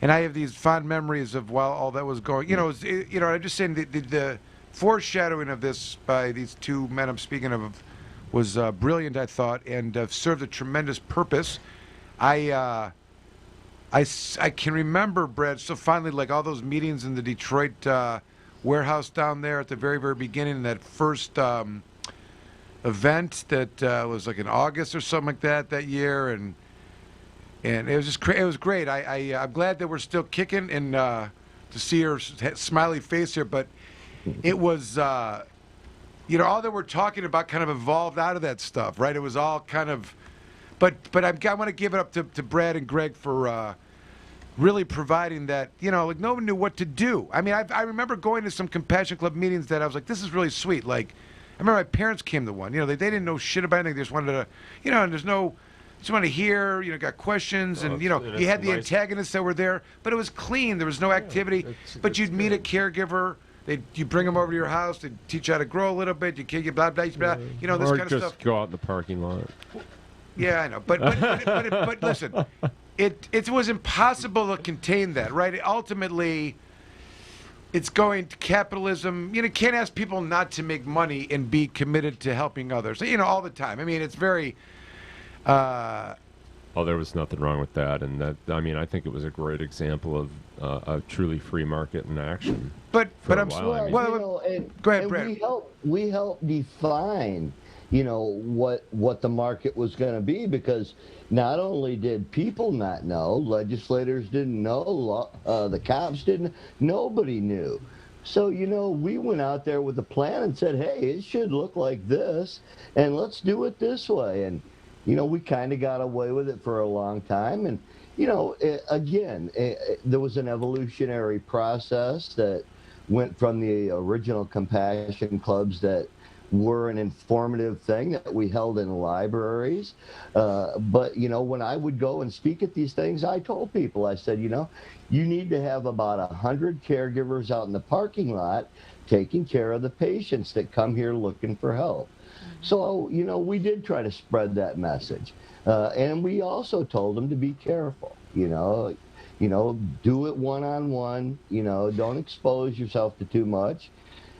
and I have these fond memories of while all that was going. I'm just saying the foreshadowing of this by these two men I'm speaking of was brilliant, I thought, and served a tremendous purpose. I can remember, Brad, so finally, like all those meetings in the Detroit warehouse down there at the very, very beginning, that first event that was like in August or something like that year, and it was just it was great. I'm glad that we're still kicking and to see her smiley face here, but it was all that we're talking about kind of evolved out of that stuff, right? It was all kind of, but I want to give it up to Brad and Greg for really providing that, like no one knew what to do. I mean, I remember going to some Compassion Club meetings that I was like, this is really sweet. Like, I remember my parents came to one. They didn't know shit about anything. They just wanted to, and there's no, just wanted to hear, got questions, and, you had the antagonists that were there, but it was clean. There was no activity. But you'd meet a caregiver. You bring them over to your house. They teach you how to grow a little bit. You kick you blah blah blah. This or kind of stuff. Or just go out in the parking lot. Yeah, I know. But listen, it was impossible to contain that, right? Ultimately, it's going to capitalism. You can't ask people not to make money and be committed to helping others. All the time. I mean, it's very. There was nothing wrong with that, and I think it was a great example of a truly free market in action. But I'm go ahead, Brad. We helped define, what the market was going to be, because not only did people not know, legislators didn't know, the cops didn't, nobody knew. So, we went out there with a plan and said, hey, it should look like this, and let's do it this way. And we kind of got away with it for a long time. And, there was an evolutionary process that went from the original compassion clubs that were an informative thing that we held in libraries. But, when I would go and speak at these things, I told people, I said, you need to have about 100 caregivers out in the parking lot taking care of the patients that come here looking for help. So, we did try to spread that message. And we also told them to be careful, do it one-on-one, don't expose yourself to too much.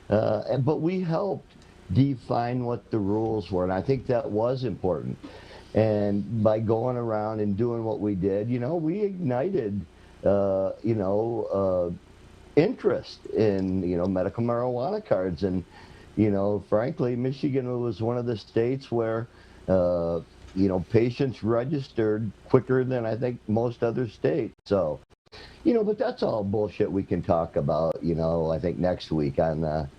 But we helped define what the rules were, and I think that was important. And by going around and doing what we did, we ignited, interest in, medical marijuana cards. And frankly, Michigan was one of the states where, patients registered quicker than I think most other states. So, but that's all bullshit we can talk about, I think next week on,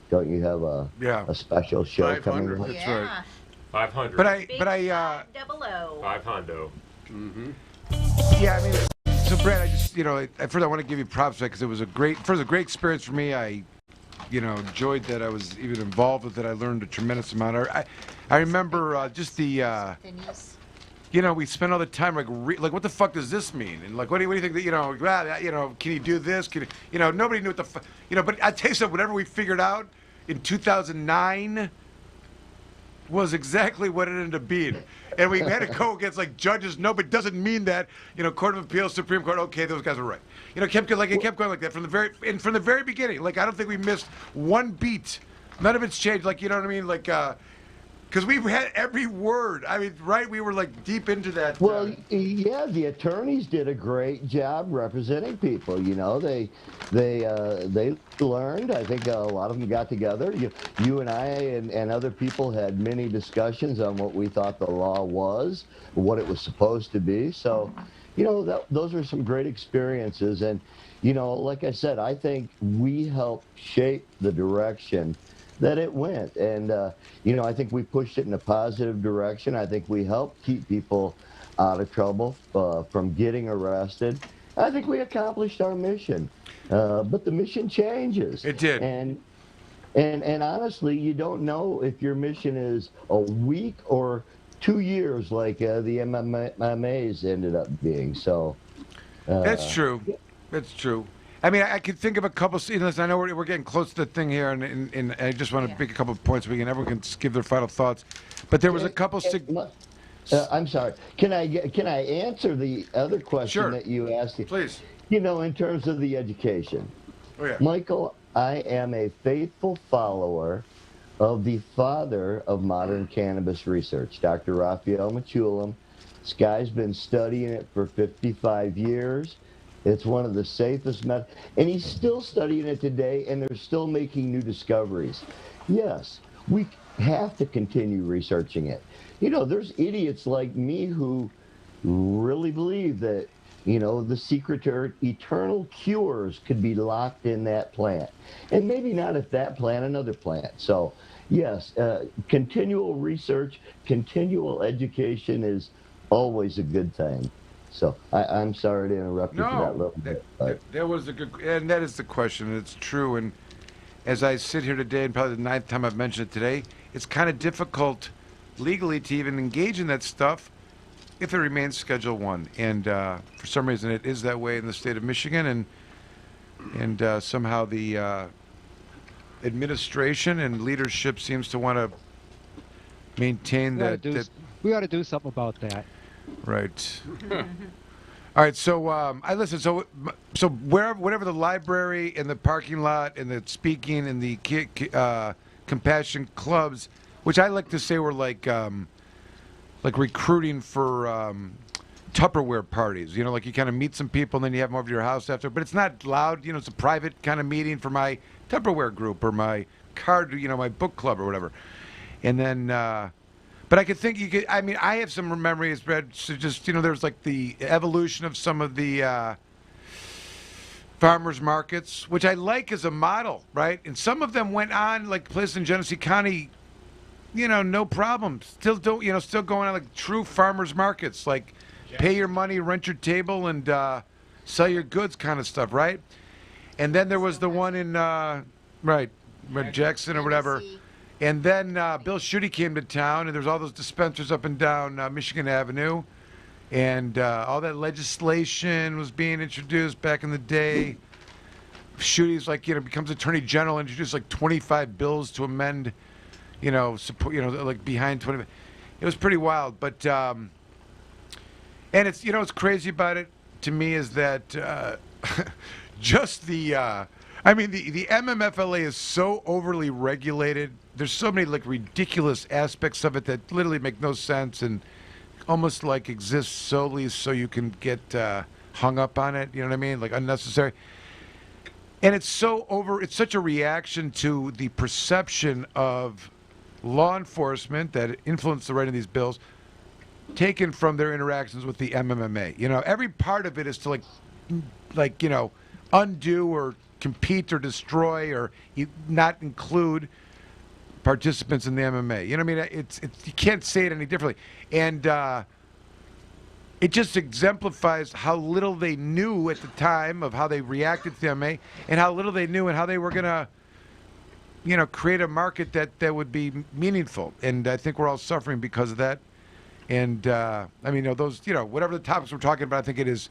don't you have a special show coming up? That's right. 500. But I 500. Mm-hmm. Yeah, I mean, so Brad, I just, first I want to give you props because it was a great experience for me. I enjoyed that I was even involved with it. I learned a tremendous amount. I remember just the, we spent all the time like what the fuck does this mean? And like, what do you think that, can you do this? Can you, nobody knew what the fuck, but I tell you something, whatever we figured out in 2009 was exactly what it ended up being. And we had to go against like judges. No, but it doesn't mean that, Court of Appeals, Supreme Court, okay, those guys are right. It kept going like that from the very beginning. Like, I don't think we missed one beat. None of it's changed. Like, you know what I mean? Like, because we've had every word. I mean, right? We were like deep into that. Well, yeah, the attorneys did a great job representing people. They learned. I think a lot of them got together. You and I and other people had many discussions on what we thought the law was, what it was supposed to be. So, those are some great experiences. And, like I said, I think we helped shape the direction that it went. And, I think we pushed it in a positive direction. I think we helped keep people out of trouble from getting arrested. I think we accomplished our mission. But the mission changes. It did. And honestly, you don't know if your mission is a week or 2 years like the MMAs ended up being. So That's true. That's true. I mean, I could think of a couple. Listen, I know we're getting close to the thing here, and I just want to make a couple of points. Everyone can give their final thoughts. But there was a couple. I'm sorry. Can I answer the other question that you asked? Please. In terms of the education. Oh, yeah. Michael, I am a faithful follower of the father of modern cannabis research, Dr. Raphael Mechoulam. This guy's been studying it for 55 years. It's one of the safest methods, and he's still studying it today, and they're still making new discoveries. Yes, we have to continue researching it. There's idiots like me who really believe that, the secret to eternal cures could be locked in that plant. And maybe not if that plant, another plant. So, yes, continual research, continual education is always a good thing. So I'm sorry to interrupt you for that little bit. But. That was a good, and that is the question. And it's true. And as I sit here today, and probably the 9th time I've mentioned it today, it's kind of difficult legally to even engage in that stuff if it remains Schedule 1. And for some reason, it is that way in the state of Michigan. And somehow the administration and leadership seems to want to maintain that. We ought to do something about that. Right. All right. So I listen. So whatever the library and the parking lot and the speaking and the compassion clubs, which I like to say were like recruiting for Tupperware parties. Like you kind of meet some people and then you have them over to your house after. But it's not loud. It's a private kind of meeting for my Tupperware group or my card, my book club or whatever. And then. But I could think you could. I mean, I have some memories, Brad. So just there's like the evolution of some of the farmers markets, which I like as a model, right? And some of them went on, like places in Genesee County, no problem. Still don't, still going on like true farmers markets, like pay your money, rent your table, and sell your goods, kind of stuff, right? And then there was the one in Jackson or whatever. And then Bill Schuette came to town, and there's all those dispensaries up and down Michigan Avenue. And all that legislation was being introduced back in the day. Schuette's becomes Attorney General, introduced like 25 bills to amend, support, like behind 20. It was pretty wild. But, and it's, what's crazy about it to me is that just the MMFLA is so overly regulated. There's so many ridiculous aspects of it that literally make no sense and almost exist solely so you can get hung up on it. You know what I mean? Like unnecessary. And it's such a reaction to the perception of law enforcement that influenced the writing of these bills, taken from their interactions with the MMMA. Every part of it is to undo or compete or destroy or not include participants in the MMA. You know what I mean? You can't say it any differently. And it just exemplifies how little they knew at the time of how they reacted to the MMA and how little they knew and how they were going to, create a market that would be meaningful. And I think we're all suffering because of that. And, those, whatever the topics we're talking about, I think it is,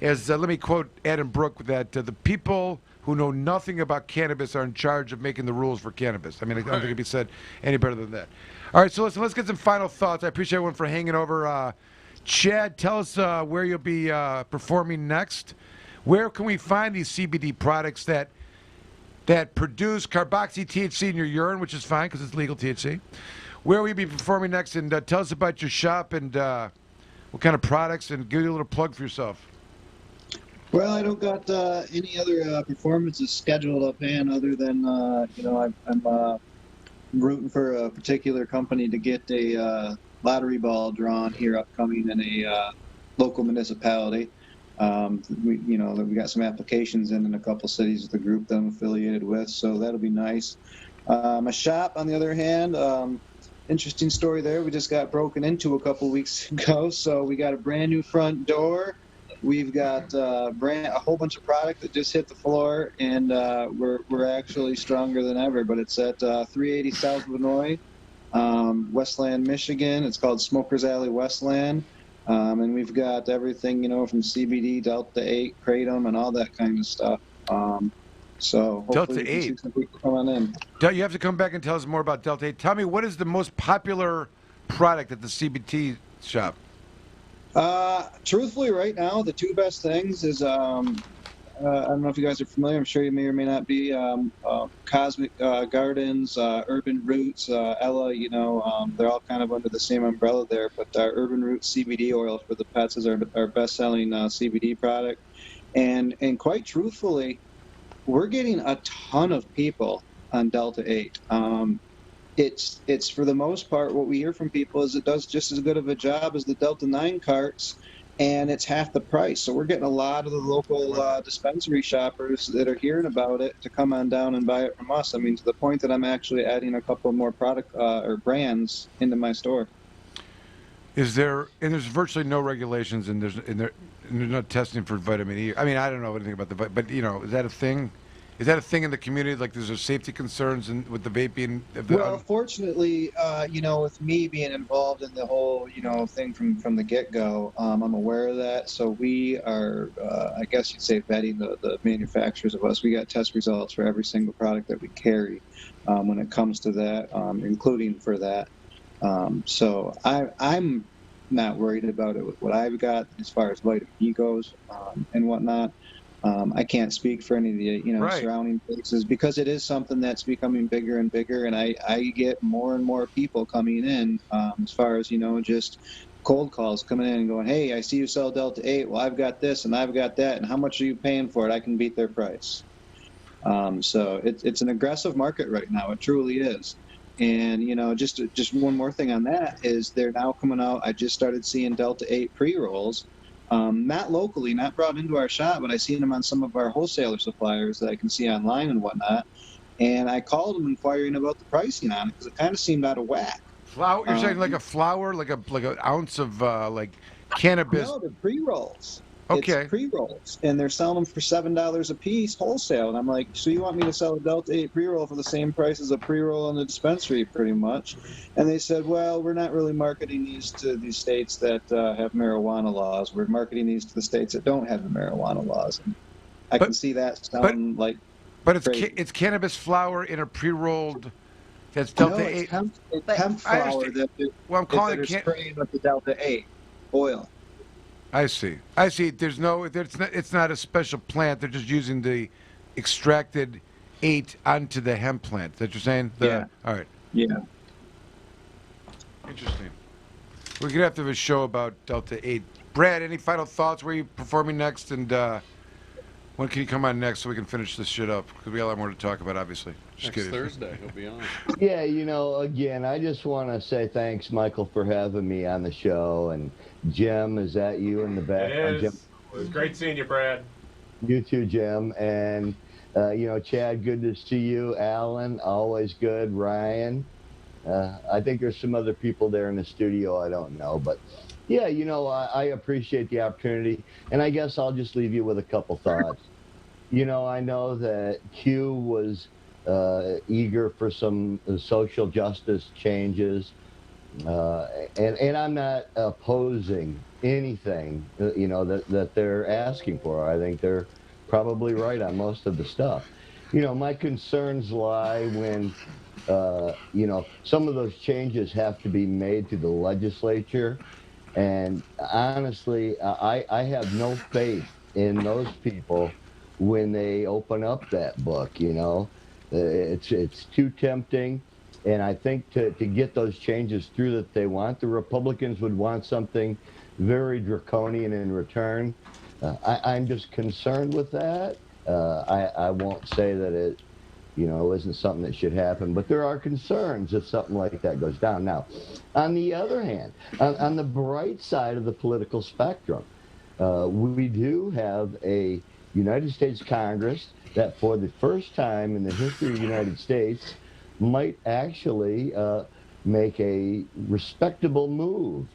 let me quote Adam Brooke, that the people who know nothing about cannabis are in charge of making the rules for cannabis. I mean, I don't think it can be said any better than that. All right, so let's get some final thoughts. I appreciate everyone for hanging over. Chad, tell us where you'll be performing next. Where can we find these CBD products that produce carboxy THC in your urine, which is fine because it's legal THC? Where will you be performing next? And tell us about your shop and what kind of products, and give you a little plug for yourself. Well, I don't got any other performances scheduled offhand other than, I'm rooting for a particular company to get a lottery ball drawn here upcoming in a local municipality. We got some applications in a couple cities with the group that I'm affiliated with, so that'll be nice. My shop, on the other hand, interesting story there. We just got broken into a couple weeks ago, so we got a brand new front door. We've got a whole bunch of product that just hit the floor, and we're actually stronger than ever. But it's at 380 South Illinois, Westland, Michigan. It's called Smokers Alley Westland, and we've got everything, from CBD, Delta 8, Kratom, and all that kind of stuff. So hopefully we can see some people come on in. You have to come back and tell us more about Delta 8. Tell me, what is the most popular product at the CBT shop? Truthfully, right now, the two best things is, I don't know if you guys are familiar, I'm sure you may or may not be, Cosmic Gardens, Urban Roots, Ella, they're all kind of under the same umbrella there, but our Urban Roots CBD oil for the pets is our best-selling CBD product. And quite truthfully, we're getting a ton of people on Delta 8. It's for the most part, what we hear from people is it does just as good of a job as the Delta 9 carts, and it's half the price. So we're getting a lot of the local dispensary shoppers that are hearing about it to come on down and buy it from us. I mean, to the point that I'm actually adding a couple more product or brands into my store. Is there, and there's virtually no regulations, and there's no testing for vitamin E. I mean, I don't know anything about but is that a thing? Is that a thing in the community? Like, there's safety concerns with the vaping? Well, fortunately, with me being involved in the whole, thing from the get-go, I'm aware of that. So we are, I guess you'd say, vetting the manufacturers of us. We got test results for every single product that we carry when it comes to that, including for that. So I'm not worried about it with what I've got as far as vitamin E goes and whatnot. I can't speak for any of the surrounding places because it is something that's becoming bigger and bigger, and I get more and more people coming in as far as just cold calls coming in and going, hey, I see you sell Delta 8. Well, I've got this and I've got that, and how much are you paying for it? I can beat their price. So it's an aggressive market right now. It truly is. And just one more thing on that is they're now coming out. I just started seeing Delta 8 pre-rolls. Not locally, not brought into our shop, but I seen them on some of our wholesaler suppliers that I can see online and whatnot. And I called them inquiring about the pricing on it because it kind of seemed out of whack. Flour? You're saying like a flour, like an ounce of cannabis? No, they're pre-rolls. Okay. It's pre-rolls, and they're selling them for $7 a piece wholesale. And I'm like, so you want me to sell a Delta 8 pre-roll for the same price as a pre-roll in the dispensary, pretty much? And they said, well, we're not really marketing these to these states that have marijuana laws. We're marketing these to the states that don't have the marijuana laws. And I can see that sounding like But it's cannabis flour in a pre-rolled. That's Delta 8. It's hemp flour I'm calling it spraying with the Delta 8 oil. I see. It's not a special plant. They're just using the extracted 8 onto the hemp plant. Is that what you're saying? Yeah. All right. Yeah. Interesting. We're going to have to have a show about Delta 8. Brad, any final thoughts? Where are you performing next? And when can you come on next so we can finish this shit up? Because we got a lot more to talk about, obviously. Just Next kidding. Thursday, he'll be on. Yeah, again, I just want to say thanks, Michael, for having me on the show. And Jim, is that you in the back? It is. Jim? It was great seeing you, Brad. You too, Jim. And, Chad, good to see you. Alan, always good. Ryan. I think there's some other people there in the studio I don't know. But, yeah, I appreciate the opportunity. And I guess I'll just leave you with a couple thoughts. I know that Q was eager for some social justice changes. And I'm not opposing anything, that they're asking for. I think they're probably right on most of the stuff. My concerns lie when, some of those changes have to be made to the legislature. And honestly, I have no faith in those people when they open up that book, It's too tempting. And I think to get those changes through that they want, the Republicans would want something very draconian in return. I'm just concerned with that. I won't say that it, isn't something that should happen, but there are concerns if something like that goes down. Now, on the other hand, on the bright side of the political spectrum, we do have a United States Congress that for the first time in the history of the United States might actually make a respectable move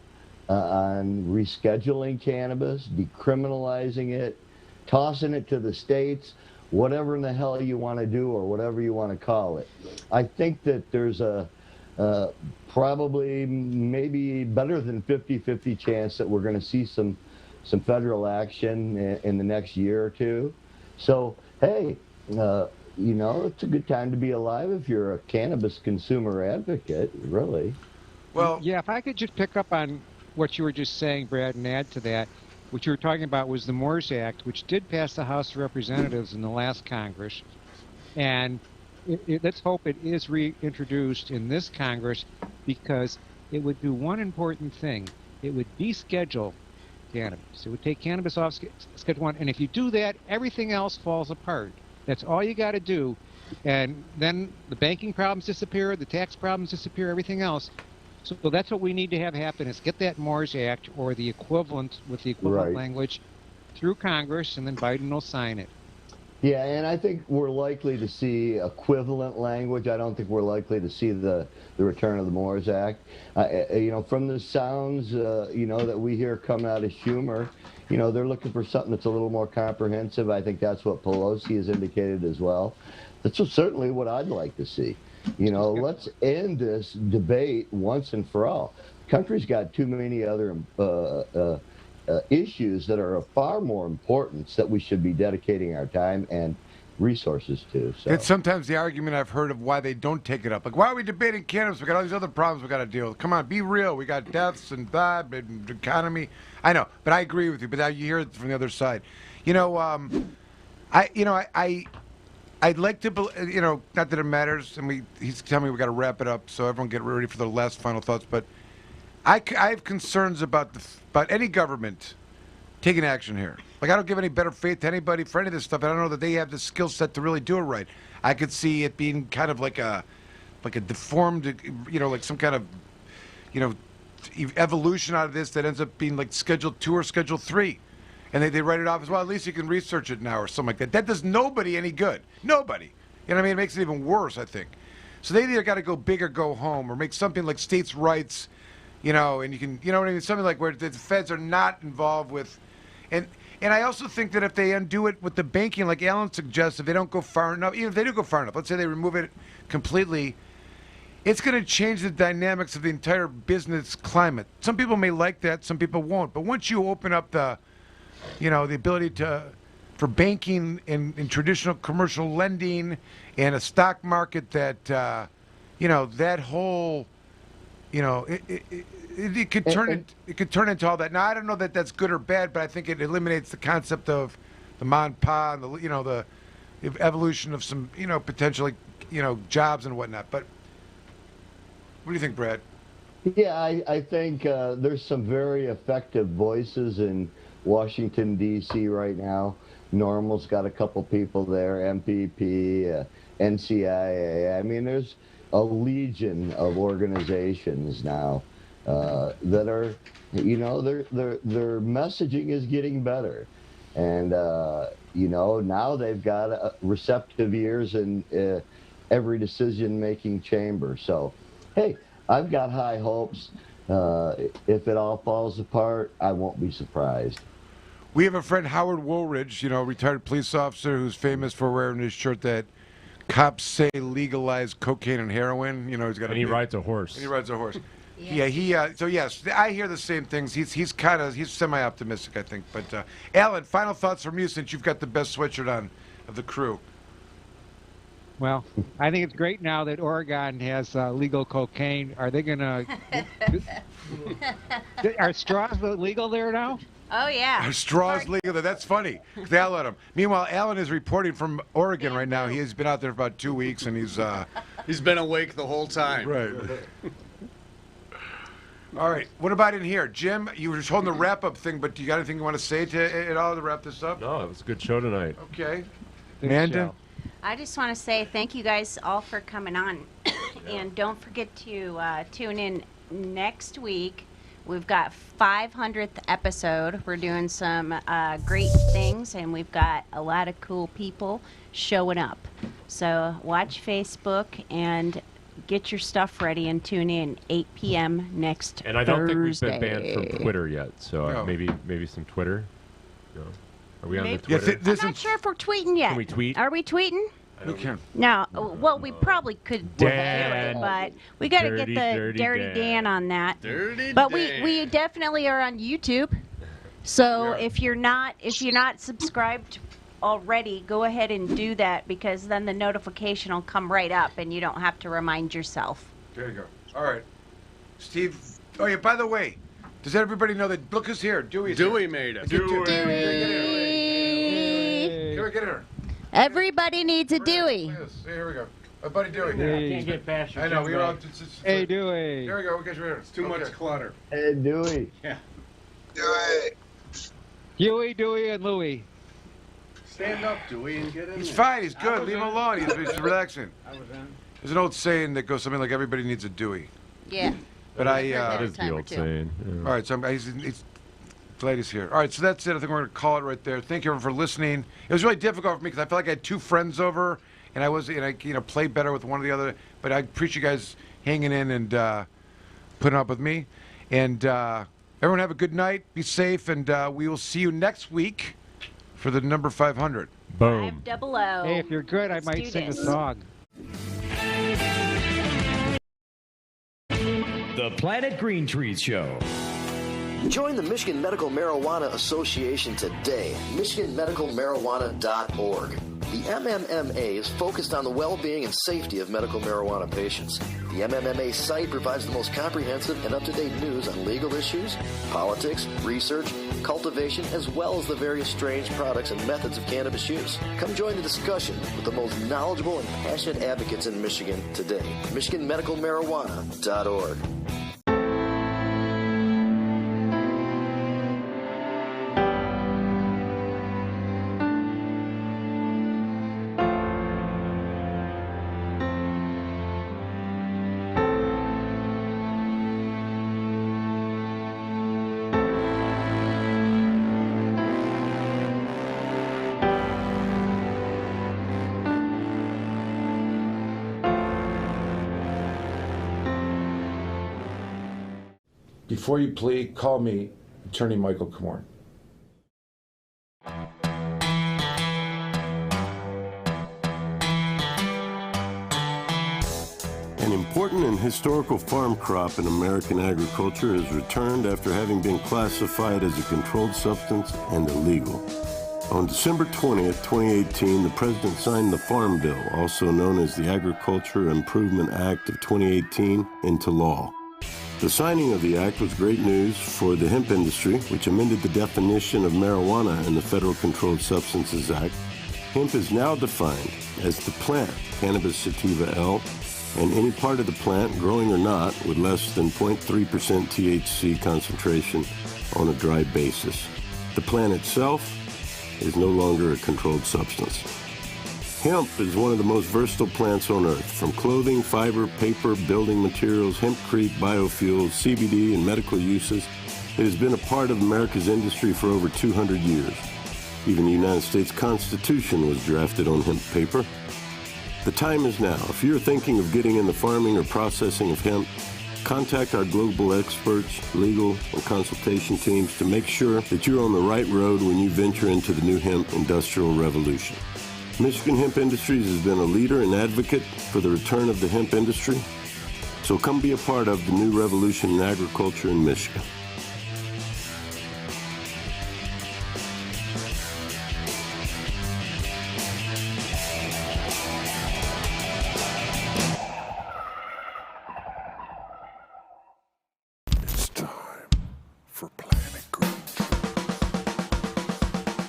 on rescheduling cannabis, decriminalizing it, tossing it to the states, whatever in the hell you want to do or whatever you want to call it. I think that there's a probably maybe better than 50-50 chance that we're going to see some federal action in the next year or two. So, hey, you know, it's a good time to be alive if you're a cannabis consumer advocate, really. Well, yeah, if I could just pick up on what you were just saying, Brad, and add to that, what you were talking about was the Moores Act, which did pass the House of Representatives in the last Congress. And let's hope it is reintroduced in this Congress, because it would do one important thing. It would deschedule cannabis. It would take cannabis off Schedule 1. And if you do that, everything else falls apart. That's all you got to do. And then the banking problems disappear, the tax problems disappear, everything else. So that's what we need to have happen, is get that Moores Act or the equivalent with the equivalent language through Congress, and then Biden will sign it. Yeah, and I think we're likely to see equivalent language. I don't think we're likely to see the return of the Moores Act. You know, from the sounds, you know, that we hear coming out of Schumer, you know, they're looking for something that's a little more comprehensive. I think that's what Pelosi has indicated as well. That's certainly what I'd like to see. You know, let's end this debate once and for all. The country's got too many other issues that are of far more importance that we should be dedicating our time and resources to. So. It's sometimes the argument I've heard of why they don't take it up. Like, why are we debating cannabis? We got all these other problems we got to deal with. Come on, be real. We got deaths and that, and the economy. I know, but I agree with you. But now you hear it from the other side. You know, I'd like to, you know, not that it matters, and he's telling me we got to wrap it up, so everyone get ready for the last final thoughts. But I have concerns about any government taking action here. Like, I don't give any better faith to anybody for any of this stuff. I don't know that they have the skill set to really do it right. I could see it being kind of like a deformed, you know, like some kind of, you know, evolution out of this that ends up being like Schedule 2 or Schedule 3. And they write it off as well. At least you can research it now or something like that. That does nobody any good. Nobody. You know what I mean? It makes it even worse, I think. So they either got to go big or go home, or make something like states' rights, you know, and you can, you know what I mean? Something like where the feds are not involved with. And I also think that if they undo it with the banking, like Alan suggests, if they don't go far enough, even if they do go far enough, let's say they remove it completely, it's going to change the dynamics of the entire business climate. Some people may like that, some people won't. But once you open up the ability for banking and traditional commercial lending and a stock market that, you know, that whole, you know, it could turn into all that. Now, I don't know that that's good or bad, but I think it eliminates the concept of the mon pa and the evolution of some, you know, potentially, you know, jobs and whatnot. But what do you think, Brad? Yeah, I think there's some very effective voices in Washington, D.C. right now. Normal's got a couple people there, MPP, NCIA. I mean, there's a legion of organizations now that are, you know, their messaging is getting better. And, you know, now they've got receptive ears in every decision-making chamber. So, hey, I've got high hopes. If it all falls apart, I won't be surprised. We have a friend, Howard Woolridge, you know, retired police officer who's famous for wearing his shirt that cops say legalize cocaine and heroin. You know, he's got. And he rides a horse. And he rides a horse. Yeah, so yes, I hear the same things. He's semi-optimistic, I think. But Alan, final thoughts from you, since you've got the best sweatshirt on of the crew. Well, I think it's great now that Oregon has legal cocaine. Are they going to... Are straws legal there now? Oh, yeah. Are straws legal there? That's funny. They let him. Meanwhile, Alan is reporting from Oregon right now. He has been out there for about 2 weeks, and he's been awake the whole time. Right. All right. What about in here? Jim, you were just holding the wrap-up thing, but do you got anything you want to say to it all to wrap this up? No, it was a good show tonight. Okay. Amanda? I just want to say thank you guys all for coming on. And don't forget to tune in next week. We've got 500th episode. We're doing some great things, and we've got a lot of cool people showing up. So watch Facebook and get your stuff ready and tune in 8 p.m. next And I don't Thursday. think we've been banned from Twitter yet, so No. maybe some Twitter. No. Are we on the Maybe. Twitter? I'm not sure if we're tweeting yet. Can we tweet? Are we tweeting? We can. No. Well, we probably could do Dan. it, but we got to get the Dirty Dan on that. But we definitely are on YouTube. So if you're not subscribed already, go ahead and do that, because then the notification will come right up and you don't have to remind yourself. There you go. All right. Steve. Oh, yeah, by the way, does everybody know that, look who's here? Dewey's Dewey here. made it. Dewey. Get her. Everybody needs a Dewey. Yes, here we go. My buddy Dewey. I can't get past your I know. We're all. Hey, Dewey. There we go. We'll get you here. It's too much clutter. Hey, Dewey. Yeah. Huey, Dewey, and Louie. Stand up, Dewey, and get in He's there. fine. He's good. Leave him alone. He's relaxing. I was in. There's an old saying that goes something like, everybody needs a Dewey. Yeah. But that is the old saying. Yeah. All right, so he's glad he's here. All right, so that's it. I think we're going to call it right there. Thank you everyone for listening. It was really difficult for me because I felt like I had two friends over, and I played better with one or the other. But I appreciate you guys hanging in and putting up with me. And everyone have a good night. Be safe, and we will see you next week for the number 500. Boom. 500. Hey, if you're good, I might sing a song. The Planet Green Trees Show. Join the Michigan Medical Marijuana Association today. MichiganMedicalMarijuana.org. The MMMA is focused on the well-being and safety of medical marijuana patients. The MMMA site provides the most comprehensive and up-to-date news on legal issues, politics, research, cultivation, as well as the various strange products and methods of cannabis use. Come join the discussion with the most knowledgeable and passionate advocates in Michigan today. MichiganMedicalMarijuana.org. Before you plead, call me, Attorney Michael Kamorn. An important and historical farm crop in American agriculture has returned after having been classified as a controlled substance and illegal. On December 20th, 2018, the President signed the Farm Bill, also known as the Agriculture Improvement Act of 2018, into law. The signing of the act was great news for the hemp industry, which amended the definition of marijuana in the Federal Controlled Substances Act. Hemp is now defined as the plant, Cannabis sativa L, and any part of the plant, growing or not, with less than 0.3% THC concentration on a dry basis. The plant itself is no longer a controlled substance. Hemp is one of the most versatile plants on earth. From clothing, fiber, paper, building materials, hempcrete, biofuels, CBD, and medical uses, it has been a part of America's industry for over 200 years. Even the United States Constitution was drafted on hemp paper. The time is now. If you're thinking of getting in the farming or processing of hemp, contact our global experts, legal, and consultation teams to make sure that you're on the right road when you venture into the new hemp industrial revolution. Michigan Hemp Industries has been a leader and advocate for the return of the hemp industry, so come be a part of the new revolution in agriculture in Michigan. It's time for Planet Green.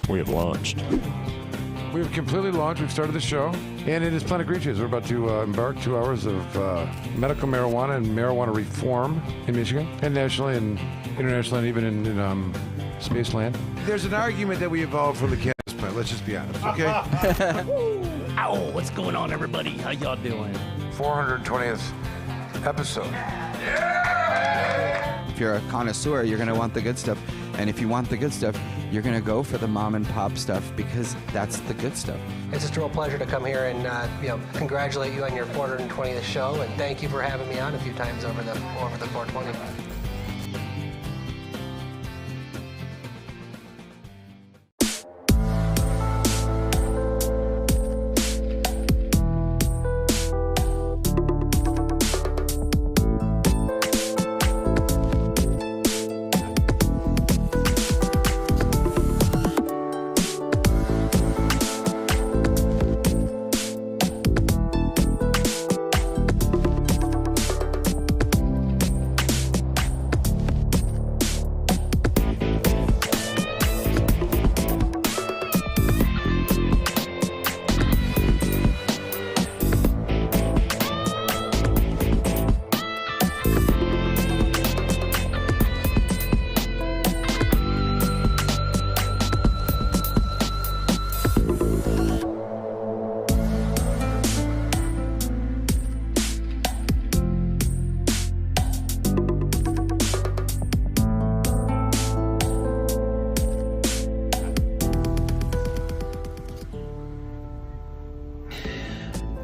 We have launched. We have completely launched. We've started the show, and it is Planet Green Trees. We're about to embark 2 hours of medical marijuana and marijuana reform in Michigan, and nationally, and internationally, and even in Spaceland. There's an argument that we evolved from the cannabis plant. Let's just be honest, okay? Ow, what's going on, everybody? How y'all doing? 420th episode. If you're a connoisseur, you're going to want the good stuff. And if you want the good stuff, you're going to go for the mom and pop stuff because that's the good stuff. It's just a real pleasure to come here and congratulate you on your 420th show, and thank you for having me on a few times over the 420.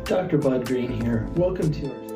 Dr. Bud Green here. Welcome to our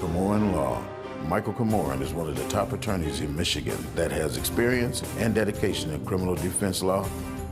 Camoran Law. Michael Camoran is one of the top attorneys in Michigan that has experience and dedication in criminal defense law.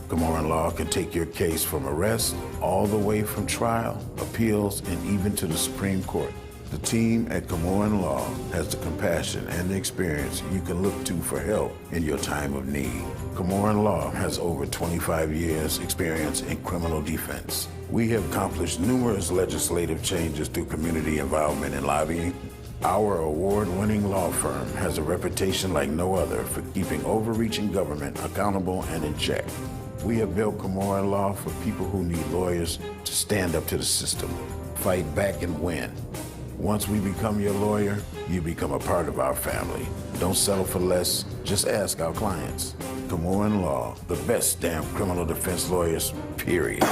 Camoran Law can take your case from arrest all the way from trial, appeals, and even to the Supreme Court. The team at Camoran Law has the compassion and the experience you can look to for help in your time of need. Camoran Law has over 25 years experience in criminal defense. We have accomplished numerous legislative changes through community involvement and lobbying. Our award-winning law firm has a reputation like no other for keeping overreaching government accountable and in check. We have built Camoran Law for people who need lawyers to stand up to the system, fight back and win. Once we become your lawyer, you become a part of our family. Don't settle for less, just ask our clients. Camoran Law, the best damn criminal defense lawyers, period.